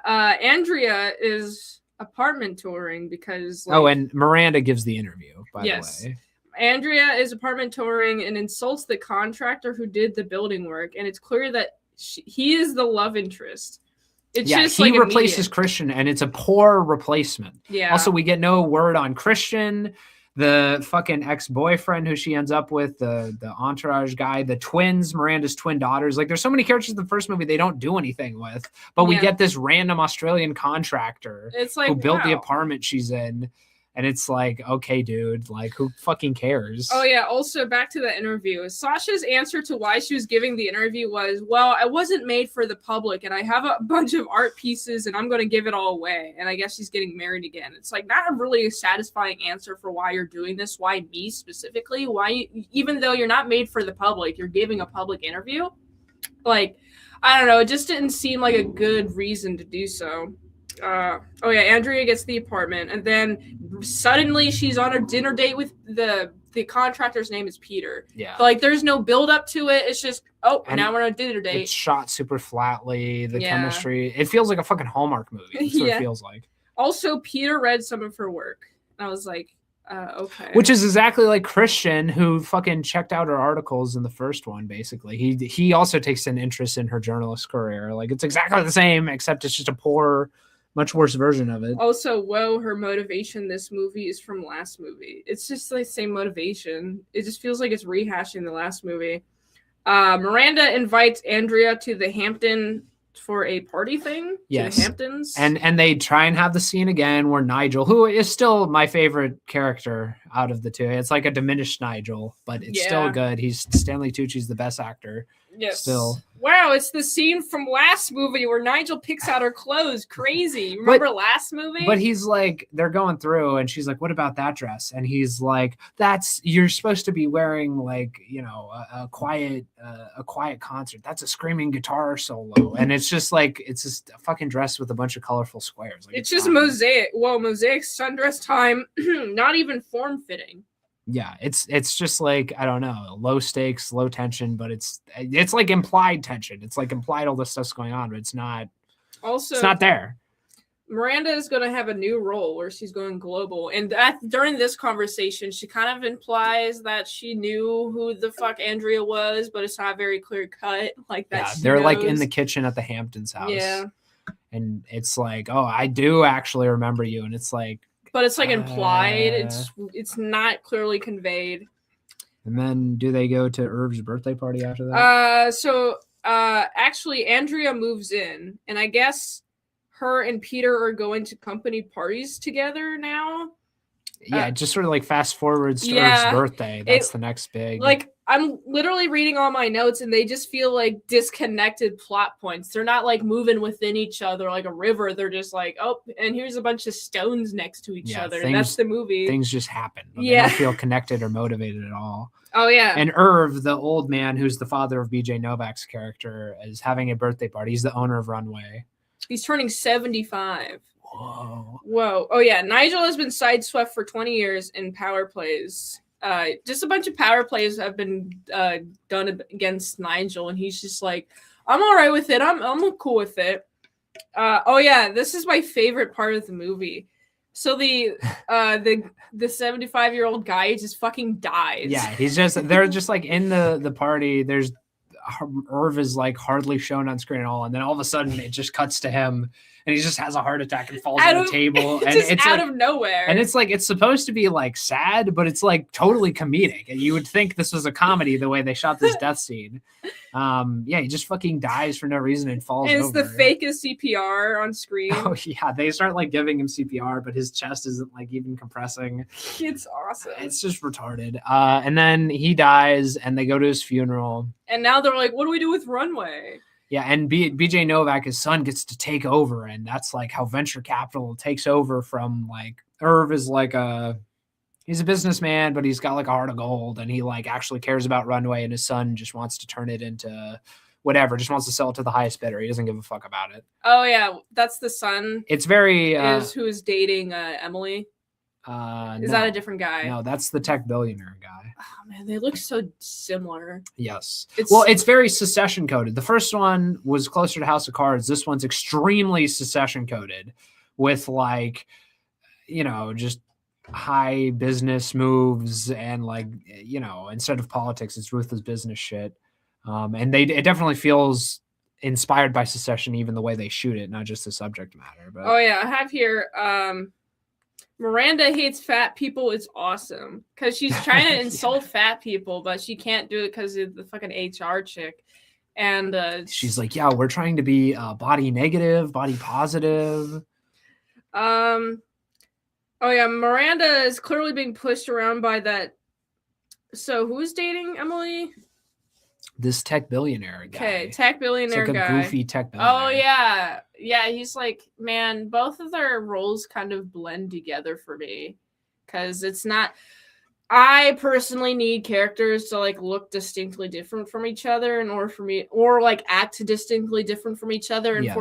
Speaker 1: is apartment touring because
Speaker 2: and Miranda gives the interview, by the way.
Speaker 1: Andrea is apartment touring and insults the contractor who did the building work, and it's clear that he is the love interest. It's just
Speaker 2: he replaces Christian, and it's a poor replacement.
Speaker 1: Yeah.
Speaker 2: Also, we get no word on Christian, the fucking ex-boyfriend who she ends up with, the entourage guy, the twins, Miranda's twin daughters. Like, there's so many characters in the first movie they don't do anything with, but we get this random Australian contractor who built the apartment she's in. And it's like, okay, dude, like, who fucking cares?
Speaker 1: Oh, yeah. Also, back to the interview. Sasha's answer to why she was giving the interview was, well, I wasn't made for the public, and I have a bunch of art pieces, and I'm going to give it all away. And I guess she's getting married again. It's like not a really satisfying answer for why you're doing this. Why me specifically? Why, even though you're not made for the public, you're giving a public interview? Like, I don't know. It just didn't seem like a good reason to do so. Andrea gets the apartment, and then suddenly she's on a dinner date with the contractor's name is Peter.
Speaker 2: Yeah.
Speaker 1: But, like, there's no build up to it. It's just, now we're on a dinner date.
Speaker 2: It's shot super flatly. The chemistry. It feels like a fucking Hallmark movie. That's what it feels like. Also,
Speaker 1: Peter read some of her work. And I was like, okay.
Speaker 2: Which is exactly like Christian, who fucking checked out her articles in the first one, basically. He also takes an interest in her journalist career. Like, it's exactly the same, except it's just a poor, much worse version of it.
Speaker 1: Also, her motivation this movie is from last movie. It's just the same motivation. It just feels like it's rehashing the last movie. Miranda invites Andrea to the Hampton for a party thing.
Speaker 2: Yes.
Speaker 1: To the Hamptons.
Speaker 2: And they try and have the scene again where Nigel, who is still my favorite character out of the two. It's like a diminished Nigel, but it's still good. Stanley Tucci's the best actor.
Speaker 1: Yes.
Speaker 2: Still.
Speaker 1: Wow, it's the scene from last movie where Nigel picks out her clothes. Crazy. Remember last movie?
Speaker 2: But he's like, they're going through and she's like, what about that dress? And he's like, you're supposed to be wearing like, you know, a quiet concert. That's a screaming guitar solo. And it's just like, it's just a fucking dress with a bunch of colorful squares. Like,
Speaker 1: it's just fine. Mosaic's sundress time, not even form fitting.
Speaker 2: Yeah, it's just like, I don't know, low stakes, low tension, but it's like implied tension. It's like implied all this stuff's going on, but it's not there.
Speaker 1: Miranda is going to have a new role where she's going global. And during this conversation, she kind of implies that she knew who the fuck Andrea was, but it's not very clear cut. Like that. Yeah,
Speaker 2: they're like in the kitchen at the Hamptons house.
Speaker 1: Yeah.
Speaker 2: And it's like, oh, I do actually remember you. And it's like,
Speaker 1: but it's like implied. It's not clearly conveyed.
Speaker 2: And then do they go to Irv's birthday party after that?
Speaker 1: Actually Andrea moves in, and I guess her and Peter are going to company parties together now.
Speaker 2: Yeah, just sort of like fast forwards to Irv's birthday. That's the next big.
Speaker 1: Like, I'm literally reading all my notes, and they just feel like disconnected plot points. They're not like moving within each other like a river. They're just like, oh, and here's a bunch of stones next to each other. And that's the movie.
Speaker 2: Things just happen. They don't feel connected or motivated at all.
Speaker 1: Oh, yeah.
Speaker 2: And Irv, the old man who's the father of BJ Novak's character, is having a birthday party. He's the owner of Runway.
Speaker 1: He's turning 75.
Speaker 2: Whoa.
Speaker 1: Oh, yeah. Nigel has been sideswept for 20 years in power plays. Just a bunch of power plays have been done against Nigel, and he's just like, I'm all right with it. I'm cool with it. This is my favorite part of the movie. So the 75-year-old guy just fucking dies.
Speaker 2: Yeah, they're just like in the party. There's Irv is like hardly shown on screen at all, and then all of a sudden it just cuts to him and he just has a heart attack and falls on the table. And it's
Speaker 1: out
Speaker 2: like,
Speaker 1: of nowhere.
Speaker 2: And it's like, it's supposed to be like sad, but it's like totally comedic. And you would think this was a comedy the way they shot this death scene. He just fucking dies for no reason and falls over.
Speaker 1: It's the fakest CPR on screen.
Speaker 2: Oh yeah, they start like giving him CPR, but his chest isn't like even compressing.
Speaker 1: It's awesome.
Speaker 2: It's just retarded. And then he dies and they go to his funeral.
Speaker 1: And now they're like, what do we do with Runway?
Speaker 2: Yeah, and BJ Novak, his son, gets to take over, and that's like how venture capital takes over from like Irv is like a He's a businessman, but he's got like a heart of gold, and he like actually cares about Runway, and his son just wants to turn it into whatever, just wants to sell it to the highest bidder. He doesn't give a fuck about it.
Speaker 1: Oh yeah, that's the son.
Speaker 2: It's very
Speaker 1: who is dating Emily. Is that a different guy?
Speaker 2: No, that's the tech billionaire guy.
Speaker 1: Oh man, they look so similar.
Speaker 2: Yes. It's very secession coded. The first one was closer to House of Cards. This one's extremely secession coded with like, just high business moves and like, instead of politics, it's ruthless business shit. And it definitely feels inspired by secession, even the way they shoot it, not just the subject matter. But
Speaker 1: oh yeah, I have here Miranda hates fat people. It's awesome because she's trying to insult fat people, but she can't do it because of the fucking HR chick. And
Speaker 2: she's like, yeah, we're trying to be body negative, body positive.
Speaker 1: Oh yeah, Miranda is clearly being pushed around by that. So who's dating Emily?
Speaker 2: This tech billionaire guy.
Speaker 1: Okay, tech billionaire
Speaker 2: guy. A goofy tech
Speaker 1: billionaire. Oh yeah. Yeah, he's like, man, both of their roles kind of blend together for me. Cause it's not, I personally need characters to like look distinctly different from each other in order for me, or like act distinctly different from each other, and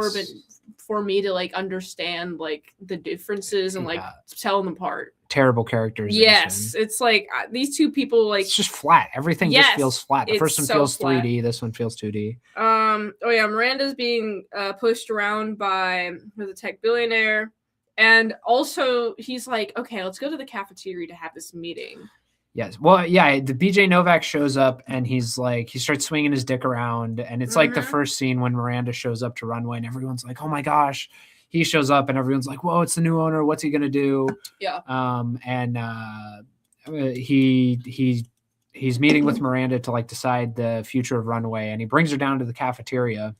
Speaker 1: for me to like understand like the differences and like tell them apart.
Speaker 2: Terrible characters.
Speaker 1: Yes, it's like these two people like
Speaker 2: it's just flat. Everything just feels flat. The first one feels 3D. This one feels 2D.
Speaker 1: Oh yeah, Miranda's being pushed around by the tech billionaire, and also he's like, okay, let's go to the cafeteria to have this meeting.
Speaker 2: Yes. Well, yeah, the BJ Novak shows up and he's like, he starts swinging his dick around, and it's like the first scene when Miranda shows up to Runway and everyone's like, oh my gosh. He shows up and everyone's like, whoa, it's the new owner. What's he going to do?
Speaker 1: Yeah.
Speaker 2: He's meeting with Miranda to like decide the future of Runway, and he brings her down to the cafeteria,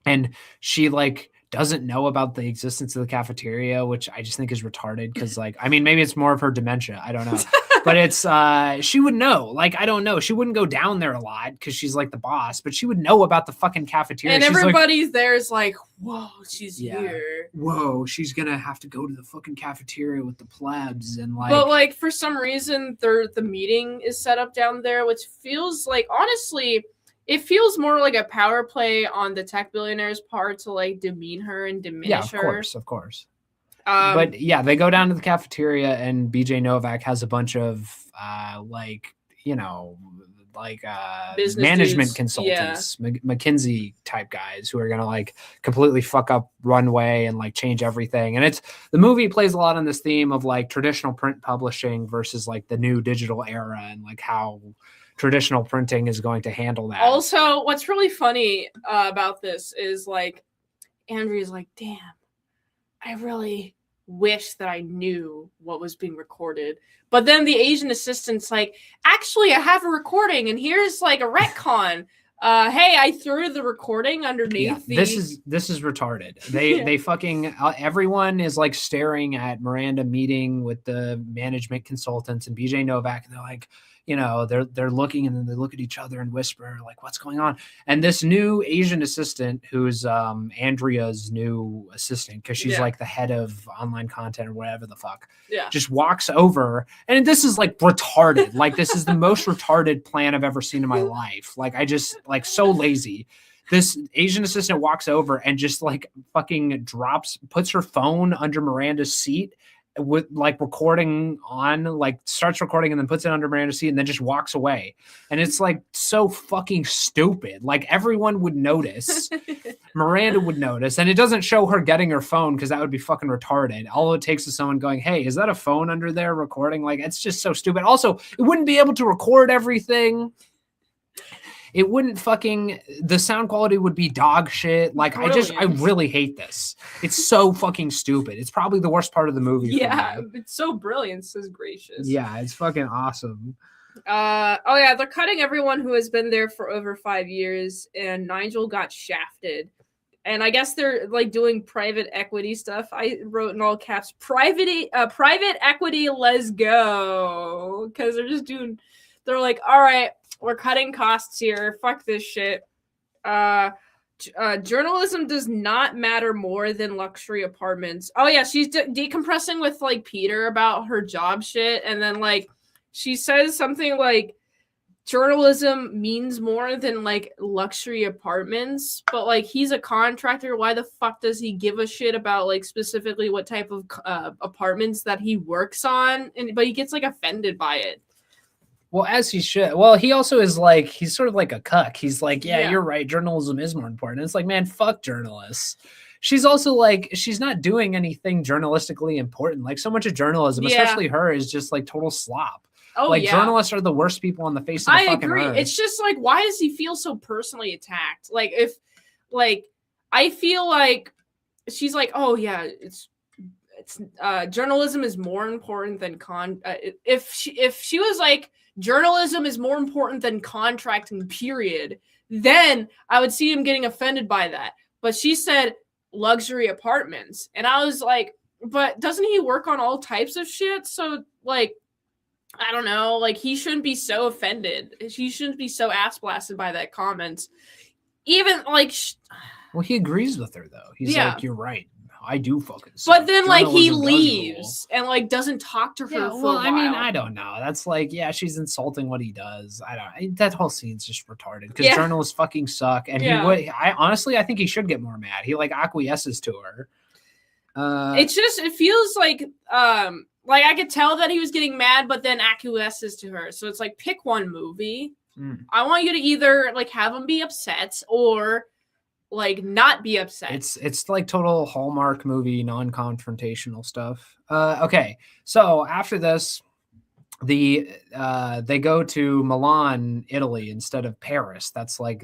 Speaker 2: and she like doesn't know about the existence of the cafeteria, which I just think is retarded. Cause like, I mean, maybe it's more of her dementia. I don't know. But it's she would know. Like, I don't know. She wouldn't go down there a lot because she's like the boss, but she would know about the fucking cafeteria.
Speaker 1: And everybody's there is like, whoa, she's here.
Speaker 2: Whoa, she's gonna have to go to the fucking cafeteria with the plebs and like.
Speaker 1: But like for some reason, the meeting is set up down there, which feels like, honestly, it feels more like a power play on the tech billionaire's part to like demean her and diminish her.
Speaker 2: Of course. But yeah, they go down to the cafeteria, and BJ Novak has a bunch of management consultants, McKinsey type guys who are gonna like completely fuck up Runway and like change everything. And it's the movie plays a lot on this theme of like traditional print publishing versus like the new digital era, and like how traditional printing is going to handle that.
Speaker 1: Also, what's really funny about this is like Andrea's like, damn, I really wish that I knew what was being recorded. But then the Asian assistant's like, actually, I have a recording, and here's like a retcon. Hey, I threw the recording underneath the.
Speaker 2: This is retarded. They fucking everyone is like staring at Miranda meeting with the management consultants and BJ Novak, and they're like, they're looking, and then they look at each other and whisper like, what's going on? And this new Asian assistant, who's Andrea's new assistant, because she's like the head of online content or whatever the fuck, just walks over, and this is like retarded. Like, this is the most retarded plan I've ever seen in my life. Like, I just like so lazy. This Asian assistant walks over and just like fucking puts her phone under Miranda's seat with like recording on, like starts recording and then puts it under Miranda's seat and then just walks away. And it's like so fucking stupid. Like, everyone would notice. Miranda would notice, and it doesn't show her getting her phone because that would be fucking retarded. All it takes is someone going, hey, is that a phone under there recording? Like, it's just so stupid. Also, it wouldn't be able to record everything. It wouldn't the sound quality would be dog shit. Like, brilliant. I really hate this. It's so fucking stupid. It's probably the worst part of the movie.
Speaker 1: Yeah, it's so brilliant. It's so gracious.
Speaker 2: Yeah, it's fucking awesome.
Speaker 1: They're cutting everyone who has been there for over 5 years, and Nigel got shafted. And I guess they're like doing private equity stuff. I wrote in all caps, private equity, let's go. Because they're like, all right, we're cutting costs here. Fuck this shit. Journalism does not matter more than luxury apartments. Oh yeah, she's decompressing with like Peter about her job shit, and then like she says something like journalism means more than like luxury apartments, but like he's a contractor. Why the fuck does he give a shit about like specifically what type of apartments that he works on? But he gets like offended by it.
Speaker 2: Well, as he should. Well, he also is like, he's sort of like a cuck. He's like, yeah, you're right. Journalism is more important. It's like, man, fuck journalists. She's also like, she's not doing anything journalistically important. Like so much of journalism, especially her, is just like total slop. Oh, like journalists are the worst people on the face of the fucking earth. I agree.
Speaker 1: It's just like, why does he feel so personally attacked? Like if, like, I feel like she's like, oh yeah, it's journalism is more important than if she was like, journalism is more important than contracting, period, then I would see him getting offended by that. But she said luxury apartments. And I was like, but doesn't he work on all types of shit? So, like, I don't know. Like, he shouldn't be so offended. He shouldn't be so ass blasted by that comment. Even, like...
Speaker 2: Well, he agrees with her, though. He's like, you're right. I do fucking suck.
Speaker 1: But then, like, he leaves and, like, doesn't talk to her for a while.
Speaker 2: I mean, I don't know. That's like, yeah, she's insulting what he does. That whole scene's just retarded because journalists fucking suck. And I think he should get more mad. He, like, acquiesces to her.
Speaker 1: It feels like I could tell that he was getting mad, but then acquiesces to her. So it's like, pick one movie. I want you to either, like, have him be upset or... like not be upset.
Speaker 2: It's like total Hallmark movie, non-confrontational stuff. Okay, so after this, they go to Milan, Italy instead of Paris. That's like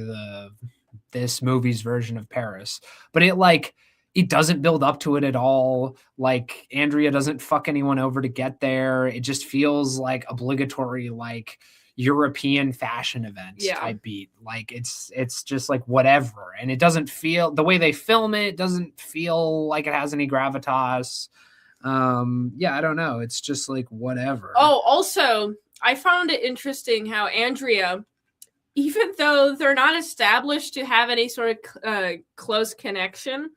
Speaker 2: this movie's version of Paris, but it doesn't build up to it at all. Like Andrea doesn't fuck anyone over to get there. It just feels like obligatory, like European fashion events type beat. Like it's just like whatever, and it doesn't feel, the way they film it doesn't feel like it has any gravitas. I don't know, it's just like whatever.
Speaker 1: Oh, also I found it interesting how Andrea, even though they're not established to have any sort of close connection,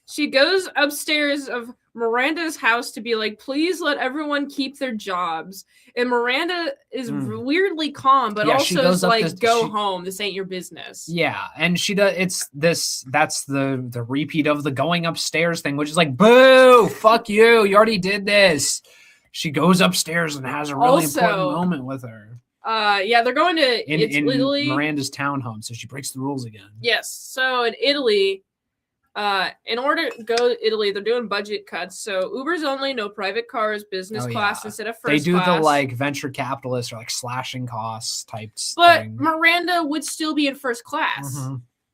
Speaker 1: she goes upstairs of Miranda's house to be like, please let everyone keep their jobs. And Miranda is weirdly calm, but also is like, go home. This ain't your business.
Speaker 2: Yeah. And she does, that's the repeat of the going upstairs thing, which is like, boo, fuck you. You already did this. She goes upstairs and has a really important moment with her.
Speaker 1: They're going to Italy.
Speaker 2: Miranda's townhome. So she breaks the rules again.
Speaker 1: Yes. So in Italy, in order to go to Italy, they're doing budget cuts. So Uber's only, no private cars, business class instead of first class.
Speaker 2: They do the like venture capitalists or like slashing costs types.
Speaker 1: But Miranda would still be in first class,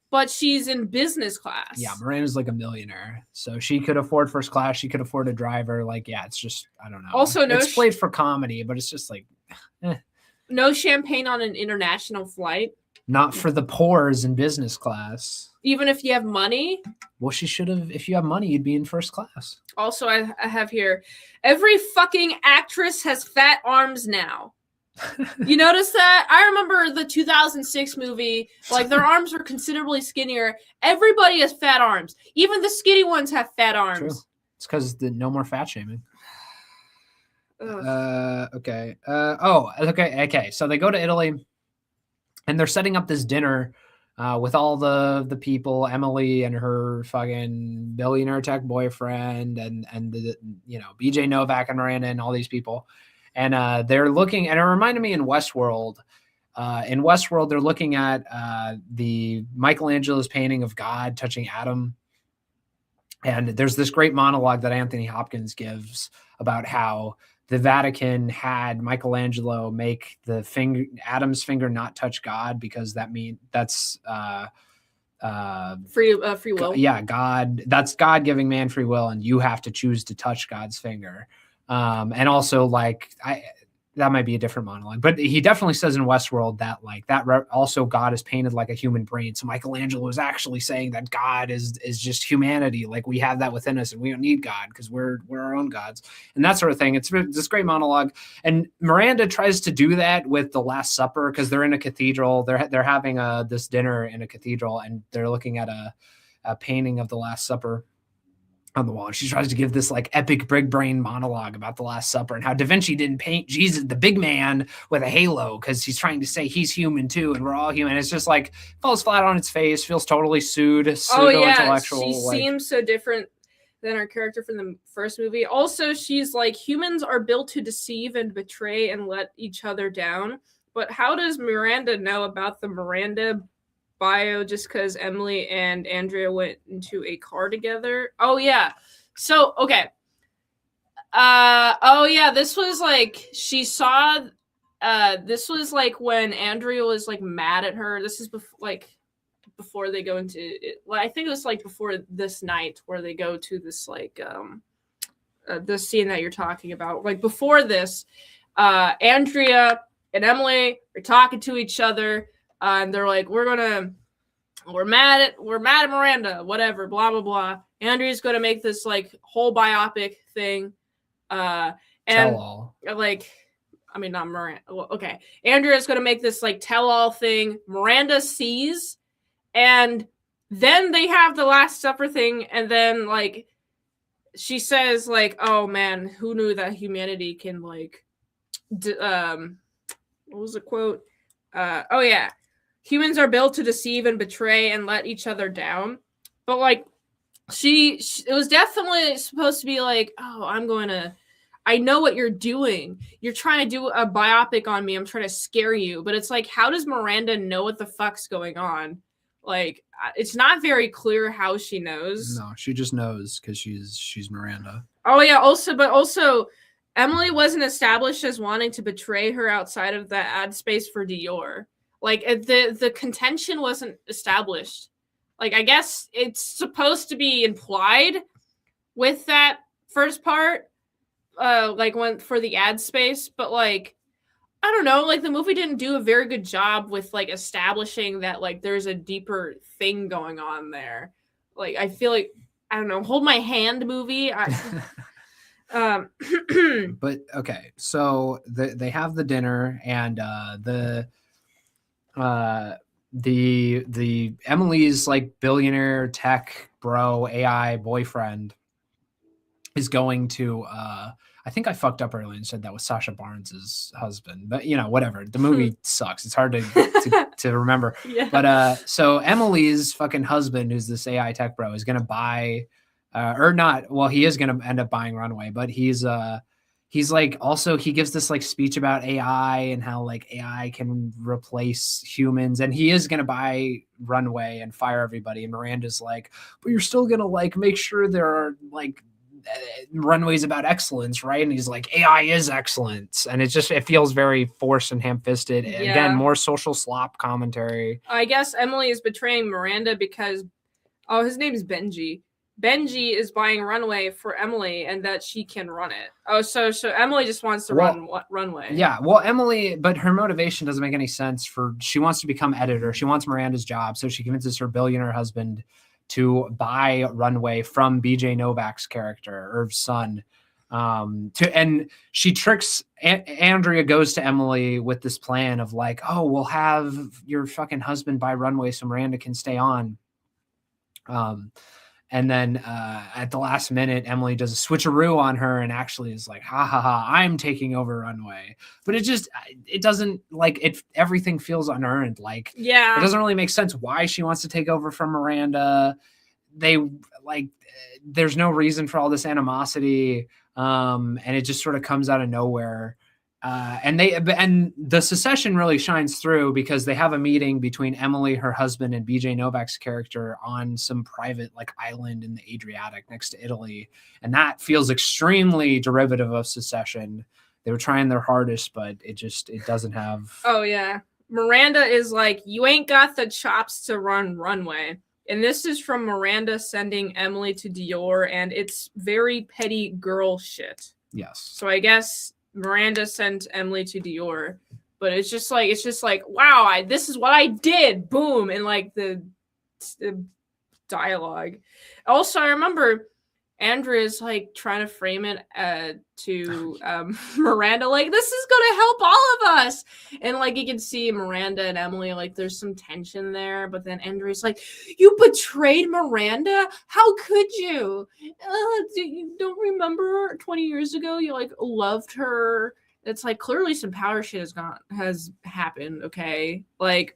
Speaker 1: but she's in business class.
Speaker 2: Yeah, Miranda's like a millionaire, so she could afford first class. She could afford a driver. Like, yeah, it's just, I don't know.
Speaker 1: Also,
Speaker 2: it's played for comedy, but it's just like,
Speaker 1: no champagne on an international flight.
Speaker 2: Not for the poors in business class.
Speaker 1: Even if you have money?
Speaker 2: Well, she should have. If you have money, you'd be in first class.
Speaker 1: Also, I have here, every fucking actress has fat arms now. You notice that? I remember the 2006 movie, like their arms were considerably skinnier. Everybody has fat arms. Even the skinny ones have fat arms.
Speaker 2: True. It's because no more fat shaming. Okay. Okay. So they go to Italy. And they're setting up this dinner with all the people, Emily and her fucking billionaire tech boyfriend, and the BJ Novak and Miranda and all these people. And they're looking, and it reminded me in Westworld. In Westworld, they're looking at the Michelangelo's painting of God touching Adam. And there's this great monologue that Anthony Hopkins gives about how the Vatican had Michelangelo make Adam's finger not touch God because that's
Speaker 1: free will.
Speaker 2: Yeah, God. That's God giving man free will, and you have to choose to touch God's finger. And also, like, that might be a different monologue, but he definitely says in Westworld that like also God is painted like a human brain. So Michelangelo is actually saying that God is just humanity. Like we have that within us and we don't need God because we're our own gods and that sort of thing. It's this great monologue. And Miranda tries to do that with the Last Supper because they're in a cathedral. They're having this dinner in a cathedral and they're looking at a painting of the Last Supper on the wall. And she tries to give this like epic big brain monologue about the Last Supper and how Da Vinci didn't paint Jesus, the big man, with a halo because he's trying to say he's human too and we're all human. It's just like falls flat on its face, feels totally pseudo-intellectual.
Speaker 1: She seems so different than our character from the first movie. Also, she's like, humans are built to deceive and betray and let each other down. But how does Miranda know about the Miranda bio just because Emily and Andrea went into a car together? Oh yeah. So okay. This was like she saw this was like when Andrea was like mad at her. This is before they go into it. Well, I think it was like before this night where they go to this like the scene that you're talking about. Like before this, Andrea and Emily are talking to each other. And they're like, we're mad at Miranda, whatever, blah, blah, blah. Andrea's going to make this like whole biopic thing. And
Speaker 2: tell-all.
Speaker 1: Like, I mean, not Miranda. Well, okay. Andrea's going to make this like tell-all thing. Miranda sees, and then they have the Last Supper thing. And then like, she says like, oh man, who knew that humanity can like, what was the quote? Oh yeah. Humans are built to deceive and betray and let each other down. But like it was definitely supposed to be like, oh, I know what you're doing. You're trying to do a biopic on me. I'm trying to scare you. But it's like, how does Miranda know what the fuck's going on? Like, it's not very clear how she knows.
Speaker 2: No, she just knows because she's Miranda.
Speaker 1: Oh yeah. Also, Emily wasn't established as wanting to betray her outside of the ad space for Dior. Like the contention wasn't established. Like I guess it's supposed to be implied with that first part, like when for the ad space, but like I don't know, like the movie didn't do a very good job with like establishing that like there's a deeper thing going on there. Like I feel like I don't know, Hold My Hand movie.
Speaker 2: But okay, so they have the dinner and the Emily's like billionaire tech bro AI boyfriend is going to I think I fucked up earlier and said that was Sacha Barnes's husband, but you know, whatever. The movie sucks. It's hard to remember.
Speaker 1: Yeah.
Speaker 2: But so Emily's fucking husband, who's this AI tech bro, is gonna buy or not. Well, he is gonna end up buying Runway, but he's like also he gives this like speech about AI and how like AI can replace humans, and he is gonna buy Runway and fire everybody. And Miranda's like, but you're still gonna like make sure there are like Runway's about excellence, right? And he's like, AI is excellence, and it feels very forced and ham-fisted. Yeah. Again, more social slop commentary.
Speaker 1: I guess Emily is betraying Miranda because his name is Benji. Benji is buying Runway for Emily and that she can run it. Oh, so Emily just wants to run Runway.
Speaker 2: Yeah, well, Emily, but her motivation doesn't make any sense. She wants to become editor. She wants Miranda's job, so she convinces her billionaire husband to buy Runway from BJ Novak's character or son. And she tricks Andrea goes to Emily with this plan of like, oh, we'll have your fucking husband buy Runway so Miranda can stay on. And then at the last minute, Emily does a switcheroo on her and actually is like, ha ha ha, I'm taking over Runway. But it doesn't like it. Everything feels unearned. Like,
Speaker 1: yeah,
Speaker 2: it doesn't really make sense why she wants to take over from Miranda. There's no reason for all this animosity. And it just sort of comes out of nowhere. And the secession really shines through because they have a meeting between Emily, her husband, and BJ Novak's character on some private like island in the Adriatic next to Italy. And that feels extremely derivative of secession. They were trying their hardest, but it doesn't have.
Speaker 1: Oh yeah. Miranda is like, you ain't got the chops to run Runway. And this is from Miranda sending Emily to Dior, and it's very petty girl shit.
Speaker 2: Yes.
Speaker 1: So I guess Miranda sent Emily to Dior, but it's just like wow, this is what I did, boom, and like the dialogue. Also, I remember Andrea's like trying to frame it to Miranda, like this is gonna help all of us, and like you can see Miranda and Emily, like there's some tension there, but then Andrea's like, you betrayed Miranda, how could you? You don't remember 20 years ago you like loved her? It's like clearly some power shit has happened, okay, like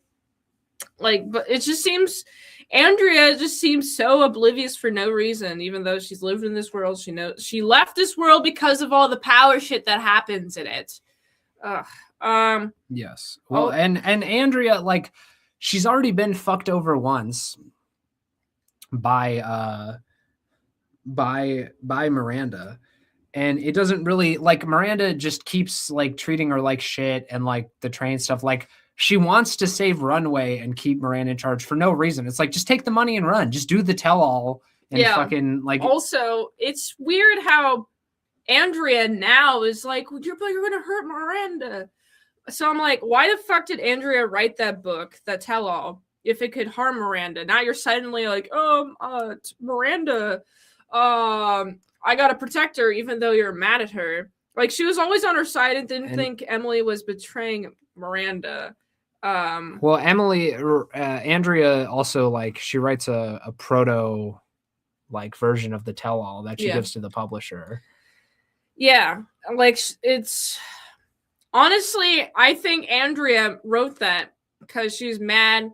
Speaker 1: but it just seems Andrea just seems so oblivious for no reason, even though she's lived in this world. She knows she left this world because of all the power shit that happens in it.
Speaker 2: Yes. Well, and Andrea, like, she's already been fucked over once by Miranda. And it doesn't really, like, Miranda just keeps like treating her like shit, and like the train stuff, like she wants to save Runway and keep Miranda in charge for no reason. It's like, just take the money and run. Just do the tell-all and fucking like.
Speaker 1: Also, it's weird how Andrea now is like, you're gonna hurt Miranda. So I'm like, why the fuck did Andrea write that book, that tell-all, if it could harm Miranda? Now you're suddenly like, Miranda, I gotta protect her, even though you're mad at her. Like, she was always on her side and didn't think Emily was betraying Miranda.
Speaker 2: Well, Andrea also, like, she writes a proto like version of the tell-all that she gives to the publisher. Yeah,
Speaker 1: like, it's honestly, I think Andrea wrote that because she's mad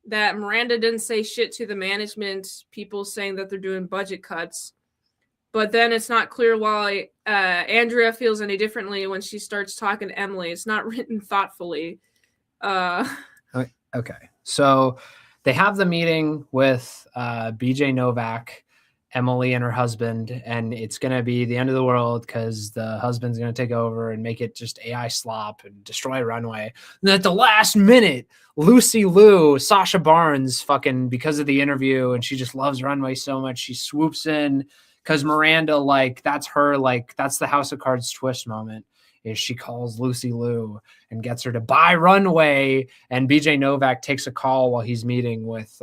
Speaker 1: that Miranda didn't say shit to the management people, saying that they're doing budget cuts. But then it's not clear why Andrea feels any differently when she starts talking to Emily. It's not written thoughtfully.
Speaker 2: Okay, so they have the meeting with BJ Novak, Emily, and her husband, and it's going to be the end of the world because the husband's going to take over and make it just AI slop and destroy Runway. And at the last minute, Lucy Liu, Sasha Barnes, fucking, because of the interview, and she just loves Runway so much, she swoops in because Miranda, like, that's her, like, that's the House of Cards twist moment, is she calls Lucy Liu and gets her to buy Runway, and BJ Novak takes a call while he's meeting with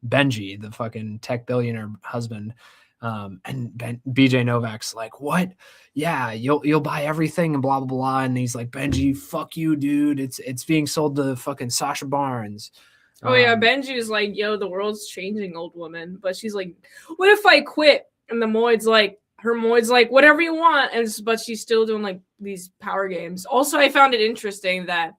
Speaker 2: Benji, the fucking tech billionaire husband. And BJ Novak's like, what? Yeah, you'll buy everything and blah, blah, blah. And he's like, Benji, fuck you, dude. It's being sold to fucking Sasha Barnes.
Speaker 1: Oh, yeah, Benji's like, yo, the world's changing, old woman. But she's like, what if I quit? And the Moid's like, whatever you want. But she's still doing like these power games. Also, I found it interesting that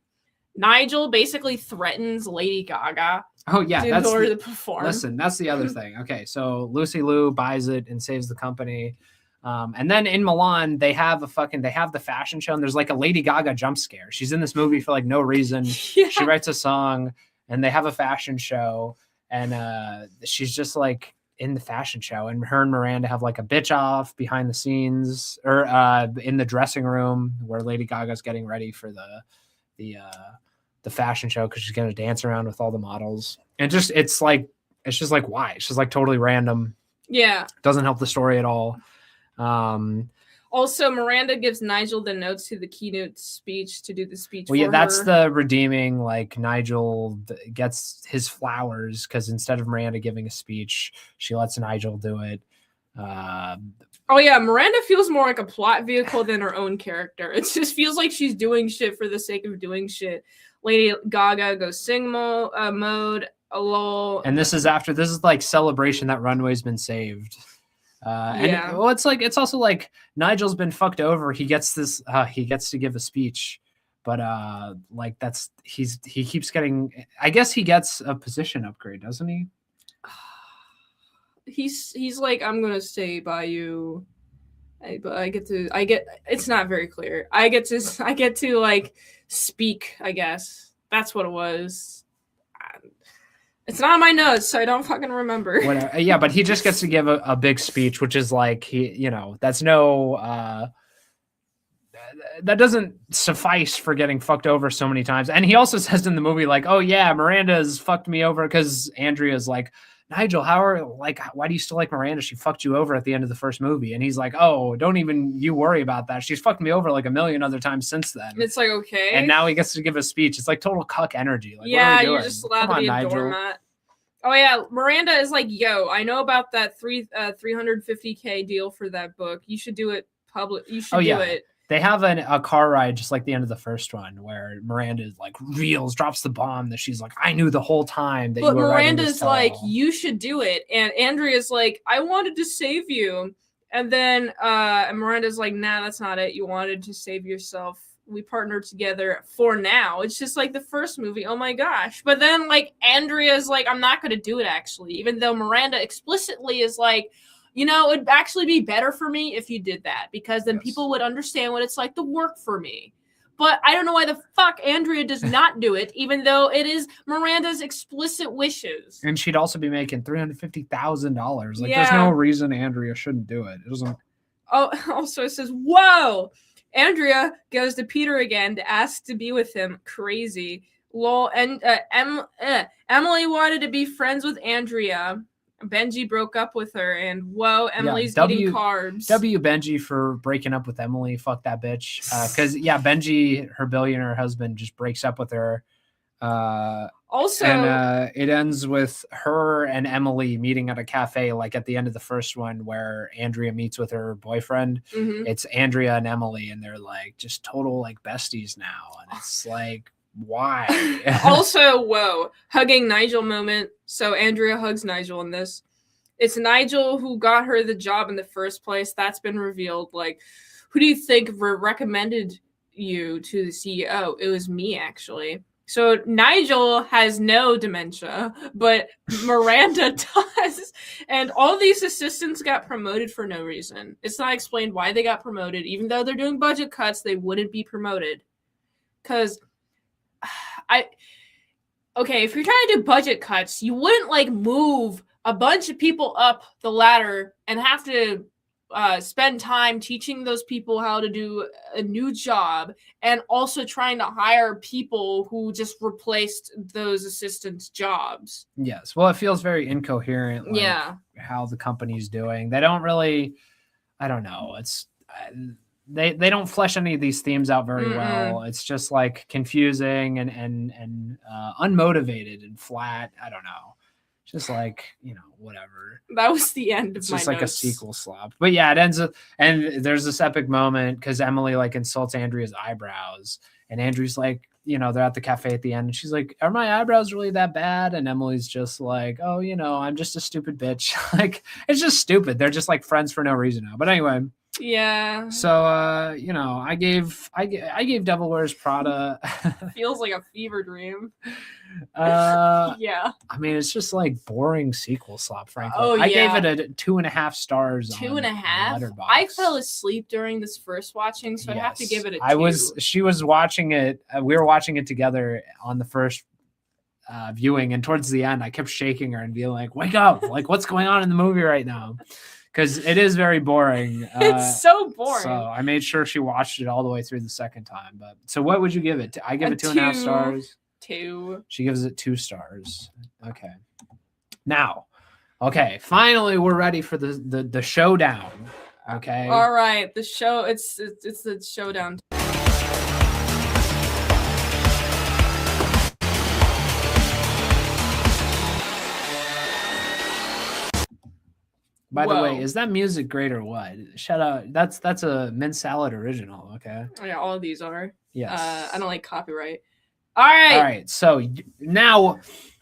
Speaker 1: Nigel basically threatens Lady Gaga.
Speaker 2: Oh, yeah.
Speaker 1: In order to perform.
Speaker 2: Listen, that's the other thing. Okay, so Lucy Liu buys it and saves the company. And then in Milan, they have the fashion show, and there's like a Lady Gaga jump scare. She's in this movie for like no reason. Yeah. She writes a song, and they have a fashion show, and she's just like in the fashion show, and her and Miranda have like a bitch off behind the scenes, or in the dressing room where Lady Gaga's getting ready for the fashion show, because she's gonna dance around with all the models. And it's just like why? It's just like totally random.
Speaker 1: Yeah.
Speaker 2: Doesn't help the story at all.
Speaker 1: Also, Miranda gives Nigel the notes to the keynote speech to do the speech.
Speaker 2: Well, yeah, that's the redeeming. Like, Nigel gets his flowers because instead of Miranda giving a speech, she lets Nigel do it.
Speaker 1: Oh yeah, Miranda feels more like a plot vehicle than her own character. It just feels like she's doing shit for the sake of doing shit. Lady Gaga goes sing mode, lol.
Speaker 2: And this is like celebration that Runway's been saved. And well, it's also like Nigel's been fucked over. He gets to give a speech, but like he keeps getting. I guess he gets a position upgrade, doesn't he?
Speaker 1: He's like, I'm gonna stay by you, but I get it's not very clear. I get to like speak, I guess that's what it was. It's not on my notes, so I don't fucking remember.
Speaker 2: Yeah, but he just gets to give a big speech, which is like, that's no that doesn't suffice for getting fucked over so many times. And he also says in the movie, like, oh yeah, Miranda's fucked me over, because Andrea's like, Nigel, why do you still like Miranda? She fucked you over at the end of the first movie. And he's like, oh, don't even you worry about that. She's fucked me over like a million other times since then.
Speaker 1: It's like, okay.
Speaker 2: And now he gets to give a speech. It's like total cuck energy. Like,
Speaker 1: yeah, you're just allowed to be a doormat. Oh yeah, Miranda is like, yo, I know about that 350K deal for that book. You should do it public. You should do it.
Speaker 2: They have a car ride just like the end of the first one where Miranda like drops the bomb that she's like, I knew the whole time that you were
Speaker 1: Miranda's like, you should do it. And Andrea's like, I wanted to save you. And then and Miranda's like, nah, that's not it. You wanted to save yourself. We partnered together for now. It's just like the first movie. Oh my gosh. But then like Andrea's like, I'm not going to do it actually. Even though Miranda explicitly is like, you know, it'd actually be better for me if you did that because then people would understand what it's like to work for me. But I don't know why the fuck Andrea does not do it, even though it is Miranda's explicit wishes.
Speaker 2: And she'd also be making $350,000. Like, there's no reason Andrea shouldn't do it. It doesn't.
Speaker 1: Oh, also it says, whoa! Andrea goes to Peter again to ask to be with him. Crazy. Lol. And Emily wanted to be friends with Andrea. Benji broke up with her, and whoa, Emily's eating carbs.
Speaker 2: Benji for breaking up with Emily. Fuck that bitch. Because Benji, her billionaire husband, just breaks up with her.
Speaker 1: Also,
Speaker 2: and it ends with her and Emily meeting at a cafe, like at the end of the first one, where Andrea meets with her boyfriend. Mm-hmm. It's Andrea and Emily, and they're like just total like besties now, and it's like. Why?
Speaker 1: Also, whoa, hugging Nigel moment. So Andrea hugs Nigel in this. It's Nigel who got her the job in the first place. That's been revealed. Like, who do you think recommended you to the CEO? It was me, actually. So Nigel has no dementia, but Miranda does. And all these assistants got promoted for no reason. It's not explained why they got promoted. Even though they're doing budget cuts, they wouldn't be promoted. Because if you're trying to do budget cuts, you wouldn't like move a bunch of people up the ladder and have to spend time teaching those people how to do a new job and also trying to hire people who just replaced those assistants' jobs.
Speaker 2: Yes. Well, it feels very incoherent. Like, how the company's doing. They don't really, I don't know. It's, they don't flesh any of these themes out very well. It's just like confusing and unmotivated and flat. I don't know. Just like, whatever.
Speaker 1: That was the end of
Speaker 2: it's
Speaker 1: my
Speaker 2: just like
Speaker 1: notes.
Speaker 2: A sequel slop. But yeah, it ends up, and there's this epic moment because Emily like insults Andrea's eyebrows, and Andrew's like, they're at the cafe at the end, and she's like, "Are my eyebrows really that bad?" And Emily's just like, "Oh, I'm just a stupid bitch." Like, it's just stupid. They're just like friends for no reason now. But anyway.
Speaker 1: Yeah.
Speaker 2: So I gave Devil Wears Prada.
Speaker 1: Feels like a fever dream.
Speaker 2: Yeah. I mean, it's just like boring sequel slop, frankly.
Speaker 1: Oh, yeah.
Speaker 2: I gave it a 2.5 stars.
Speaker 1: 2.5. I fell asleep during this first watching, so yes. I have to give it a 2.
Speaker 2: She was watching it. We were watching it together on the first viewing, and towards the end, I kept shaking her and being like, "Wake up! Like, what's going on in the movie right now?" Because it is very boring.
Speaker 1: It's so boring.
Speaker 2: So I made sure she watched it all the way through the second time. But so what would you give it? I give it 2.5 stars.
Speaker 1: 2.
Speaker 2: She gives it 2 stars. Okay. Now, finally we're ready for the showdown. Okay.
Speaker 1: All right. The show. It's the showdown.
Speaker 2: By the way, is that music great or what? Shout out. That's a Mint Salad original. Okay.
Speaker 1: Oh, yeah, all of these are.
Speaker 2: Yes.
Speaker 1: I don't like copyright. All right.
Speaker 2: So now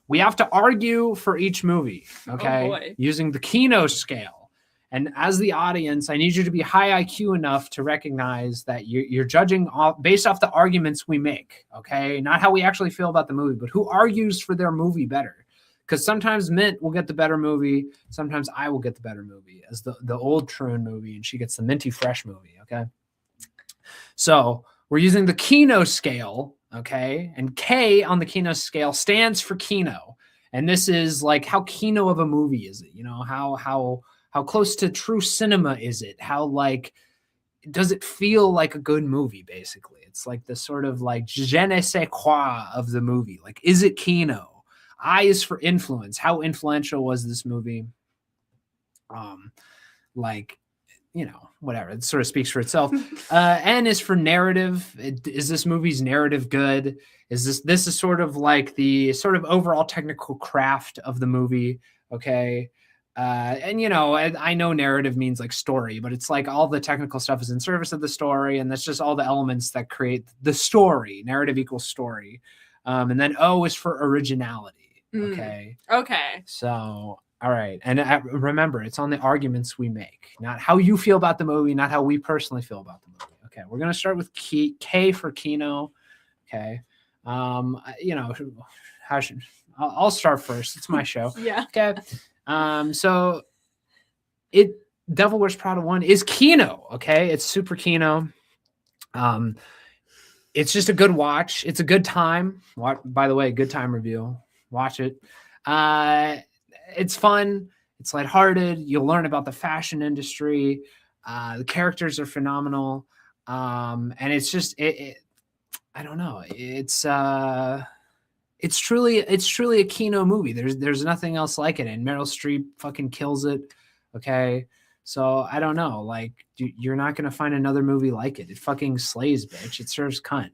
Speaker 2: we have to argue for each movie. Okay.
Speaker 1: Oh boy.
Speaker 2: Using the Kino scale. And as the audience, I need you to be high IQ enough to recognize that you're judging based off the arguments we make. Okay. Not how we actually feel about the movie, but who argues for their movie better. Because sometimes Mint will get the better movie. Sometimes I will get the better movie as the old Troon movie, and she gets the minty fresh movie, okay? So we're using the Kino scale, okay? And K on the Kino scale stands for Kino. And this is like how Kino of a movie is it? How close to true cinema is it? How like does it feel like a good movie, basically? It's like the sort of like je ne sais quoi of the movie. Like, is it Kino? I is for influence. How influential was this movie? Like, you know, whatever. It sort of speaks for itself. N is for narrative. Is this movie's narrative good? Is this is sort of like the sort of overall technical craft of the movie? Okay. And you know, I know narrative means like story, but it's like all the technical stuff is in service of the story, and that's just all the elements that create the story. Narrative equals story. And then O is for originality. Okay.
Speaker 1: Okay.
Speaker 2: So, all right. And remember, it's on the arguments we make, not how you feel about the movie, not how we personally feel about the movie. Okay. We're going to start with K for Kino. Okay. You know, I'll start first. It's my show.
Speaker 1: Yeah.
Speaker 2: Okay. So Devil Wears Prada 1 is Kino. Okay. It's super Kino. It's just a good watch. It's a good time. By the way, good time review. Watch it. It's fun. It's lighthearted. You'll learn about the fashion industry. The characters are phenomenal. And it's just I don't know. It's truly a Kino movie. There's nothing else like it. And Meryl Streep fucking kills it. Okay. So I don't know. Like, you're not going to find another movie like it. It fucking slays, bitch. It serves cunt.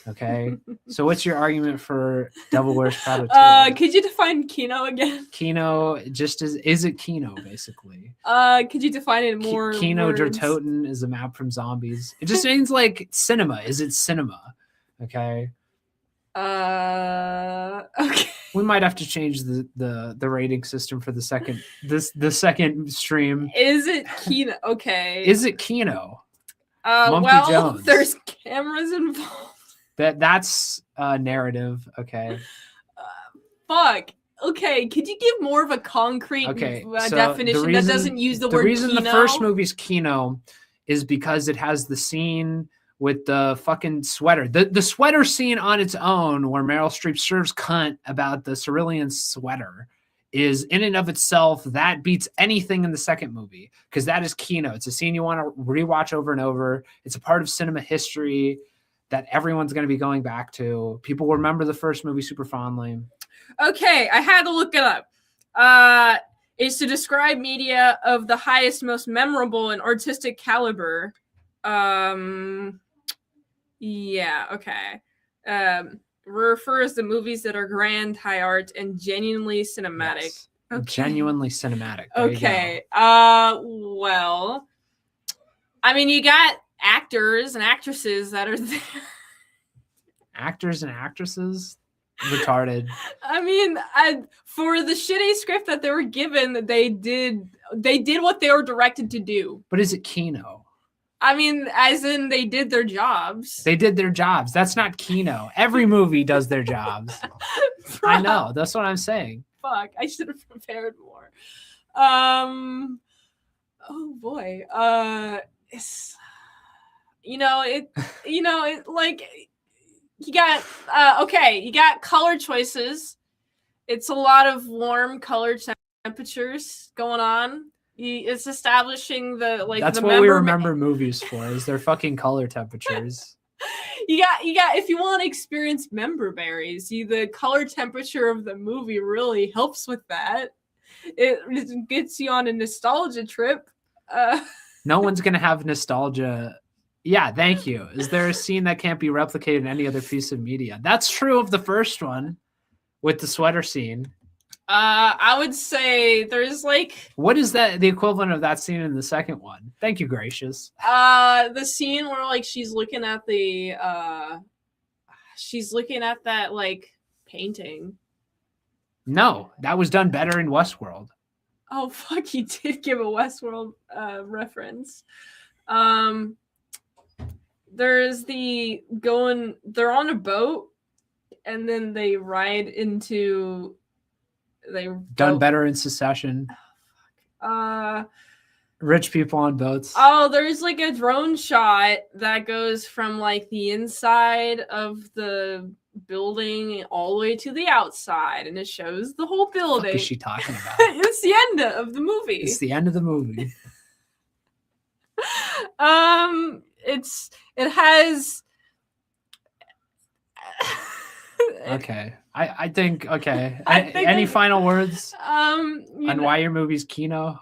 Speaker 2: Okay. So what's your argument for Devil Wears Prada 2?
Speaker 1: Could you define Kino again?
Speaker 2: Kino just is it Kino, basically?
Speaker 1: Could you define it more?
Speaker 2: Kino der Toten is a map from zombies. It just means like cinema. Is it cinema? Okay.
Speaker 1: Okay.
Speaker 2: We might have to change the rating system for the second stream.
Speaker 1: Is it Kino? Okay.
Speaker 2: Is it Kino?
Speaker 1: Well,
Speaker 2: Jones.
Speaker 1: There's cameras involved.
Speaker 2: That's narrative. Okay.
Speaker 1: Fuck. Okay. Could you give more of a concrete definition that doesn't use the word Kino?
Speaker 2: The reason the first movie's Kino is because it has the scene with the fucking sweater. The sweater scene on its own, where Meryl Streep serves cunt about the cerulean sweater, is in and of itself, that beats anything in the second movie, because that is Kino. It's a scene you want to rewatch over and over. It's a part of cinema history that everyone's going to be going back to. People remember the first movie super fondly.
Speaker 1: Okay, I had to look it up. Is to describe media of the highest, most memorable, and artistic caliber. Yeah, okay. Refers to movies that are grand, high art, and genuinely cinematic.
Speaker 2: Yes.
Speaker 1: Okay.
Speaker 2: Genuinely cinematic. There
Speaker 1: okay. Well, I mean, you got actors and actresses that are there.
Speaker 2: Actors and actresses? Retarded.
Speaker 1: I mean, for the shitty script that they were given, they did what they were directed to do.
Speaker 2: But is it Kino?
Speaker 1: I mean, as in they did their jobs.
Speaker 2: They did their jobs. That's not Kino. Every movie does their jobs. I know. That's what I'm saying.
Speaker 1: Fuck. I should have prepared more. Oh boy. It's like you got you got color choices. It's a lot of warm color temperatures going on. It's establishing the
Speaker 2: That's
Speaker 1: the
Speaker 2: what we remember movies for, is their fucking color temperatures.
Speaker 1: You got if you want to experience member berries, the color temperature of the movie really helps with that. It gets you on a nostalgia trip.
Speaker 2: No one's gonna have nostalgia. Yeah, thank you. Is there a scene that can't be replicated in any other piece of media? That's true of the first one with the sweater scene.
Speaker 1: I would say there's
Speaker 2: what is that the equivalent of that scene in the second one? Thank you, gracious.
Speaker 1: The scene where she's looking at that painting. No,
Speaker 2: that was done better in Westworld.
Speaker 1: Oh fuck, you did give a Westworld reference. There's they're on a boat and then they ride into
Speaker 2: Done better in Succession. Rich people on boats.
Speaker 1: Oh, there's a drone shot that goes from the inside of the building all the way to the outside, and it shows the whole building.
Speaker 2: What is she talking about?
Speaker 1: It's the end of the movie.
Speaker 2: It's the end of the movie.
Speaker 1: It has
Speaker 2: Okay. I think okay.
Speaker 1: think
Speaker 2: Any final words
Speaker 1: on
Speaker 2: why your movie's Kino?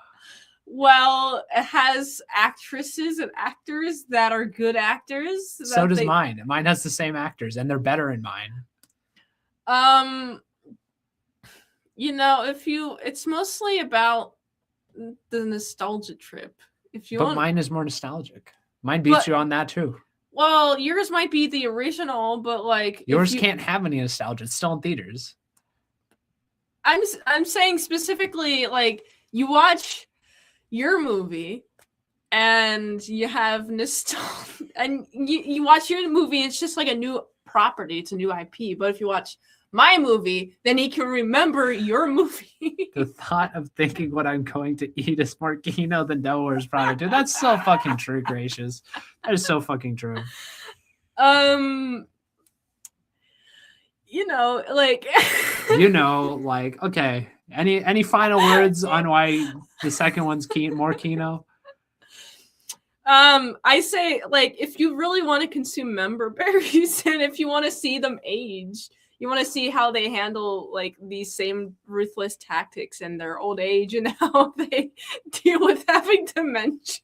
Speaker 1: Well, it has actresses and actors that are good actors.
Speaker 2: So does mine. Mine has the same actors, and they're better in mine.
Speaker 1: It's mostly about the nostalgia trip.
Speaker 2: Mine is more nostalgic. Mine beats you on that too.
Speaker 1: Well, yours might be the original, but like
Speaker 2: yours can't have any nostalgia. It's still in theaters.
Speaker 1: I'm saying specifically, like you watch your movie and you have nostalgia, and you watch your movie. It's just like a new property. It's a new IP. But if you watch my movie, then he can remember your movie.
Speaker 2: The thought of thinking what I'm going to eat is more Kino than Devil Wears Prada. Dude, that's so fucking true, Gracious. That is so fucking true. Okay. Any final words on why the second one's more Kino?
Speaker 1: I say, like, if you really want to consume member berries and if you want to see them age, you want to see how they handle like these same ruthless tactics in their old age and how they deal with having dementia.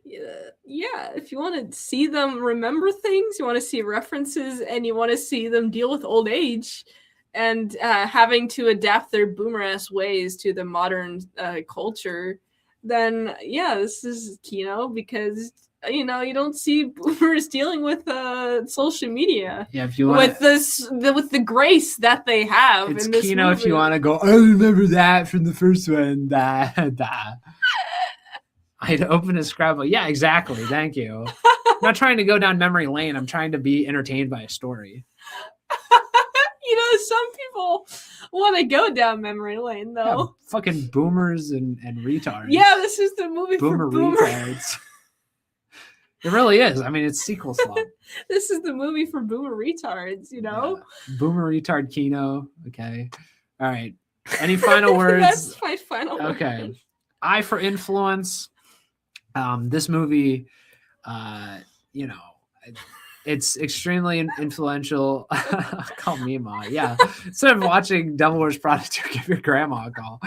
Speaker 1: If you want to see them remember things, you want to see references, and you want to see them deal with old age and having to adapt their boomer-ass ways to the modern culture, then this is Kino, because you don't see boomers dealing with social media.
Speaker 2: Yeah, if you want
Speaker 1: with the grace that they have.
Speaker 2: It's
Speaker 1: in this
Speaker 2: Kino
Speaker 1: movie.
Speaker 2: if you want to go, I remember that from the first one. I'd open a scrapbook. Yeah, exactly. Thank you. I'm not trying to go down memory lane. I'm trying to be entertained by a story.
Speaker 1: Some people want to go down memory lane, though.
Speaker 2: Yeah, fucking boomers and retards.
Speaker 1: Yeah, this is the movie
Speaker 2: for boomers. Retards. It really is. I mean, it's sequel slot.
Speaker 1: This is the movie for boomer retards,
Speaker 2: Yeah. Boomer retard Kino. Okay. All right. Any final words?
Speaker 1: That's my final word.
Speaker 2: Okay. I for influence. This movie, it's extremely influential. Call me Ma. Yeah. Instead of watching Devil Wears Prada 2, give your grandma a call.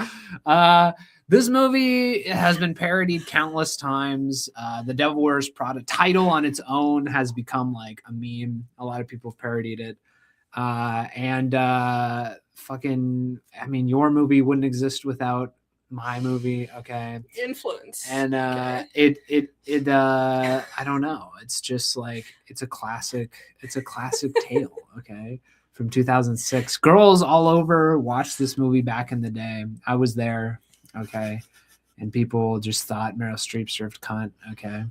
Speaker 2: This movie has been parodied countless times. The Devil Wears Prada title on its own has become like a meme. A lot of people have parodied it. Your movie wouldn't exist without my movie. Okay.
Speaker 1: Influence.
Speaker 2: And I don't know. It's just like it's a classic tale, okay? From 2006. Girls all over watched this movie back in the day. I was there, okay? And people just thought Meryl Streep served cunt, okay?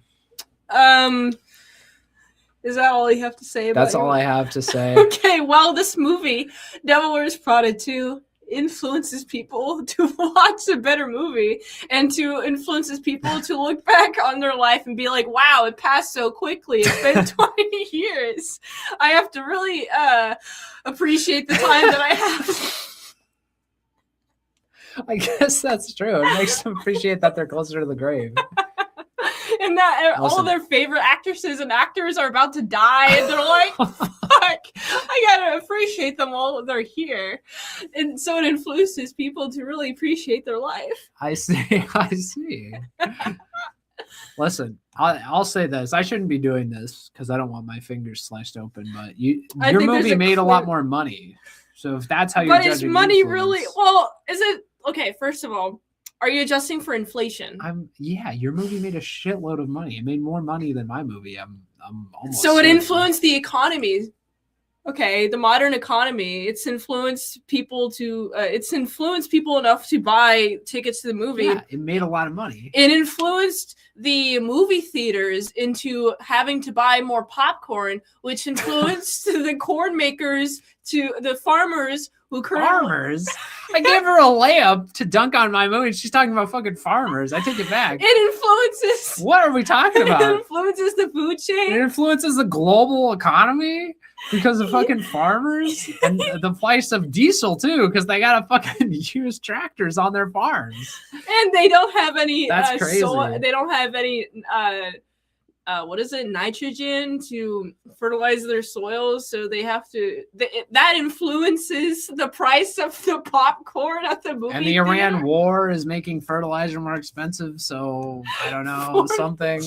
Speaker 1: Is that all you have to say about
Speaker 2: That's all I have to say.
Speaker 1: Okay, well, this movie, Devil Wears Prada 2, influences people to watch a better movie and to influences people to look back on their life and be like, wow, it passed so quickly. It's been 20 years. I have to really appreciate the time that I have.
Speaker 2: I guess that's true. It makes them appreciate that they're closer to the grave.
Speaker 1: And that all their favorite actresses and actors are about to die, and they're like, fuck, I gotta appreciate them while they're here. And so it influences people to really appreciate their life.
Speaker 2: I see. Listen, I'll say this. I shouldn't be doing this because I don't want my fingers sliced open, but your movie made a lot more money. So if that's how you're judging,
Speaker 1: but is money really? Well, is it okay? First of all, are you adjusting for inflation?
Speaker 2: Your movie made a shitload of money. It made more money than my movie. I'm almost
Speaker 1: so it influenced the economy. Okay, the modern economy. It's influenced people enough to buy tickets to the movie.
Speaker 2: Yeah, it made a lot of money.
Speaker 1: It influenced the movie theaters into having to buy more popcorn, which influenced the corn makers to the farmers who
Speaker 2: farmers. I gave her a layup to dunk on my movie. She's talking about fucking farmers. I take it back.
Speaker 1: It influences.
Speaker 2: What are we talking about?
Speaker 1: It influences the food chain.
Speaker 2: It influences the global economy because of fucking farmers and the price of diesel too, because they gotta fucking use tractors on their farms.
Speaker 1: And they don't have any.
Speaker 2: That's crazy.
Speaker 1: They don't have any nitrogen to fertilize their soils, so they have to that influences the price of the popcorn at the movie
Speaker 2: and the
Speaker 1: theater.
Speaker 2: Iran war is making fertilizer more expensive, so I don't know, something.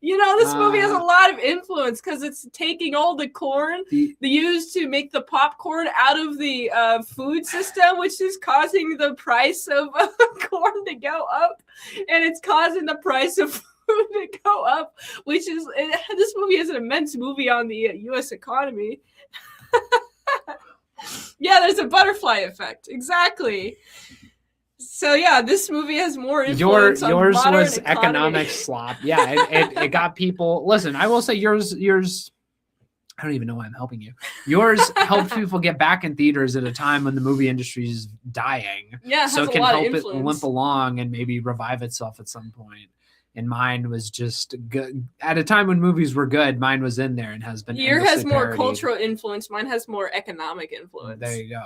Speaker 1: This movie has a lot of influence because it's taking all the corn they used to make the popcorn out of the food system, which is causing the price of corn to go up, and it's causing the price of food to go up, which is this movie is an immense movie on the U.S. economy. Yeah, there's a butterfly effect. Exactly. So yeah, this movie has more influence on
Speaker 2: yours
Speaker 1: modern
Speaker 2: was
Speaker 1: economy.
Speaker 2: Economic slop. Yeah, it got people. Listen, I will say yours. I don't even know why I'm helping you. Yours helped people get back in theaters at a time when the movie industry is dying.
Speaker 1: Yeah,
Speaker 2: so it can help it limp along and maybe revive itself at some point. And mine was just good at a time when movies were good. Mine was in there and has been.
Speaker 1: Yours has more cultural influence. Mine has more economic influence.
Speaker 2: There you go.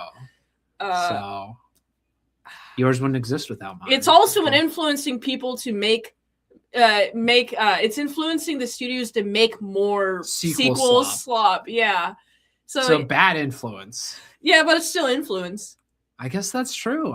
Speaker 2: So. Yours wouldn't exist without mine.
Speaker 1: It's also influencing people to make it's influencing the studios to make more sequel slop. Yeah.
Speaker 2: So bad influence.
Speaker 1: Yeah, but it's still influence.
Speaker 2: I guess that's true.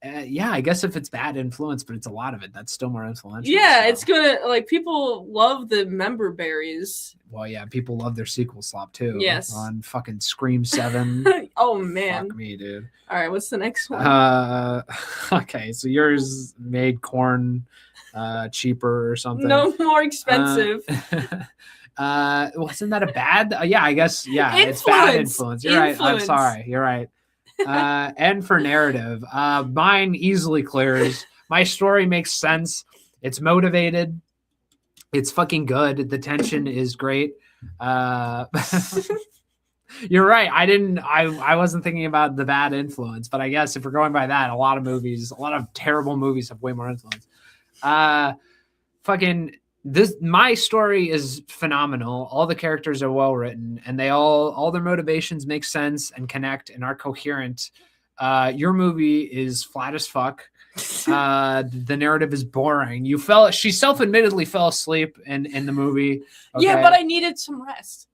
Speaker 2: Yeah, I guess if it's bad influence, but it's a lot of it, that's still more influential.
Speaker 1: Yeah, it's gonna people love the member berries.
Speaker 2: Well, yeah, people love their sequel slop too.
Speaker 1: Yes.
Speaker 2: On fucking Scream 7.
Speaker 1: Oh man.
Speaker 2: Fuck me, dude.
Speaker 1: All right, what's the next one?
Speaker 2: Okay, so yours made corn cheaper or something.
Speaker 1: No, more expensive.
Speaker 2: Wasn't that a bad? Yeah, I guess. Yeah, it's bad influence. You're right. I'm sorry. You're right. And for narrative, mine easily clears. My story makes sense. It's motivated. It's fucking good. The tension is great. You're right. I wasn't thinking about the bad influence, but I guess if we're going by that, a lot of terrible movies have way more influence. My story is phenomenal. All the characters are well written, and all their motivations make sense and connect and are coherent. Your movie is flat as fuck. The narrative is boring. She self-admittedly fell asleep in the movie. Okay?
Speaker 1: Yeah, but I needed some rest.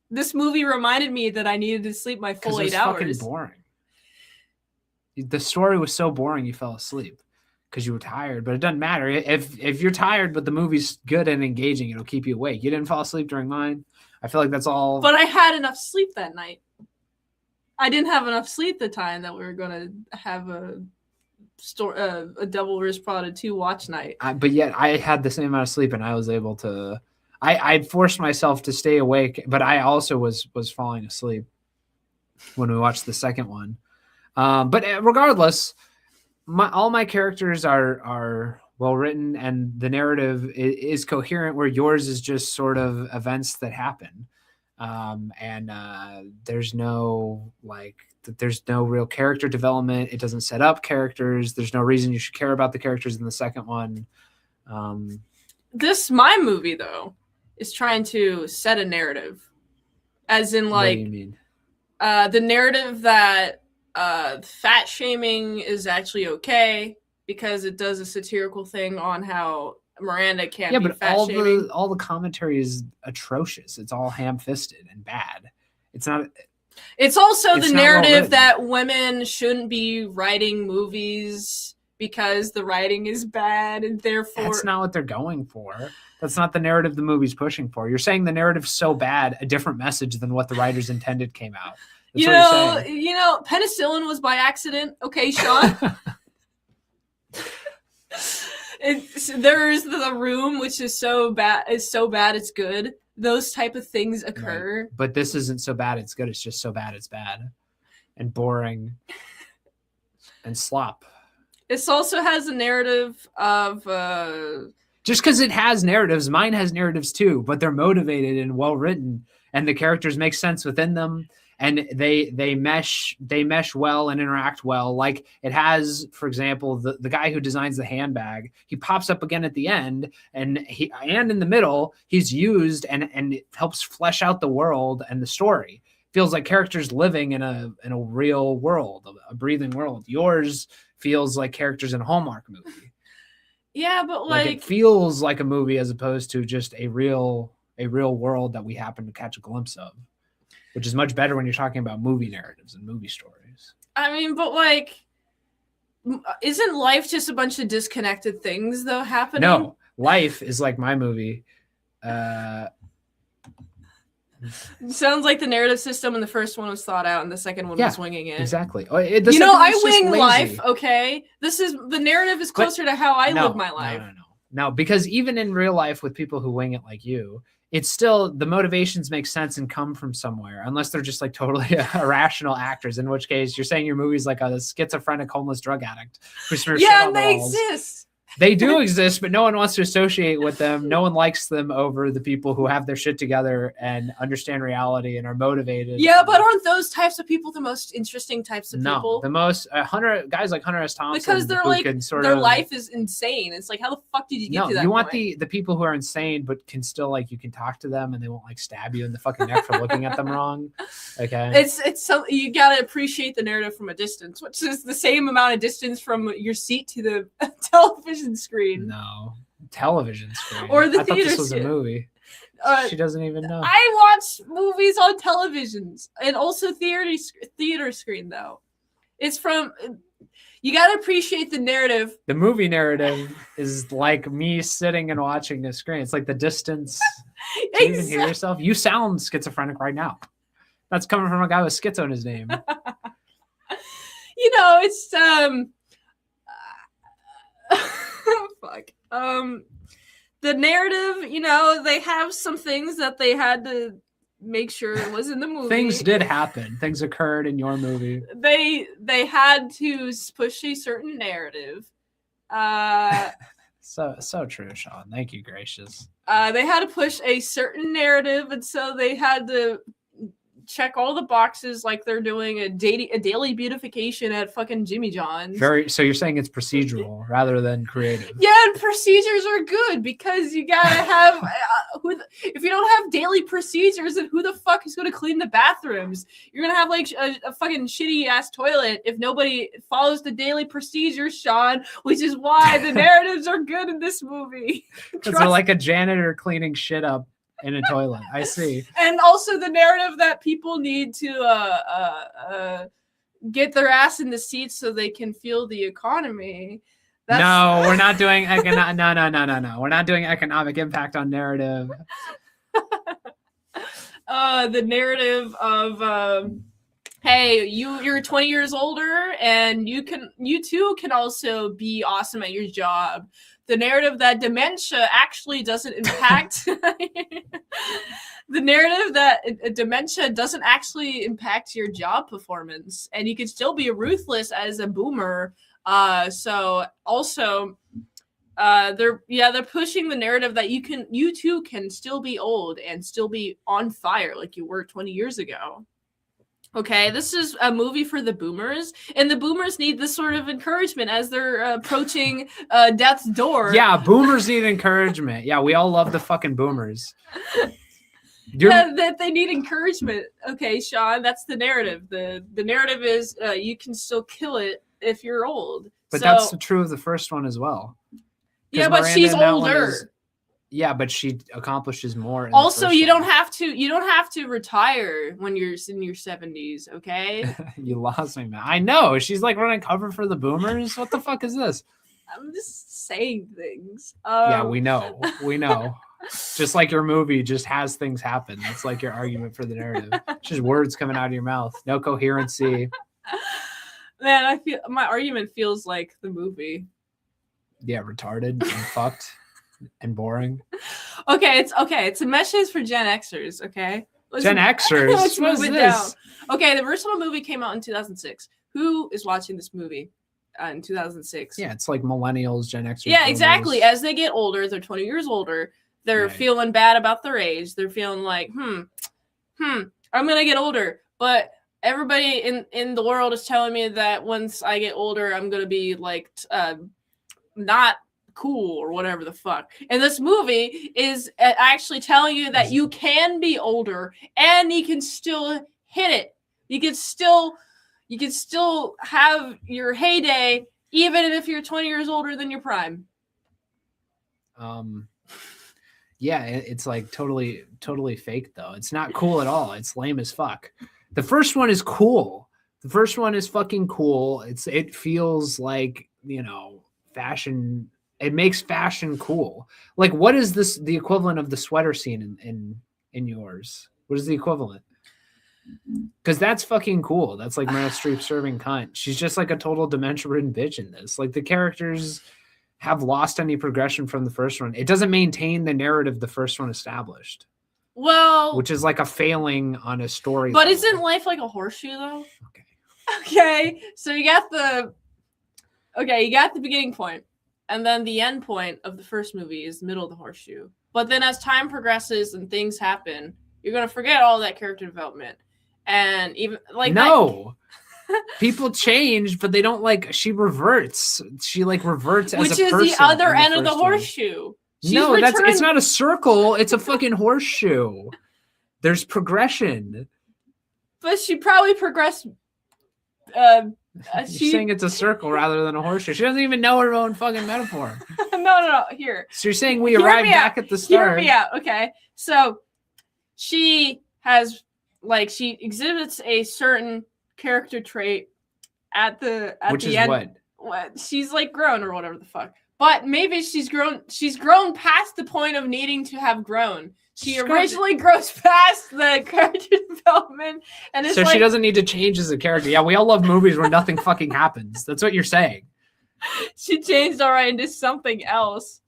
Speaker 1: This movie reminded me that I needed to sleep my full 8 hours.
Speaker 2: Fucking boring. The story was so boring you fell asleep because you were tired, but it doesn't matter. If you're tired but the movie's good and engaging, it'll keep you awake. You didn't fall asleep during mine. I feel like that's all.
Speaker 1: But I had enough sleep that night. I didn't have enough sleep the time that we were going to have a Devil Wears Prada 2 watch night.
Speaker 2: But yet I had the same amount of sleep and I was able to. I forced myself to stay awake, but I also was falling asleep when we watched the second one. But regardless, all my characters are well written, and the narrative is coherent. Where yours is just sort of events that happen, and there's no real character development. It doesn't set up characters. There's no reason you should care about the characters in the second one.
Speaker 1: My movie though is trying to set a narrative, as in
Speaker 2: what do you mean?
Speaker 1: The narrative that fat shaming is actually okay because it does a satirical thing on how Miranda can't be fat shaming.
Speaker 2: But all the commentary is atrocious. It's all ham-fisted and bad. It's not.
Speaker 1: It's also the narrative that women shouldn't be writing movies because the writing is bad, and therefore
Speaker 2: that's not what they're going for. That's not the narrative the movie's pushing for. You're saying the narrative's so bad, a different message than what the writers intended came out. That's
Speaker 1: you know, penicillin was by accident. Okay, Sean. There's the Room, which is so bad it's good. Those type of things occur.
Speaker 2: Right. But this isn't so bad it's good. It's just so bad it's bad, and boring, and slop.
Speaker 1: This also has a narrative of.
Speaker 2: Just because it has narratives, mine has narratives too, but they're motivated and well written, and the characters make sense within them, and they mesh well and interact well. Like it has, for example, the guy who designs the handbag, he pops up again at the end, and in the middle, he's used and it helps flesh out the world and the story. Feels like characters living in a real world, a breathing world. Yours feels like characters in a Hallmark movie.
Speaker 1: Yeah, but
Speaker 2: Like it feels like a movie as opposed to just a real world that we happen to catch a glimpse of, which is much better when you're talking about movie narratives and movie stories.
Speaker 1: I mean, but like, isn't life just a bunch of disconnected things though happening?
Speaker 2: No, life is like my movie.
Speaker 1: Sounds like the narrative system in the first one was thought out and the second one was winging it.
Speaker 2: Exactly.
Speaker 1: I wing life, okay? The narrative is closer to how I live my life.
Speaker 2: No, because even in real life with people who wing it like you, it's still the motivations make sense and come from somewhere, unless they're just like totally irrational actors, in which case you're saying your movie's like a schizophrenic homeless drug addict who smears shit on the walls.
Speaker 1: Exist.
Speaker 2: They do exist, but no one wants to associate with them. No one likes them over the people who have their shit together and understand reality and are motivated.
Speaker 1: Yeah, but aren't those types of people the most interesting types of people?
Speaker 2: The most guys like Hunter S. Thompson,
Speaker 1: because they're like their life is insane. It's like, how the fuck did you get to that?
Speaker 2: You want the people who are insane but can still like you can talk to them and they won't like stab you in the fucking neck for looking at them wrong. Okay,
Speaker 1: it's so you gotta appreciate the narrative from a distance, which is the same amount of distance from your seat to the television screen.
Speaker 2: No, television screen.
Speaker 1: Or the
Speaker 2: I
Speaker 1: theater.
Speaker 2: Thought this was a movie. She doesn't even know.
Speaker 1: I watch movies on televisions and also theater screen though. It's from. You got to appreciate the narrative.
Speaker 2: The movie narrative is like me sitting and watching the screen. It's like the distance. Do you even hear yourself? You sound schizophrenic right now. That's coming from a guy with schizo in his name.
Speaker 1: It's fuck. The narrative, they have some things that they had to make sure it was in the movie.
Speaker 2: Things did happen. Things occurred in your movie.
Speaker 1: They had to push a certain narrative.
Speaker 2: So true, Sean. Thank you, gracious.
Speaker 1: They had to push a certain narrative, and so they had to check all the boxes like they're doing a daily beautification at fucking Jimmy John's.
Speaker 2: So you're saying it's procedural rather than creative.
Speaker 1: Yeah, and procedures are good because you gotta have if you don't have daily procedures, then who the fuck is gonna clean the bathrooms? You're gonna have like a fucking shitty ass toilet if nobody follows the daily procedures, Sean, which is why the narratives are good in this movie.
Speaker 2: Because they're like a janitor cleaning shit up in a toilet. I see.
Speaker 1: And also the narrative that people need to get their ass in the seats so they can feel the economy.
Speaker 2: No, we're not doing no. We're not doing economic impact on narrative.
Speaker 1: The narrative of hey, you're 20 years older and you too can also be awesome at your job. The narrative that dementia actually doesn't impact the narrative that dementia doesn't actually impact your job performance, and you can still be ruthless as a boomer. So also, they're pushing the narrative that you too can still be old and still be on fire like you were 20 years ago. Okay, this is a movie for the boomers, and the boomers need this sort of encouragement as they're approaching death's door.
Speaker 2: Yeah, boomers need encouragement. Yeah, we all love the fucking boomers.
Speaker 1: That they need encouragement. Okay, Sean, that's the narrative. The narrative is you can still kill it if you're old.
Speaker 2: But that's true of the first one as well.
Speaker 1: Yeah, but she's older.
Speaker 2: Yeah, but she accomplishes more.
Speaker 1: Also, you don't have to retire when you're in your 70s, okay?
Speaker 2: You lost me, man. I know. She's like running cover for the boomers. What the fuck is this?
Speaker 1: I'm just saying things.
Speaker 2: Yeah, we know. We know. Just like your movie just has things happen. That's like your argument for the narrative. It's just words coming out of your mouth. No coherency.
Speaker 1: Man, I feel my argument feels like the movie.
Speaker 2: Yeah, retarded and fucked. And boring.
Speaker 1: Okay. It's a message for Gen Xers. Okay,
Speaker 2: Gen Xers.
Speaker 1: Let's move it down. Okay, the original movie came out in 2006. Who is watching this movie in 2006?
Speaker 2: Yeah, it's like millennials, Gen Xers.
Speaker 1: Yeah, exactly. As they get older, they're 20 years older. They're feeling bad about their age. They're feeling like, I'm gonna get older, but everybody in the world is telling me that once I get older, I'm gonna be like not cool or whatever the fuck. And this movie is actually telling you that you can be older and you can still hit it. You can still have your heyday even if you're 20 years older than your prime.
Speaker 2: Yeah, it's like totally fake though. It's not cool at all. It's lame as fuck. The first one is cool. The first one is fucking cool. It feels like, fashion. It makes fashion cool. Like, what is the equivalent of the sweater scene in yours? What is the equivalent? Because that's fucking cool. That's like Meryl Streep serving cunt. She's just like a total dementia-ridden bitch in this. Like, the characters have lost any progression from the first one. It doesn't maintain the narrative the first one established.
Speaker 1: Well,
Speaker 2: which is like a failing on a story.
Speaker 1: But
Speaker 2: level.
Speaker 1: Isn't life like a horseshoe though?
Speaker 2: Okay.
Speaker 1: So you got the beginning point, and then the end point of the first movie is the middle of the horseshoe. But then as time progresses and things happen, you're gonna forget all that character development. And even like
Speaker 2: people change, but they don't like. She reverts. She like reverts as a person.
Speaker 1: Which is the other end of the horseshoe.
Speaker 2: It's not a circle. It's a fucking horseshoe. There's progression.
Speaker 1: But she probably progressed.
Speaker 2: She's saying it's a circle rather than a horseshoe. She doesn't even know her own fucking metaphor.
Speaker 1: No. Here.
Speaker 2: So you're saying we arrived back at the start.
Speaker 1: Hear me out. Okay. So she has. She exhibits a certain character trait at the end. What? She's like grown or whatever the fuck. But maybe she's grown past the point of needing to have grown. She originally grows past the character development, and it's
Speaker 2: she doesn't need to change as a character. Yeah, we all love movies where nothing fucking happens. That's what you're saying.
Speaker 1: She changed alright into something else.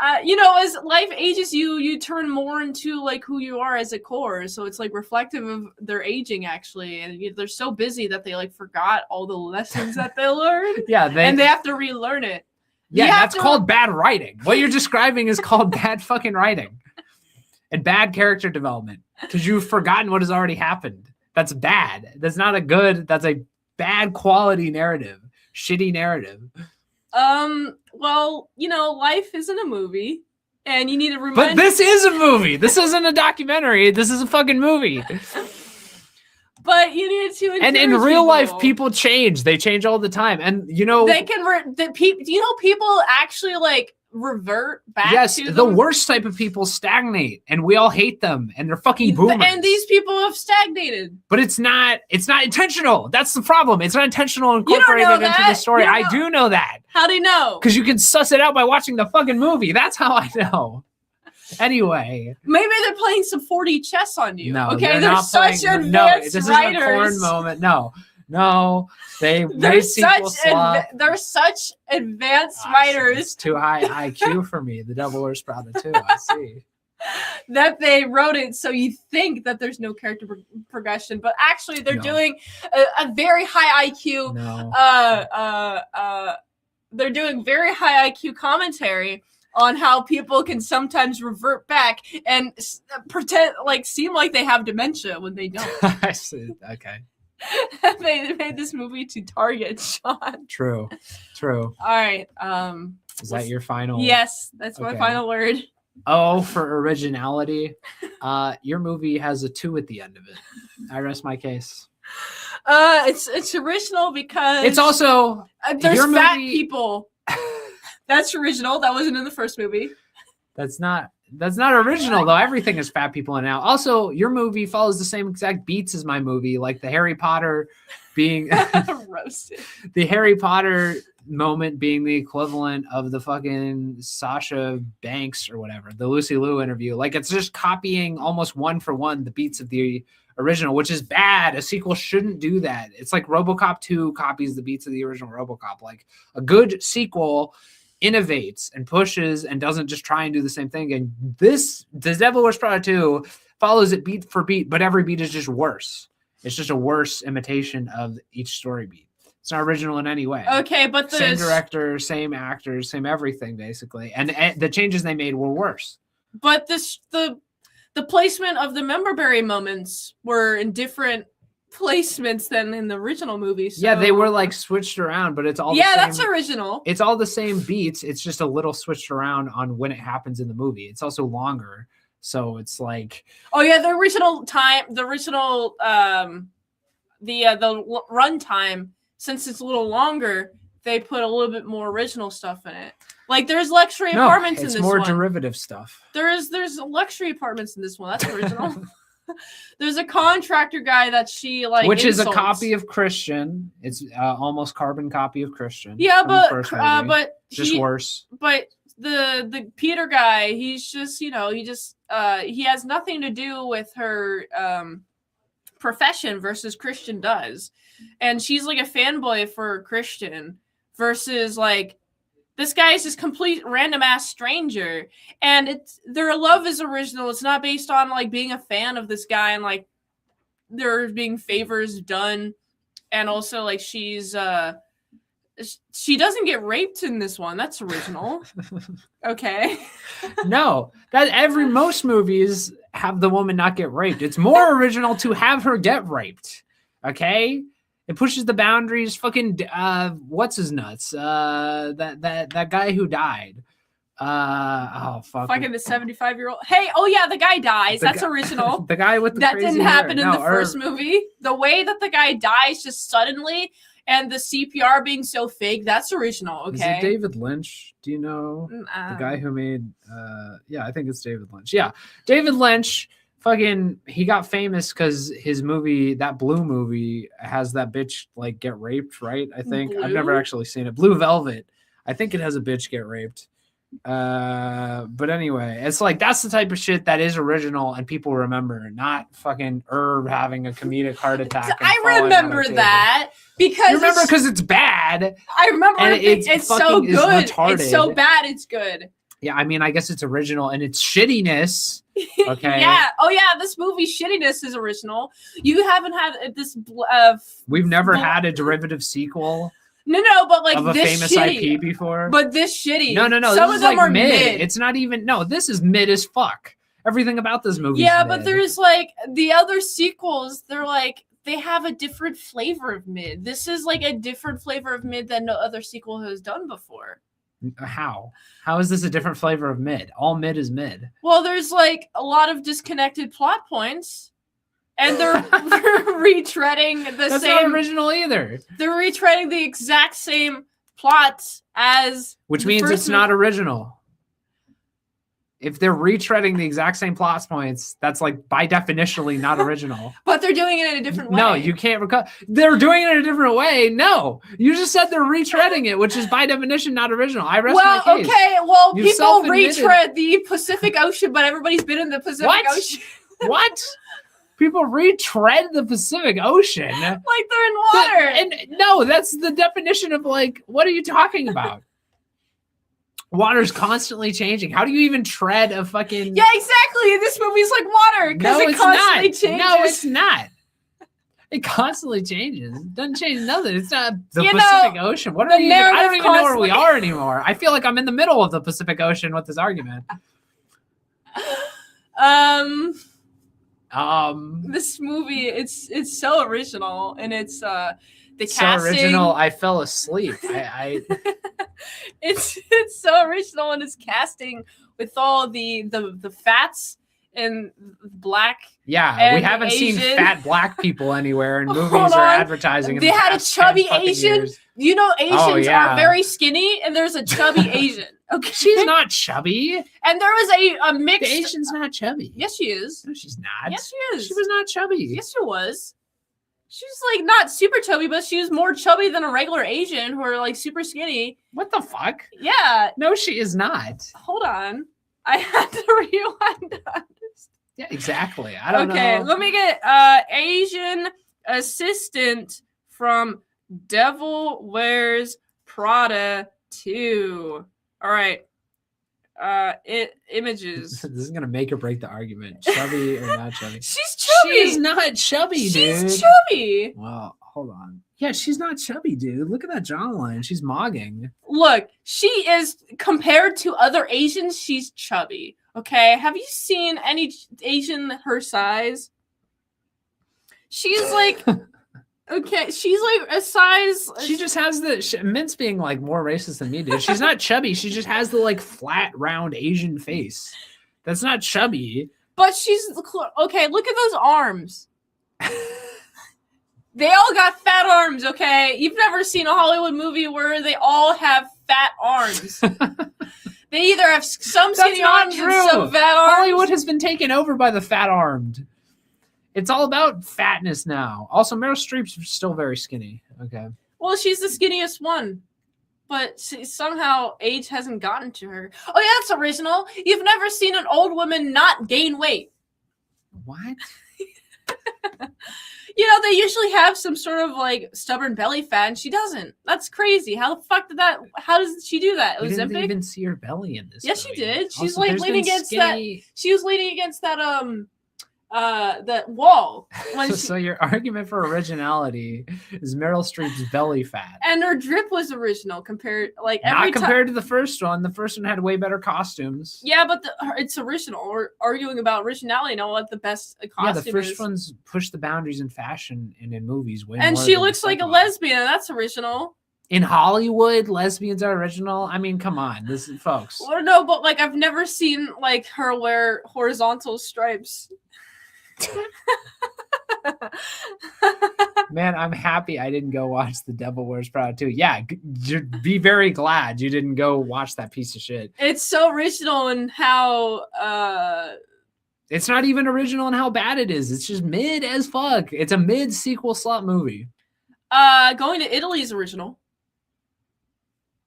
Speaker 1: As life ages you turn more into like who you are as a core. So it's like reflective of their aging actually, and they're so busy that they like forgot all the lessons that they learned.
Speaker 2: Yeah,
Speaker 1: and they have to relearn it.
Speaker 2: Yeah, that's called bad writing. What you're describing is called bad fucking writing and bad character development because you've forgotten what has already happened. That's bad. That's not a good. That's a bad quality narrative. Shitty narrative.
Speaker 1: Well, life isn't a movie, and you need to remind.
Speaker 2: But this is a movie. This isn't a documentary. This is a fucking movie.
Speaker 1: But you need to.
Speaker 2: And in real life, people change. They change all the time, and
Speaker 1: they can. People actually like revert back.
Speaker 2: Yes,
Speaker 1: to
Speaker 2: the worst type of people stagnate, and we all hate them, and they're fucking boomers.
Speaker 1: And these people have stagnated.
Speaker 2: But it's not intentional. That's the problem. It's not intentional incorporated into the story. I do know that.
Speaker 1: How do you know?
Speaker 2: Because you can suss it out by watching the fucking movie. That's how I know. Anyway,
Speaker 1: maybe they're playing some 4D chess on you.
Speaker 2: No,
Speaker 1: okay, they're such advanced
Speaker 2: this
Speaker 1: writers.
Speaker 2: Isn't a porn moment. No,
Speaker 1: they're such advanced writers.
Speaker 2: It's too high IQ for me. The Devil Wears Prada too. I see.
Speaker 1: That they wrote it so you think that there's no character progression, but actually they're doing a very high IQ. They're doing very high IQ commentary on how people can sometimes revert back and pretend seem like they have dementia when they don't.
Speaker 2: I see. Okay.
Speaker 1: They made this movie to target Sean.
Speaker 2: True.
Speaker 1: All right.
Speaker 2: Is that your final?
Speaker 1: Yes, that's my final word.
Speaker 2: Oh, for originality. Your movie has a 2 at the end of it. I rest my case.
Speaker 1: It's original because
Speaker 2: it's also
Speaker 1: there's fat people. That's original. That wasn't in the first movie.
Speaker 2: That's not original though. Everything is fat people in now. Also, your movie follows the same exact beats as my movie, like the Harry Potter being
Speaker 1: roasted.
Speaker 2: The Harry Potter moment being the equivalent of the fucking Sasha Banks or whatever, the Lucy Liu interview. Like it's just copying almost one for one the beats of the original, which is bad. A sequel shouldn't do that. It's like RoboCop 2 copies the beats of the original RoboCop. Like a good sequel innovates and pushes and doesn't just try and do the same thing. And the Devil Wears Prada 2 follows it beat for beat, but every beat is just worse. It's just a worse imitation of each story beat. It's not original in any way.
Speaker 1: Okay, but
Speaker 2: same director, same actors, same everything basically, and the changes they made were worse.
Speaker 1: But the placement of the Memberberry moments were in different placements than in the original movie. So.
Speaker 2: Yeah, they were like switched around, but it's all the same.
Speaker 1: That's original.
Speaker 2: It's all the same beats. It's just a little switched around on when it happens in the movie. It's also longer, so it's like
Speaker 1: the original run time, since it's a little longer, they put a little bit more original stuff in it. Like there's luxury apartments in this one.
Speaker 2: It's more derivative stuff.
Speaker 1: There's luxury apartments in this one. That's original. There's a contractor guy that she like,
Speaker 2: which
Speaker 1: insults.
Speaker 2: is a copy of Christian. It's almost carbon copy of Christian.
Speaker 1: Yeah, but
Speaker 2: just worse.
Speaker 1: But the Peter guy, he's just he has nothing to do with her profession versus Christian does, and she's like a fanboy for Christian versus like. This guy is just complete random ass stranger, and their love is original. It's not based on like being a fan of this guy and like there being favors done, and also like she doesn't get raped in this one. That's original. Okay.
Speaker 2: No, most movies have the woman not get raped. It's more original to have her get raped. Okay. It pushes the boundaries. Fucking what's his nuts? That guy who died. Fucking
Speaker 1: the 75-year-old. Hey, oh yeah, the guy dies. That's original.
Speaker 2: The guy with the
Speaker 1: that
Speaker 2: crazy
Speaker 1: didn't happen
Speaker 2: hair.
Speaker 1: in the first movie. The way that the guy dies just suddenly, and the CPR being so fake. That's original. Okay.
Speaker 2: Is it David Lynch? Do you know the guy who made? Yeah, I think it's David Lynch. Yeah, David Lynch. Fucking, he got famous because his movie, that Blue movie, has that bitch like get raped, right? I think
Speaker 1: Blue?
Speaker 2: I've never actually seen it. Blue Velvet. I think it has a bitch get raped. But anyway, it's like that's the type of shit that is original and people remember, not fucking Herb having a comedic heart attack.
Speaker 1: I remember that because
Speaker 2: you remember because it's bad.
Speaker 1: I remember it's so good. It's so bad. It's good.
Speaker 2: Yeah, I mean, I guess it's original and it's shittiness. Okay.
Speaker 1: Yeah. Oh, yeah. This movie shittiness is original. You haven't had this.
Speaker 2: We've never had a derivative sequel.
Speaker 1: No, but like
Speaker 2: of a
Speaker 1: this
Speaker 2: famous
Speaker 1: shitty.
Speaker 2: IP before.
Speaker 1: But this shitty.
Speaker 2: No.
Speaker 1: Some of them
Speaker 2: like
Speaker 1: are mid.
Speaker 2: It's not even. No, this is mid as fuck. Everything about this movie.
Speaker 1: Yeah, but there's like the other sequels. They're like they have a different flavor of mid. This is like a different flavor of mid than no other sequel has done before.
Speaker 2: How is this a different flavor of mid? All mid is mid.
Speaker 1: Well, there's like a lot of disconnected plot points, and they're retreading the
Speaker 2: That's
Speaker 1: same.
Speaker 2: not original either.
Speaker 1: They're retreading the exact same plots as,
Speaker 2: which means it's not original. If they're retreading the exact same plot points, that's like by definitionally not original.
Speaker 1: But they're doing it in a different way.
Speaker 2: No, you can't they're doing it in a different way. No, you just said they're retreading it, which is by definition not original. I rest my case.
Speaker 1: Okay, well,
Speaker 2: You
Speaker 1: people retread the Pacific Ocean, but everybody's been in the Pacific Ocean.
Speaker 2: What? People retread the Pacific Ocean
Speaker 1: like they're in water.
Speaker 2: And no, that's the definition of like. What are you talking about? Water's constantly changing. How do you even tread a fucking...
Speaker 1: Yeah, exactly. This movie's like water because it constantly changes.
Speaker 2: No, it's not. It constantly changes. It doesn't change nothing. It's not the Pacific Ocean. What are you? I don't even know where we are anymore. I feel like I'm in the middle of the Pacific Ocean with this argument.
Speaker 1: This movie, it's so original, and it's the casting.
Speaker 2: So original. I fell asleep. I
Speaker 1: It's so original in its casting with all the fats and black.
Speaker 2: Yeah,
Speaker 1: and
Speaker 2: we haven't
Speaker 1: Asian.
Speaker 2: seen fat black people anywhere in movies or advertising.
Speaker 1: They had a chubby Asian.
Speaker 2: Years.
Speaker 1: You know, Asians are very skinny, and there's a chubby Asian. Okay,
Speaker 2: she's not chubby.
Speaker 1: And there was a mixed.
Speaker 2: The Asian's not chubby.
Speaker 1: Yes, she is.
Speaker 2: No, she's not.
Speaker 1: Yes, she is.
Speaker 2: She was not chubby.
Speaker 1: Yes, she was. She's like not super chubby, but she was more chubby than a regular Asian who are like super skinny.
Speaker 2: What the fuck?
Speaker 1: Yeah.
Speaker 2: No, she is not.
Speaker 1: Hold on. I had to rewind that.
Speaker 2: Yeah, exactly. I don't know.
Speaker 1: Okay, let me get Asian assistant from Devil Wears Prada 2. All right. Images.
Speaker 2: This is gonna make or break the argument. Chubby or not chubby?
Speaker 1: She's chubby.
Speaker 2: She's not chubby, dude.
Speaker 1: She's chubby.
Speaker 2: Well, hold on. Yeah, she's not chubby, dude. Look at that jawline. She's mogging.
Speaker 1: Look, she is compared to other Asians. She's chubby. Okay, have you seen any Asian her size? She's like. Okay, she's like a size.
Speaker 2: She just has the Mint's being like more racist than me, dude. She's not chubby. She just has the like flat, round Asian face. That's not chubby.
Speaker 1: But she's okay. Look at those arms. They all got fat arms. Okay, you've never seen a Hollywood movie where they all have fat fat arms. They either have some skinny arms
Speaker 2: true.
Speaker 1: and some fat arms.
Speaker 2: Hollywood has been taken over by the fat-armed. It's all about fatness now. Also, Meryl Streep's still very skinny. Okay.
Speaker 1: Well, she's the skinniest one. But somehow age hasn't gotten to her. Oh, yeah, that's original. You've never seen an old woman not gain weight.
Speaker 2: What?
Speaker 1: You know, they usually have some sort of like stubborn belly fat, and she doesn't. That's crazy. How the fuck how does she do that?
Speaker 2: We
Speaker 1: Ozempic?
Speaker 2: didn't even see her belly in this.
Speaker 1: Yes,
Speaker 2: movie.
Speaker 1: she did. She's
Speaker 2: Also,
Speaker 1: like leaning against that. She was leaning against that wall.
Speaker 2: So your argument for originality is Meryl Streep's belly fat.
Speaker 1: And her drip was original compared to
Speaker 2: the first one. The first one had way better costumes.
Speaker 1: Yeah, but it's original. We're arguing about originality. Know what the best costume is.
Speaker 2: Yeah, the first one's pushed the boundaries in fashion and in movies way
Speaker 1: and
Speaker 2: more
Speaker 1: she
Speaker 2: than
Speaker 1: looks like a lesbian. That's original.
Speaker 2: In Hollywood, lesbians are original. I mean, come on, this is, folks.
Speaker 1: Well, no, but like I've never seen like her wear horizontal stripes.
Speaker 2: Man, I'm happy I didn't go watch The Devil Wears Prada 2. Yeah, be very glad you didn't go watch that piece of shit.
Speaker 1: It's so original in how
Speaker 2: it's not even original in how bad it is. It's just mid as fuck. It's a mid sequel slut movie.
Speaker 1: Going to Italy is original.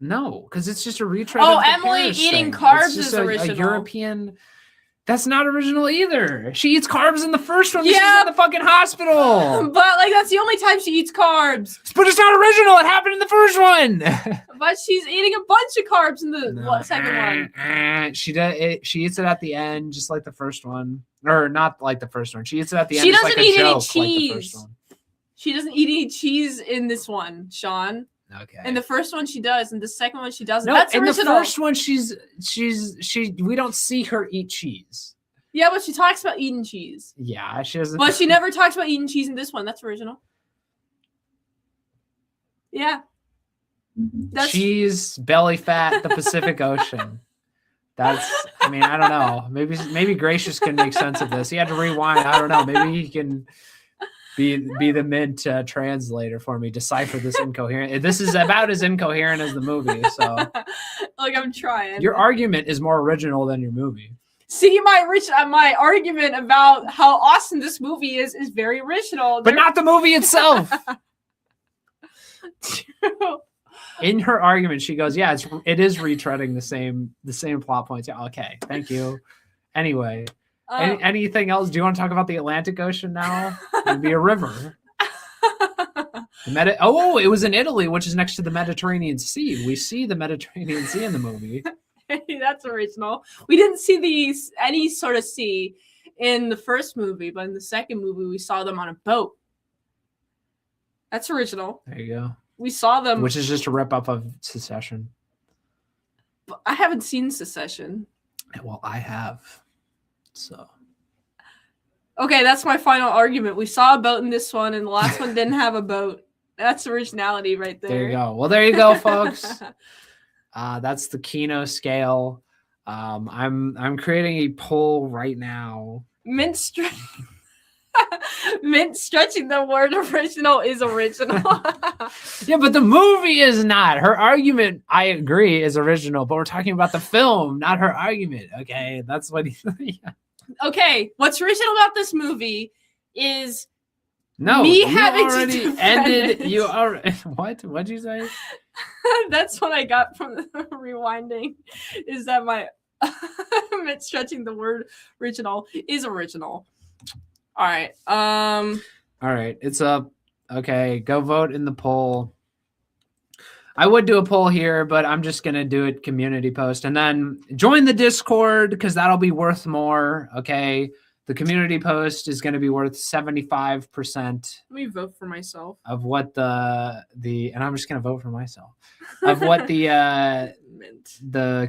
Speaker 2: No, because it's just a retread.
Speaker 1: Oh,
Speaker 2: of the
Speaker 1: Emily
Speaker 2: Paris
Speaker 1: eating
Speaker 2: thing.
Speaker 1: carbs is original.
Speaker 2: A European. That's not original either. She eats carbs in the first one.
Speaker 1: Yeah,
Speaker 2: she's in the fucking hospital.
Speaker 1: But like that's the only time she eats carbs.
Speaker 2: But it's not original. It happened in the first one.
Speaker 1: But she's eating a bunch of carbs in the second one.
Speaker 2: She does. She eats it at the end, just like the first one, or not like the first one. She eats it at the end.
Speaker 1: She doesn't eat any
Speaker 2: cheese. Like the first one.
Speaker 1: She doesn't eat any cheese in this one, Sean.
Speaker 2: Okay.
Speaker 1: In the first one she does, and the second one she doesn't.
Speaker 2: No,
Speaker 1: that's original.
Speaker 2: In the first one we don't see her eat cheese.
Speaker 1: Yeah, but she talks about eating cheese.
Speaker 2: Yeah, she doesn't.
Speaker 1: But she never talks about eating cheese in this one. That's original. Yeah. That's...
Speaker 2: Cheese, belly fat, the Pacific Ocean. That's. I mean, I don't know. Maybe Gracious can make sense of this. He had to rewind. I don't know. Maybe he can be the mint translator for me, decipher this incoherent. This is about as incoherent as the movie. So,
Speaker 1: like, I'm trying.
Speaker 2: Your argument is more original than your movie.
Speaker 1: See, my argument about how awesome this movie is very original.
Speaker 2: But not the movie itself.
Speaker 1: True.
Speaker 2: In her argument, she goes, "Yeah, it is retreading the same plot points." Yeah, okay, thank you. Anyway, anything else? Do you want to talk about the Atlantic Ocean now? It'd be a river. It was in Italy, which is next to the Mediterranean Sea. We see the Mediterranean Sea in the movie.
Speaker 1: That's original. We didn't see any sort of sea in the first movie, but in the second movie, we saw them on a boat. That's original.
Speaker 2: There you go.
Speaker 1: We saw them,
Speaker 2: which is just a rip up of Succession.
Speaker 1: I haven't seen Succession.
Speaker 2: Well, I have. So.
Speaker 1: Okay, that's my final argument. We saw a boat in this one, and the last one didn't have a boat. That's originality right there.
Speaker 2: There you go. Well, there you go, folks. That's the Kino scale. I'm creating a poll right now.
Speaker 1: Mint stretching the word original is original.
Speaker 2: Yeah, but the movie is not. Her argument, I agree, is original, but we're talking about the film, not her argument. Okay, that's what yeah.
Speaker 1: Okay, what's original about this movie is
Speaker 2: me having to ended. You are what? What'd you say?
Speaker 1: That's what I got from the rewinding. Is that my stretching the word original is original. All right.
Speaker 2: All right. It's up. Okay. Go vote in the poll. I would do a poll here, but I'm just going to do it community post and then join the Discord because that'll be worth more. Okay. The community post is going to be worth 75%.
Speaker 1: Let me vote for myself.
Speaker 2: Of what and I'm just going to vote for myself. Of what the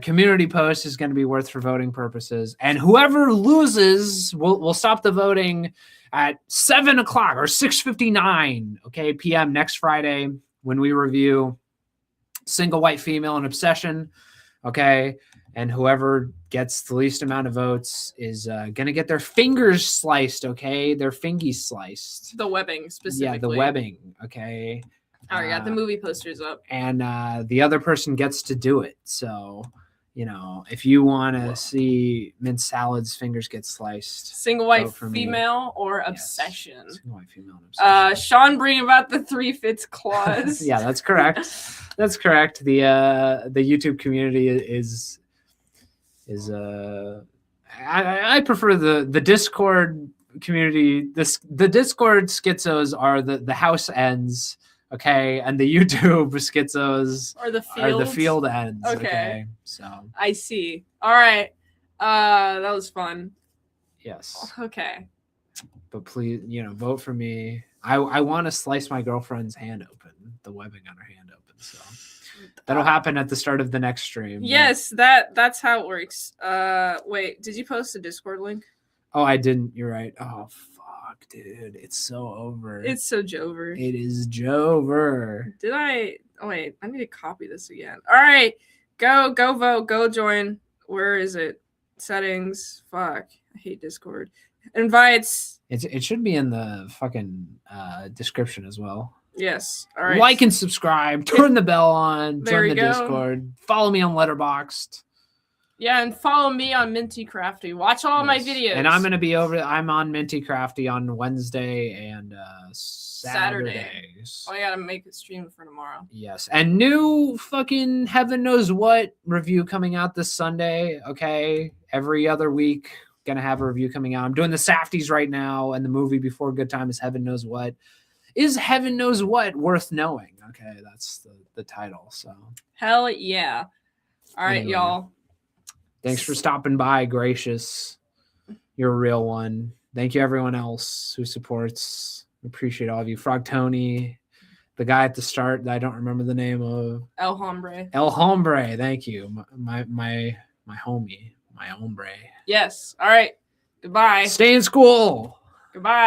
Speaker 2: community post is going to be worth for voting purposes. And whoever loses, we'll stop the voting at 7 o'clock or 6:59 p.m. next Friday when we review Single White Female and Obsession. Okay. And whoever gets the least amount of votes is going to get their fingers sliced, okay? Their fingies sliced.
Speaker 1: The webbing, specifically.
Speaker 2: Yeah, the webbing, okay?
Speaker 1: All right, got the movie posters up.
Speaker 2: And the other person gets to do it. So, if you want to see mint salad's fingers get sliced,
Speaker 1: single white female or obsession.
Speaker 2: Yes. Single white female and obsession.
Speaker 1: Sean, bring about the 3 fits clause.
Speaker 2: Yeah, that's correct. That's correct. The YouTube community is I prefer the Discord community. The Discord schizos are the house ends. Okay, and the YouTube schizos
Speaker 1: are the
Speaker 2: field ends. Okay, so
Speaker 1: I see. All right, that was fun.
Speaker 2: Yes.
Speaker 1: Okay.
Speaker 2: But please, vote for me. I want to slice my girlfriend's hand open, the webbing on her hand open. So that'll happen at the start of the next stream.
Speaker 1: Yes, that's how it works. Wait, did you post a Discord link?
Speaker 2: Oh, I didn't. You're right. Oh. Dude, it's so over.
Speaker 1: It's so Jover.
Speaker 2: It is Jover.
Speaker 1: Did I? Oh wait, I need to copy this again. All right, go vote, go join. Where is it? Settings. Fuck, I hate Discord. Invites.
Speaker 2: It should be in the fucking description as well.
Speaker 1: Yes. All right.
Speaker 2: Like and subscribe. Turn the bell on. Join the
Speaker 1: go.
Speaker 2: Discord. Follow me on Letterboxd.
Speaker 1: Yeah, and follow me on Minty Crafty. Watch all my videos.
Speaker 2: And I'm gonna be I'm on Minty Crafty on Wednesday and Saturdays.
Speaker 1: Oh, I gotta make a stream for tomorrow.
Speaker 2: Yes, and new fucking heaven knows what review coming out this Sunday. Okay, every other week gonna have a review coming out. I'm doing the Safties right now, and the movie before Good Time is Heaven Knows What. Is Heaven Knows What worth knowing? Okay, that's the title. So
Speaker 1: hell yeah! All right, y'all.
Speaker 2: Thanks for stopping by, Gracious. You're a real one. Thank you, everyone else who supports. Appreciate all of you. Frog Tony, the guy at the start that I don't remember the name of.
Speaker 1: El Hombre.
Speaker 2: El Hombre. Thank you, my homie, my hombre.
Speaker 1: Yes. All right. Goodbye.
Speaker 2: Stay in school.
Speaker 1: Goodbye.